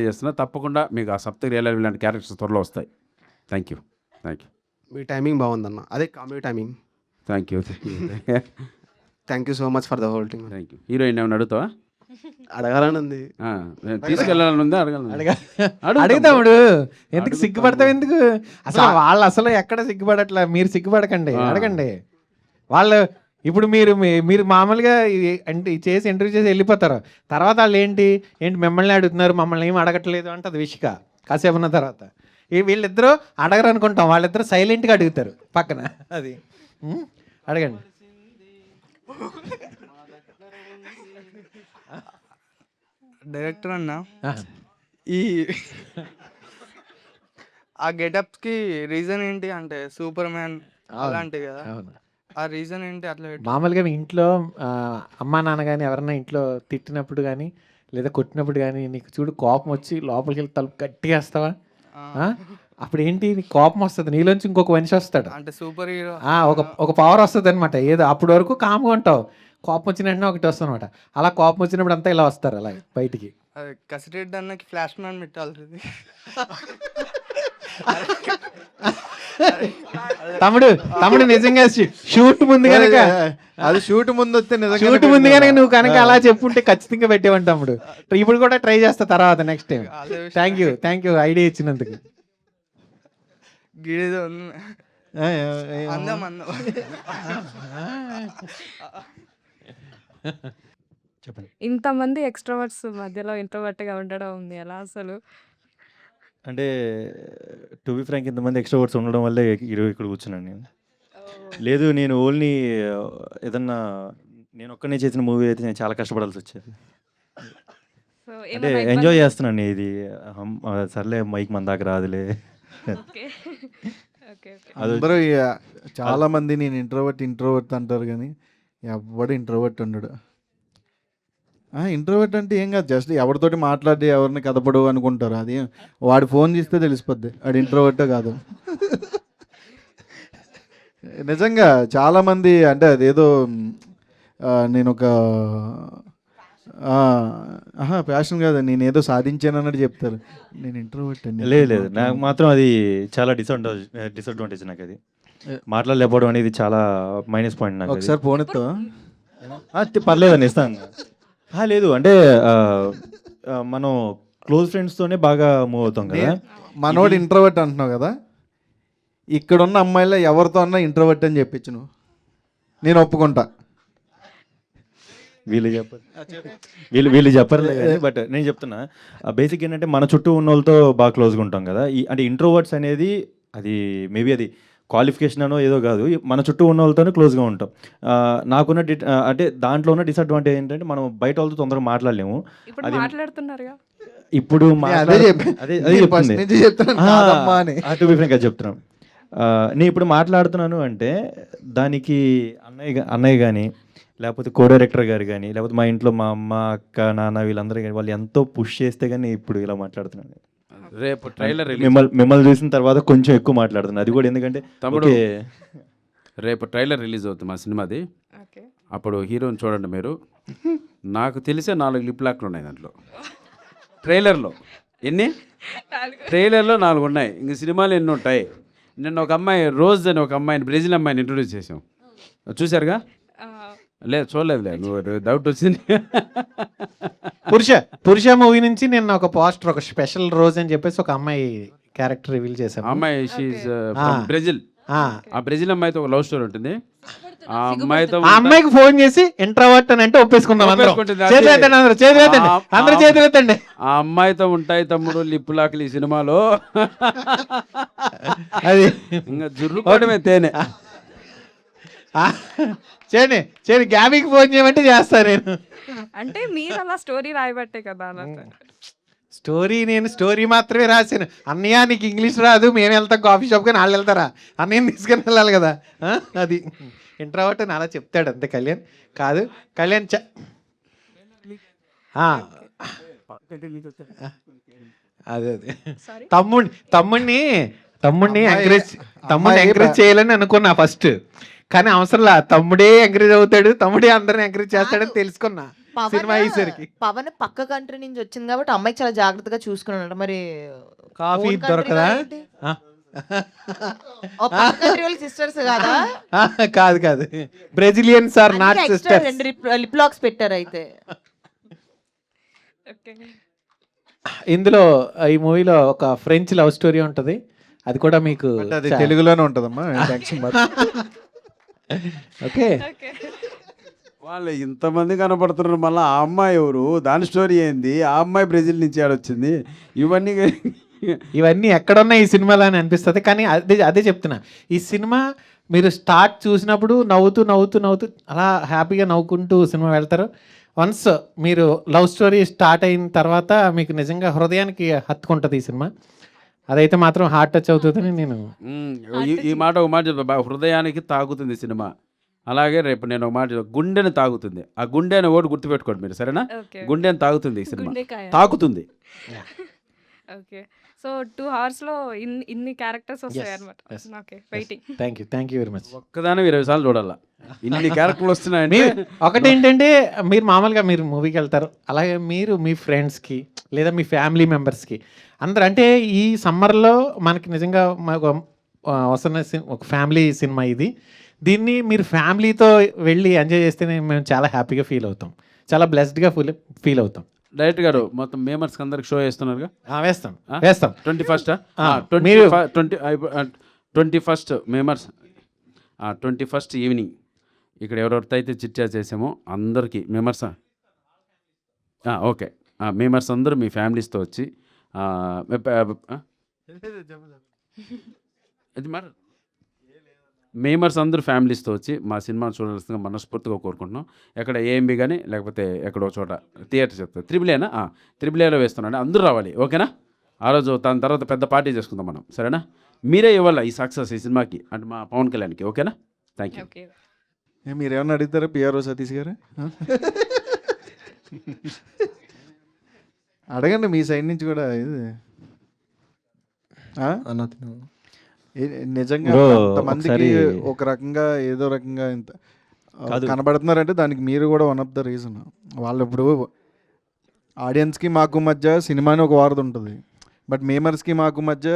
చేస్తున్నా, తప్పకుండా మీకు ఆ సప్తగిరి ఇలాంటి క్యారెక్టర్స్ త్వరలో వస్తాయి. Thank you. మీ టైమింగ్ బాగుందన్న, అదే comedy timing. Thank you. Thank you so much for the whole team. Thank you. Heroine ఏమైనా అడుగుతావా? అడగాలని ఉంది. తీసుకెళ్ళాలని ఉందా? అడగాలి. అడుగుతాముడు. ఎందుకు సిగ్గుపడతావు? ఎందుకు అసలు వాళ్ళు అసలు ఎక్కడ సిగ్గుపడట్లా. మీరు సిగ్గుపడకండి, అడగండి. వాళ్ళు ఇప్పుడు మీరు మామూలుగా అంటే చేసి ఇంటర్వ్యూ చేసి వెళ్ళిపోతారు. తర్వాత వాళ్ళు ఏంటి మిమ్మల్ని అడుగుతున్నారు, మమ్మల్ని ఏమి అడగట్లేదు అంటది విషిక. కాసేపు ఉన్న తర్వాత వీళ్ళిద్దరూ అడగరు అనుకుంటాం, వాళ్ళిద్దరూ సైలెంట్గా అడుగుతారు పక్కన. అది అడగండి. డైరెక్టర్ అన్న ఈ ఆ గెటప్స్కి రీజన్ ఏంటి అంటే సూపర్ మ్యాన్ అలాంటివి కదా, ఆ రీజన్ ఏంటి అట్లా మామూలుగా మీ ఇంట్లో అమ్మా నాన్న కానీ ఎవరన్నా ఇంట్లో తిట్టినప్పుడు కానీ లేదా కొట్టినప్పుడు కానీ నీకు చూడు కోపం వచ్చి లోపలికి వెళ్ళి తలుపు గట్టిగా వేస్తావా? అప్పుడు ఏంటి నీకు కోపం వస్తుంది, నీలోంచి ఇంకొక మనిషి వస్తాడు, అంటే సూపర్ హీరో ఒక పవర్ వస్తుంది అనమాట. ఏదో అప్పటి వరకు కామ్గా ఉంటావు, కోపం వచ్చిన వెంటనే ఒకటి వస్తుంది అనమాట. అలా కోపం వచ్చినప్పుడు అంతా ఇలా వస్తారు అలా బయటికి. కసిరెడ్డి అన్నకి ఫ్లాష్ మ్యాన్ పెట్టాల్సింది. తమ్ముడు నిజంగా షూట్ ముందు కనుక అది షూట్ ముందు వస్తే షూట్ ముందు కనుక నువ్వు కనుక అలా చెప్పుంటే ఖచ్చితంగా పెట్టేవంట తమ్ముడు. ఇప్పుడు కూడా ట్రై చేస్తా తర్వాత next time. Thank you idea ఇచ్చినందుకు. గిడేదో అందం చెప్పండి. ఇంతమంది ఎక్స్ట్రోవర్ట్స్ మధ్యలో ఇంట్రోవర్ట్గా ఉండడం ఉంది ఎలా అసలు? అంటే టు బి ఫ్రాంక్ ఇంతమంది ఎక్స్ట్రోవర్ట్స్ ఉండడం వల్లే ఈరోజు ఇక్కడ కూర్చున్నాను నేను. లేదు నేను ఓన్లీ ఏదన్నా నేను ఒక్కనే చేసిన మూవీ అయితే నేను చాలా కష్టపడాల్సి వచ్చేది. అంటే ఎంజాయ్ చేస్తున్నాను ఇది. సర్లే మైక్ మన దాకా రాదులే. అందరూ చాలా మంది నేను ఇంట్రోవర్ట్ అంటారు కానీ ఎవడు ఇంట్రోవర్ట్ ఉండడు. ఇంట్రోవర్ట్ అంటే ఏం కాదు, జస్ట్ ఎవరితోటి మాట్లాడి ఎవరిని కదపడు అనుకుంటారు. అది వాడు ఫోన్ చేస్తే తెలిసిపోద్ది వాడు ఇంట్రోవర్టే కాదు. నిజంగా చాలామంది అంటే అదేదో నేను ఒక ప్యాషన్ కాదు, నేను ఏదో సాధించాను అన్నట్టు చెప్తారు. నేను ఇంట్రోవర్ట్ అండి. లేదు నాకు మాత్రం అది చాలా డిసడ్వాంటేజ్ నాకు. అది మాట్లాడలేకపోవడం అనేది చాలా మైనస్ పాయింట్ నాకు. ఒకసారి ఫోన్ ఎత్తా పర్లేదని ఇస్తాను. లేదు అంటే మనం క్లోజ్ ఫ్రెండ్స్తోనే బాగా మూవ్ అవుతాం కదా. మనోడు ఇంట్రోవర్ట్ అంటున్నావు కదా, ఇక్కడున్న అమ్మాయిలో ఎవరితో అన్నా ఇంట్రోవర్ట్ అని చెప్పించు నువ్వు, నేను ఒప్పుకుంటా. వీళ్ళు చెప్పర్లే కానీ బట్ నేను చెప్తున్నా బేసిక్ ఏంటంటే మన చుట్టూ ఉన్న వాళ్ళతో బాగా క్లోజ్గా ఉంటాం కదా. అంటే ఇంట్రోవర్ట్స్ అనేది అది మేబీ అది క్వాలిఫికేషన్ అనో ఏదో కాదు, మన చుట్టూ ఉన్న వాళ్ళతోనే క్లోజ్గా ఉంటాం. నాకున్న అంటే దాంట్లో ఉన్న డిసడ్వాంటేజ్ ఏంటంటే మనం బయట వాళ్ళతో తొందరగా మాట్లాడలేము. అది ఇప్పుడు చెప్తున్నాను. నేను ఇప్పుడు మాట్లాడుతున్నాను అంటే దానికి అన్నయ్య కానీ లేకపోతే కో డైరెక్టర్ గారు కానీ లేకపోతే మా ఇంట్లో మా అమ్మ అక్క నాన్న వీళ్ళందరూ కానీ వాళ్ళు ఎంతో పుష్ చేస్తే కానీ ఇప్పుడు ఇలా మాట్లాడుతున్నాను. రేపు ట్రైలర్ మిమ్మల్ని చూసిన తర్వాత కొంచెం ఎక్కువ మాట్లాడుతున్నాను. అది కూడా ఎందుకంటే తమ్ముడు రేపు ట్రైలర్ రిలీజ్ అవుతుంది మా సినిమాది. అప్పుడు హీరోని చూడండి మీరు. నాకు తెలిసే 4 లిప్ లాక్లు ఉన్నాయి దాంట్లో ట్రైలర్లో. ఎన్ని ట్రైలర్లో 4 ఉన్నాయి, ఇంక సినిమాలు ఎన్ని ఉంటాయి. నిన్న ఒక అమ్మాయి రోజ్ అని ఒక అమ్మాయిని బ్రెజిల్ అమ్మాయిని ఇంట్రొడ్యూస్ చేసాం, చూసారుగా? లేదు చూడలేదులే, నువ్వు డౌట్ వచ్చింది. పురుష మూవీ నుంచి నేను ఒక పోస్టర్ ఒక స్పెషల్ రోజు అని చెప్పేసి ఒక అమ్మాయి క్యారెక్టర్ రివీల్ చేశాను. అమ్మాయి షీఈస్ ఫ్రమ్ బ్రెజిల్. ఆ బ్రెజిల్ అమ్మాయితో ఒక లవ్ స్టోరీ ఉంటుంది. ఆ అమ్మాయికి ఫోన్ చేసి ఇంట్రోవర్ట్ అని అంటే ఒప్పేసుకుందాం. ఆ అమ్మాయితో ఉంటాయి తమ్ముడు లిప్ లాక్లు ఈ సినిమాలో. అది ఇంకా జుర్రుకోవడమే తేనె. చేయండి గ్యాబీకి ఫోన్ చేయమంటే చేస్తాను నేను. అంటే మీరు అలా స్టోరీ రాయబట్టే కదా. నేను స్టోరీ మాత్రమే రాశాను. అన్నయ్య నీకు ఇంగ్లీష్ రాదు, మేము వెళ్తాం కాఫీ షాప్ కానీ వాళ్ళు వెళ్తారా, అన్నయ్యని తీసుకుని వెళ్ళాలి కదా. అది ఇంట్రోవర్ట్ అని అలా చెప్తాడు అంతే. కళ్యాణ్ కాదు, కళ్యాణ్ అదే తమ్ముడిని ఎంకరేజ్ చేయాలని అనుకున్నా ఫస్ట్, కానీ అవసరంలా. తమ్ముడే ఎంకరేజ్ అవుతాడు, తమ్ముడే అందరిని ఎంకరేజ్ చేస్తాడని తెలుసుకున్నా సినిమా అయ్యేసరికి. పవన్ పక్క కంట్రీ నుంచి వచ్చింది కాబట్టి అమ్మాయికి చాలా జాగ్రత్తగా చూసుకున్నాడు. మరి కాఫీ దొరకదా? ఓ పక్క కంట్రీ వాళ్ళు సిస్టర్స్ కాదా? కాదు కాదు, బ్రెజిలియన్స్ ఆర్ నాట్ అందుకే ఎక్స్ట్రా సిస్టర్స్. 2 లిప్ లాక్స్ పెట్టారు అయితే. ఓకే. ఇందులో ఈ మూవీలో ఒక ఫ్రెంచ్ లవ్ స్టోరీ ఉంటుంది, అది కూడా మీకు బట్ అది తెలుగులోనే ఉంటుందమ్మా. థ్యాంక్స్. ఓకే. ఓకే. వాళ్ళు ఇంతమంది కనపడుతున్నారు, మళ్ళీ ఆ అమ్మాయి ఎవరు, దాని స్టోరీ ఏంది, ఆ అమ్మాయి బ్రెజిల్ నుంచి ఆడొచ్చింది, ఇవన్నీ ఇవన్నీ ఎక్కడున్నా ఈ సినిమాలో అని అనిపిస్తుంది. కానీ అదే చెప్తున్నా, ఈ సినిమా మీరు స్టార్ట్ చూసినప్పుడు నవ్వుతూ నవ్వుతూ నవ్వుతూ అలా హ్యాపీగా నవ్వుకుంటూ సినిమా వెళ్తారు. వన్స్ మీరు లవ్ స్టోరీ స్టార్ట్ అయిన తర్వాత మీకు నిజంగా హృదయానికి హత్తుకుంటుంది ఈ సినిమా. అదైతే మాత్రం హార్ట్ టచ్ అవుతుందని నేను ఈ మాట ఒక మాట చెప్తా, హృదయానికి తాగుతుంది సినిమా. అలాగే రేపు నేను ఒక మాట చెప్తా, గుండెని తాగుతుంది. ఆ గుండె అనే ఓటు గుర్తుపెట్టుకోండి మీరు, సరేనా? ఓకే. గుండెని తాగుతుంది ఈ సినిమా, గుండెకాయ. తాకుతుంది. ఓకే. సో 2 అవర్స్‌లో ఇన్ని క్యారెక్టర్స్ వస్తాయి అన్నమాట. Okay. Waiting. Thank you very much. ఒక్కదాని 20 సార్లు చూడాలా, ఇన్ని క్యారెక్టర్లు వస్తున్నాయంటే. ఒకటేంటంటే మీరు మామూలుగా మీరు మూవీకి వెళ్తారు, అలాగే మీరు మీ ఫ్రెండ్స్కి లేదా మీ ఫ్యామిలీ మెంబర్స్కి అందరూ, అంటే ఈ సమ్మర్లో మనకి నిజంగా మాకు వస్తున్న ఒక ఫ్యామిలీ సినిమా ఇది. దీన్ని మీరు ఫ్యామిలీతో వెళ్ళి ఎంజాయ్ చేస్తే మేము చాలా హ్యాపీగా ఫీల్ అవుతాం, చాలా బ్లెస్డ్గా ఫీల్ అవుతాం. డైరెక్టర్ గారు మొత్తం మేమర్స్కి అందరికి షో వేస్తున్నారుగా? వేస్తాం వేస్తాం. 21st మీరు 21st మేమర్స్ 21st ఈవినింగ్ ఇక్కడ ఎవరెవరితో అయితే చిట్చా చేసామో అందరికీ మేమర్స్ ఓకే, మేమర్స్ అందరూ మీ ఫ్యామిలీస్తో వచ్చి అది మరి మేమర్స్ అందరూ ఫ్యామిలీస్తో వచ్చి మా సినిమాను చూడాల్సిందిగా మనస్ఫూర్తిగా కోరుకుంటున్నాం. ఎక్కడ ఏఎంబి కానీ లేకపోతే ఎక్కడో చోట థియేటర్ చెప్తారు, 3Aలో వేస్తున్నాను, అందరూ రావాలి. ఓకేనా? ఆ రోజు దాని తర్వాత పెద్ద పార్టీ చేసుకుందాం మనం, సరేనా? మీరే ఇవ్వాలి ఈ సక్సెస్ ఈ సినిమాకి, అంటే మా పవన్ కళ్యాణ్కి. ఓకేనా? Thank you. ఓకే. మీరేమన్నా అడుగుతారా పిఆర్ఓ సతీష్ గారు? అడగండి మీ సైడ్ నుంచి కూడా. ఇది నిజంగా కొంతమందికి ఒక రకంగా ఏదో రకంగా ఇంత కనబడుతున్నారంటే దానికి మీరు కూడా వన్ ఆఫ్ ద రీజన్. వాళ్ళు ఇప్పుడు ఆడియన్స్కి మాకు మధ్య సినిమా అని ఒక వారధి ఉంటుంది, బట్ మేమర్స్కి మాకు మధ్య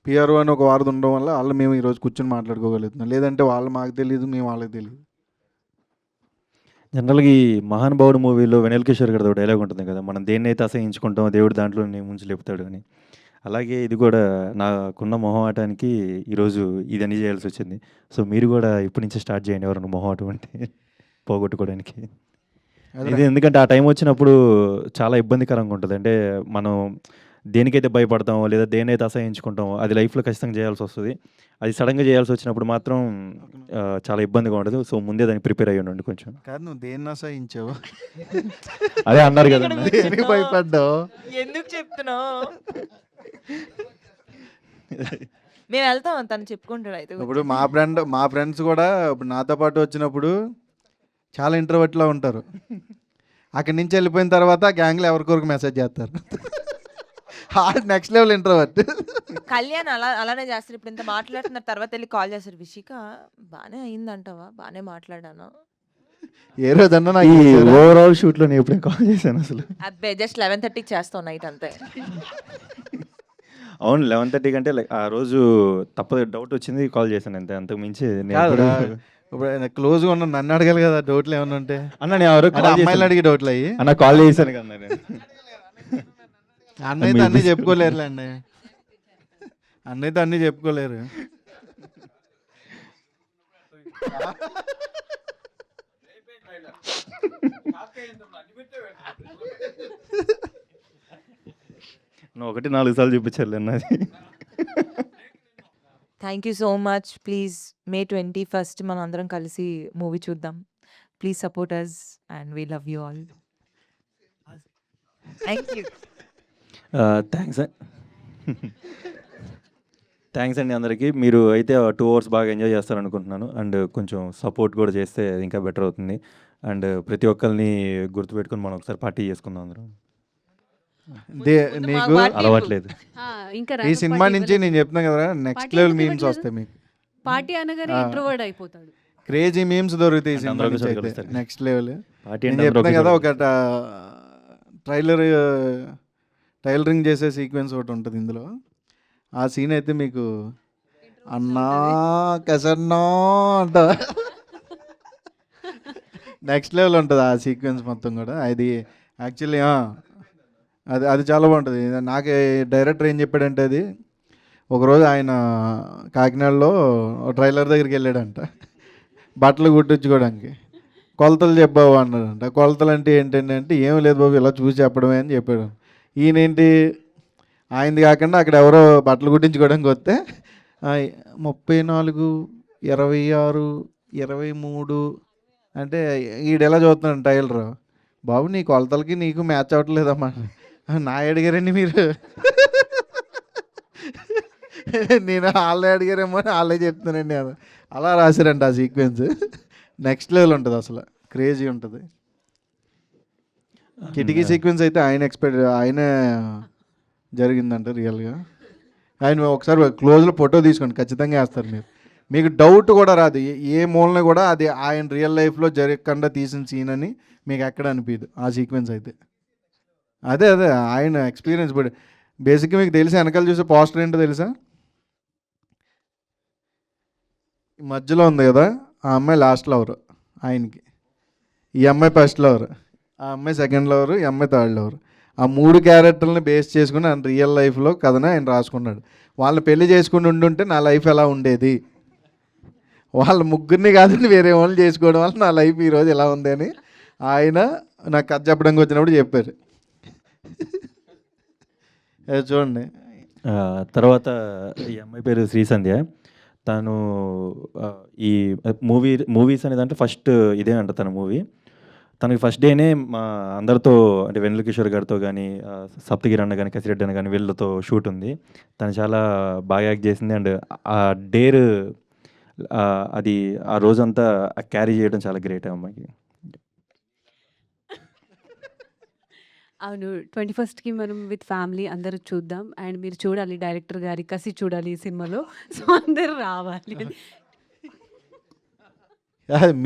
పిఆర్ఓ అని ఒక వారధి ఉండడం వల్ల వాళ్ళు మేము ఈరోజు కూర్చొని మాట్లాడుకోగలుగుతున్నాం. లేదంటే వాళ్ళు మాకు తెలియదు, మేము వాళ్ళకి తెలియదు. జనరల్గా ఈ మహానుభావుడు మూవీలో వెనల్ కిషోర్ గారితో డైలాగ్ ఉంటుంది కదా, మనం దేన్నైతే అసహించుకుంటామో దేవుడు దాంట్లో ముంచి లేపుతాడు అని. అలాగే ఇది కూడా నాకున్న మొహమాటానికి ఈరోజు ఇదని చేయాల్సి వచ్చింది. సో మీరు కూడా ఇప్పటి నుంచి స్టార్ట్ చేయండి ఎవరైనా మొహమాటం అంటే పోగొట్టుకోవడానికి. ఇది ఎందుకంటే ఆ టైం వచ్చినప్పుడు చాలా ఇబ్బందికరంగా ఉంటుంది. అంటే మనం దేనికైతే భయపడతామో లేదా దేనైతే అసహించుకుంటామో అది లైఫ్లో ఖచ్చితంగా చేయాల్సి వస్తుంది. అది సడన్గా చేయాల్సి వచ్చినప్పుడు మాత్రం చాలా ఇబ్బందిగా ఉంటుంది. సో ముందే దానికి ప్రిపేర్ అయ్యి ఉండండి కొంచెం. కాదు, నువ్వు దేన్ని అసహించావు? అదే అన్నారు కదా, దేనికి భయపడ్డావు? ఎందుకు చెప్తున్నావు? మేము వెళ్తాం, తను చెప్పుకుంటాడు అయితే. ఇప్పుడు మా ఫ్రెండ్స్ కూడా ఇప్పుడు నాతో పాటు వచ్చినప్పుడు చాలా ఇంట్రోవర్ట్లా ఉంటారు. అక్కడి నుంచి వెళ్ళిపోయిన తర్వాత గ్యాంగ్లో ఎవరికొరకు మెసేజ్ చేస్తారు. Next level introvert. కళ్యాణ్ అలానే చేస్తారు. ఇప్పుడు ఇంత మాట్లాడుతున్నారు, తర్వాత వెళ్ళి కాల్ చేస్తారు, విషిక బాగానే అయిందంటావా, బాగానే మాట్లాడాను. ఏ రోజన్నా ఈ ఓవరాల్ షూట్లో నేను ఎప్పుడే కాల్ చేశాను అసలు? అబ్బే జస్ట్ 11:30కి చేస్తావు నైట్ అంతే. అవును 11:30 కంటే ఆ రోజు తప్పదు, డౌట్ వచ్చింది కాల్ చేశాను అంతే, అంతకు మించి ఇప్పుడు క్లోజ్గా ఉన్న నన్ను అడగాలి కదా డౌట్లు ఏమన్నా ఉంటే. అన్న నేను ఎవరు అమ్మాయిలు అడిగి డౌట్లు అయ్యి అన్న కాల్ చేశాను కదా నేను. అన్నైతే అన్నీ చెప్పుకోలేరులేండి, అన్నైతే అన్నీ చెప్పుకోలేరు. నువ్వు 1-4 సార్లు చూపించాలి అన్నది. Thank you so much. Please May 21st మనం అందరం కలిసి మూవీ చూద్దాం. Please support us and we love you all. Thank you. Thanks అండి అందరికీ. మీరు అయితే 2 hours బాగా ఎంజాయ్ చేస్తారనుకుంటున్నాను. అండ్ కొంచెం సపోర్ట్ కూడా చేస్తే ఇంకా బెటర్ అవుతుంది. అండ్ ప్రతి ఒక్కరిని గుర్తుపెట్టుకుని మనం ఒకసారి పార్టీ చేసుకుందాం అందరం. నీకు అలవాట్లేదు ఇంకా ఈ సినిమా నుంచి నేను చెప్తున్నా కదా, నెక్స్ట్ లెవెల్ మీమ్స్ వస్తాయి మీకు. పార్టీ అనగానే ఇంట్రోవర్ట్ అయిపోతాడు. క్రేజీ మీమ్స్ దొరుకుతాయి ఈ సినిమా నుంచి అయితే, నెక్స్ట్ లెవెల్. నేను చెప్తున్నా కదా, ఒక టైలరింగ్ చేసే సీక్వెన్స్ ఒకటి ఉంటుంది ఇందులో. ఆ సీన్ అయితే మీకు అన్నా కసన్నా అంట నెక్స్ట్ లెవెల్ ఉంటుంది ఆ సీక్వెన్స్ మొత్తం కూడా. అది యాక్చువల్లీ అది అది చాలా బాగుంటుంది. నాకు డైరెక్టర్ ఏం చెప్పాడంటే, అది ఒకరోజు ఆయన కాకినాడలో ట్రైలర్ దగ్గరికి వెళ్ళాడంట బట్టలు కుట్టించుకోవడానికి. కొలతలు చెప్పావు అన్నాడంట. కొలతలు అంటే ఏంటండి అంటే, ఏం లేదు బాబు ఇలా చూసి చెప్పడమే అని చెప్పాడు. ఈయనేంటి ఆయనది కాకుండా అక్కడ ఎవరో బట్టలు కుట్టించుకోవడానికి వస్తే 34, 26, 23 అంటే ఈడెలా చూస్తున్నాడు టైలర్. బాబు నీ కొలతలకి నీకు మ్యాచ్ అవ్వట్లేదమ్మా. నా అడిగారండి మీరు. నేను వాళ్ళే అడిగారేమో అని వాళ్ళే చెప్తానండి. అది అలా రాశారంట ఆ సీక్వెన్స్. నెక్స్ట్ లెవెల్ ఉంటుంది, అసలు క్రేజీ ఉంటుంది. కిటికీ సీక్వెన్స్ అయితే ఆయనే జరిగిందంట రియల్గా. ఆయన ఒకసారి క్లోజ్లో ఫోటో తీసుకోండి, ఖచ్చితంగా వేస్తారు మీరు. మీకు డౌట్ కూడా రాదు, ఏ మూలన కూడా అది ఆయన రియల్ లైఫ్లో జరగకుండా తీసిన సీన్ అని మీకు ఎక్కడ అనిపించదు ఆ సీక్వెన్స్ అయితే. అదే ఆయన ఎక్స్పీరియన్స్ బట్టి. బేసిక్గా మీకు తెలిసి వెనకాల చూసే పోస్టర్ ఏంటో తెలుసా? మధ్యలో ఉంది కదా, ఆ అమ్మాయి లాస్ట్ లవర్ ఆయనకి, ఈ అమ్మాయి ఫస్ట్ లవర్, ఆ అమ్మాయి సెకండ్ లవర్, ఈ అమ్మాయి థర్డ్ లవర్. ఆ 3 క్యారెక్టర్ని బేస్ చేసుకుని ఆయన రియల్ లైఫ్లో కథనే ఆయన రాసుకున్నాడు. వాళ్ళని పెళ్లి చేసుకుని ఉండుంటే నా లైఫ్ ఎలా ఉండేది, వాళ్ళ ముగ్గురిని కాదని వేరే వాళ్ళు చేసుకోవడం వల్ల నా లైఫ్ ఈరోజు ఎలా ఉంది అని ఆయన నాకు కథ చెప్పడానికి వచ్చినప్పుడు చెప్పారు. చూడండి. తర్వాత ఈ అమ్మాయి పేరు శ్రీసంధ్య. తను ఈ మూవీస్ అనేది అంటే ఫస్ట్ ఇదే అంట తన మూవీ. తనకి ఫస్ట్ డేనే మా అందరితో అంటే వెన్నెల కిషోర్ గారితో కానీ, సప్తగిరి అన్న కానీ, కసిరెడ్డి అన్న కానీ వీళ్ళతో షూట్ ఉంది. తను చాలా బాగా యాక్ట్ చేసింది. అండ్ ఆ డేర్ అది ఆ రోజంతా క్యారీ చేయడం చాలా గ్రేట్ అమ్మాయికి. అవును. 21కి మనం విత్ ఫ్యామిలీ అందరూ చూద్దాం. అండ్ మీరు చూడాలి, డైరెక్టర్ గారి కసి చూడాలి ఈ సినిమాలో. సో అందరూ రావాలి.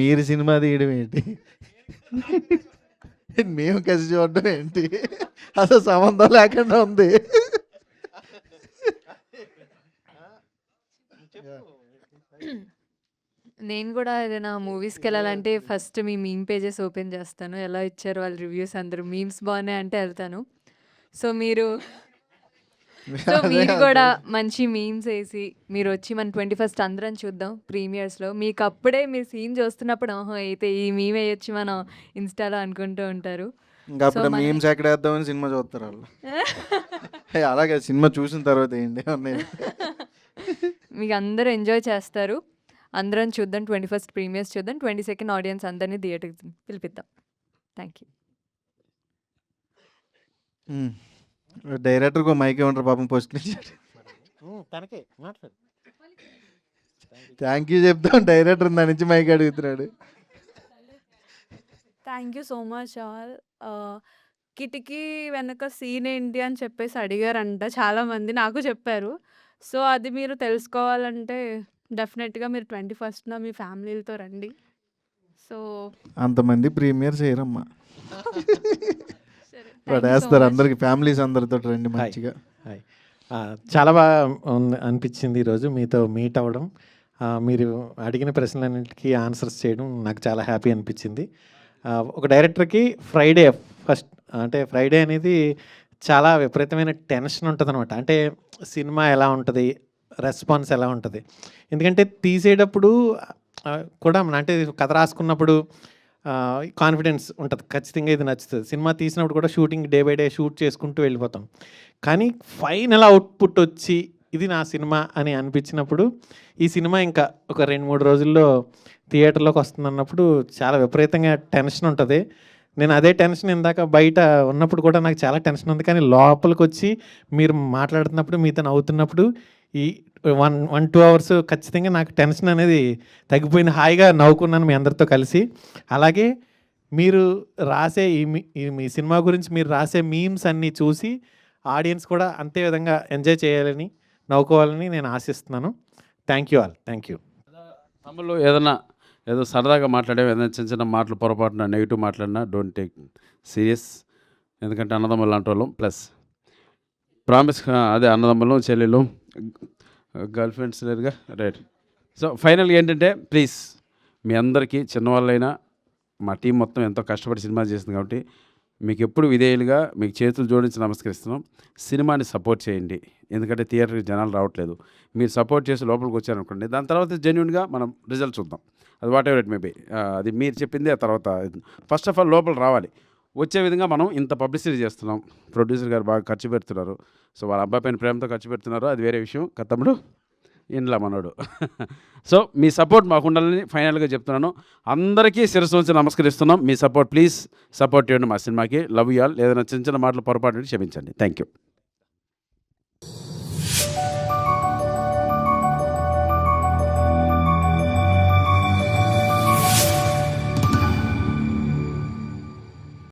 మీరు సినిమా తీయడం ఏంటి, మేము కలిసి చూడడం ఏంటి, అసలు సంబంధం లేకుండా ఉంది. నేను కూడా ఏదైనా మూవీస్కి వెళ్ళాలంటే ఫస్ట్ మీ మీమ్ పేజెస్ ఓపెన్ చేస్తాను. ఎలా ఇచ్చారు వాళ్ళ రివ్యూస్, అందరూ మీమ్స్ బాగున్నాయి అంటే వెళ్తాను. సో మీరు కూడా మంచి మీమ్స్ వేసి మీరు వచ్చి మన 21st అందరం చూద్దాం ప్రీమియర్స్లో. మీకు అప్పుడే మీరు సీన్ చూస్తున్నప్పుడు అయితే ఈ మీమ్ వేయొచ్చు మనం ఇన్స్టాలో అనుకుంటూ ఉంటారు. ఇంకా అప్పుడు మీమ్స్ ఎక్కడ వేద్దామని సినిమా చూస్తారు వాళ్ళు. అలాగే సినిమా చూసిన తర్వాత ఏంటి మీకు అందరూ ఎంజాయ్ చేస్తారు. అందరం చూద్దాం, 21st ప్రీమియర్స్ చూద్దాం, 22nd ఆడియన్స్ అందరినీ థియేటర్కి పిలిపిద్దాం. Thank you. డైరెక్టర్కి మైక్ ఏమంటారు పాపం పోస్ట్ థ్యాంక్ యూ చెప్తాం. డైరెక్టర్ దాని నుంచి మైక్ అడుగుతున్నాడు. Thank you so much all. కిటికీ వెనక సీన్ ఏంటి అని చెప్పేసి అడిగారంట చాలామంది, నాకు చెప్పారు. సో అది మీరు తెలుసుకోవాలంటే డెఫినెట్గా మీరు 21st మీ ఫ్యామిలీలతో రండి. సో అంతమంది ప్రీమియర్ చేయరమ్మా, పడేస్తారు అందరికి, ఫ్యామిలీస్ అందరితో రండి మంచిగా. హాయ్. చాలా బాగా అనిపించింది ఈరోజు మీతో మీట్ అవ్వడం. మీరు అడిగిన ప్రశ్నలన్నింటికి ఆన్సర్స్ చేయడం నాకు చాలా హ్యాపీ అనిపించింది. ఒక డైరెక్టర్కి ఫ్రైడే ఫస్ట్ అంటే ఫ్రైడే అనేది చాలా విపరీతమైన టెన్షన్ ఉంటుంది అనమాట. అంటే సినిమా ఎలా ఉంటుంది, రెస్పాన్స్ ఎలా ఉంటుంది. ఎందుకంటే తీసేటప్పుడు కూడా అంటే కథ రాసుకున్నప్పుడు కాన్ఫిడెన్స్ ఉంటుంది, ఖచ్చితంగా ఇది నచ్చుతుంది. సినిమా తీసినప్పుడు కూడా shooting day by day shoot చేసుకుంటూ వెళ్ళిపోతాం. కానీ ఫైనల్ అవుట్పుట్ వచ్చి ఇది నా సినిమా అని అనిపించినప్పుడు ఈ సినిమా ఇంకా ఒక 2-3 రోజుల్లో థియేటర్లోకి వస్తుందన్నప్పుడు చాలా విపరీతంగా టెన్షన్ ఉంటుంది. నేను అదే టెన్షన్ ఇందాక బయట ఉన్నప్పుడు కూడా నాకు చాలా టెన్షన్ ఉంది. కానీ లోపలికి వచ్చి మీరు మాట్లాడుతున్నప్పుడు మీతో నవ్వుతున్నప్పుడు ఈ 1-2 అవర్స్ ఖచ్చితంగా నాకు టెన్షన్ అనేది తగ్గిపోయింది. హాయిగా నవ్వుకున్నాను మీ అందరితో కలిసి. అలాగే మీరు రాసే మీ సినిమా గురించి మీరు రాసే మీమ్స్ అన్నీ చూసి ఆడియన్స్ కూడా అంతే విధంగా ఎంజాయ్ చేయాలని, నవ్వుకోవాలని నేను ఆశిస్తున్నాను. Thank you all. Thank you. తమ్ముళ్ళు ఏదో సరదాగా మాట్లాడేవి, ఏదైనా చిన్న చిన్న మాటలు పొరపాటున నెగిటివ్ మాట్లాడినా డోంట్ టేక్ సీరియస్. ఎందుకంటే అన్నదమ్ములు లాంటి వాళ్ళం. ప్లస్ ప్రామిస్ అదే అన్నదమ్ములు చెల్లెలు గర్ల్ ఫ్రెండ్స్ లేరుగా, రైట్. సో ఫైనల్గా ఏంటంటే ప్లీజ్ మీ అందరికీ చిన్నవాళ్ళైనా మా టీం మొత్తం ఎంతో కష్టపడి సినిమా చేసింది కాబట్టి మీకు ఎప్పుడు విధేయులుగా మీకు చేతులు జోడించి నమస్కరిస్తున్నాం. సినిమాని సపోర్ట్ చేయండి, ఎందుకంటే థియేటర్కి జనాలు రావట్లేదు. మీరు సపోర్ట్ చేసి లోపలికి వచ్చారనుకోండి, దాని తర్వాత జెన్యున్గా మనం రిజల్ట్ చూద్దాం. అది whatever it may be. అది మీరు చెప్పింది. ఆ తర్వాత ఫస్ట్ ఆఫ్ ఆల్ లోపల రావాలి, వచ్చే విధంగా మనం ఇంత పబ్లిసిటీ చేస్తున్నాం. ప్రొడ్యూసర్ గారు బాగా ఖర్చు పెడుతున్నారు. సో వాళ్ళ అబ్బాయి పైన ప్రేమతో ఖర్చు పెడుతున్నారు, అది వేరే విషయం. తమ్ముడు ఇంట్లో మనోడు. సో మీ సపోర్ట్ మాకు ఉండాలని ఫైనల్గా చెప్తున్నాను. అందరికీ శిరస్సు ఉంచి నమస్కరిస్తున్నాం. మీ సపోర్ట్ ప్లీజ్ సపోర్ట్ చేయండి మా సినిమాకి. Love you all. ఏదైనా చిన్న చిన్న మాటలు పొరపాటు క్షమించండి. Thank you.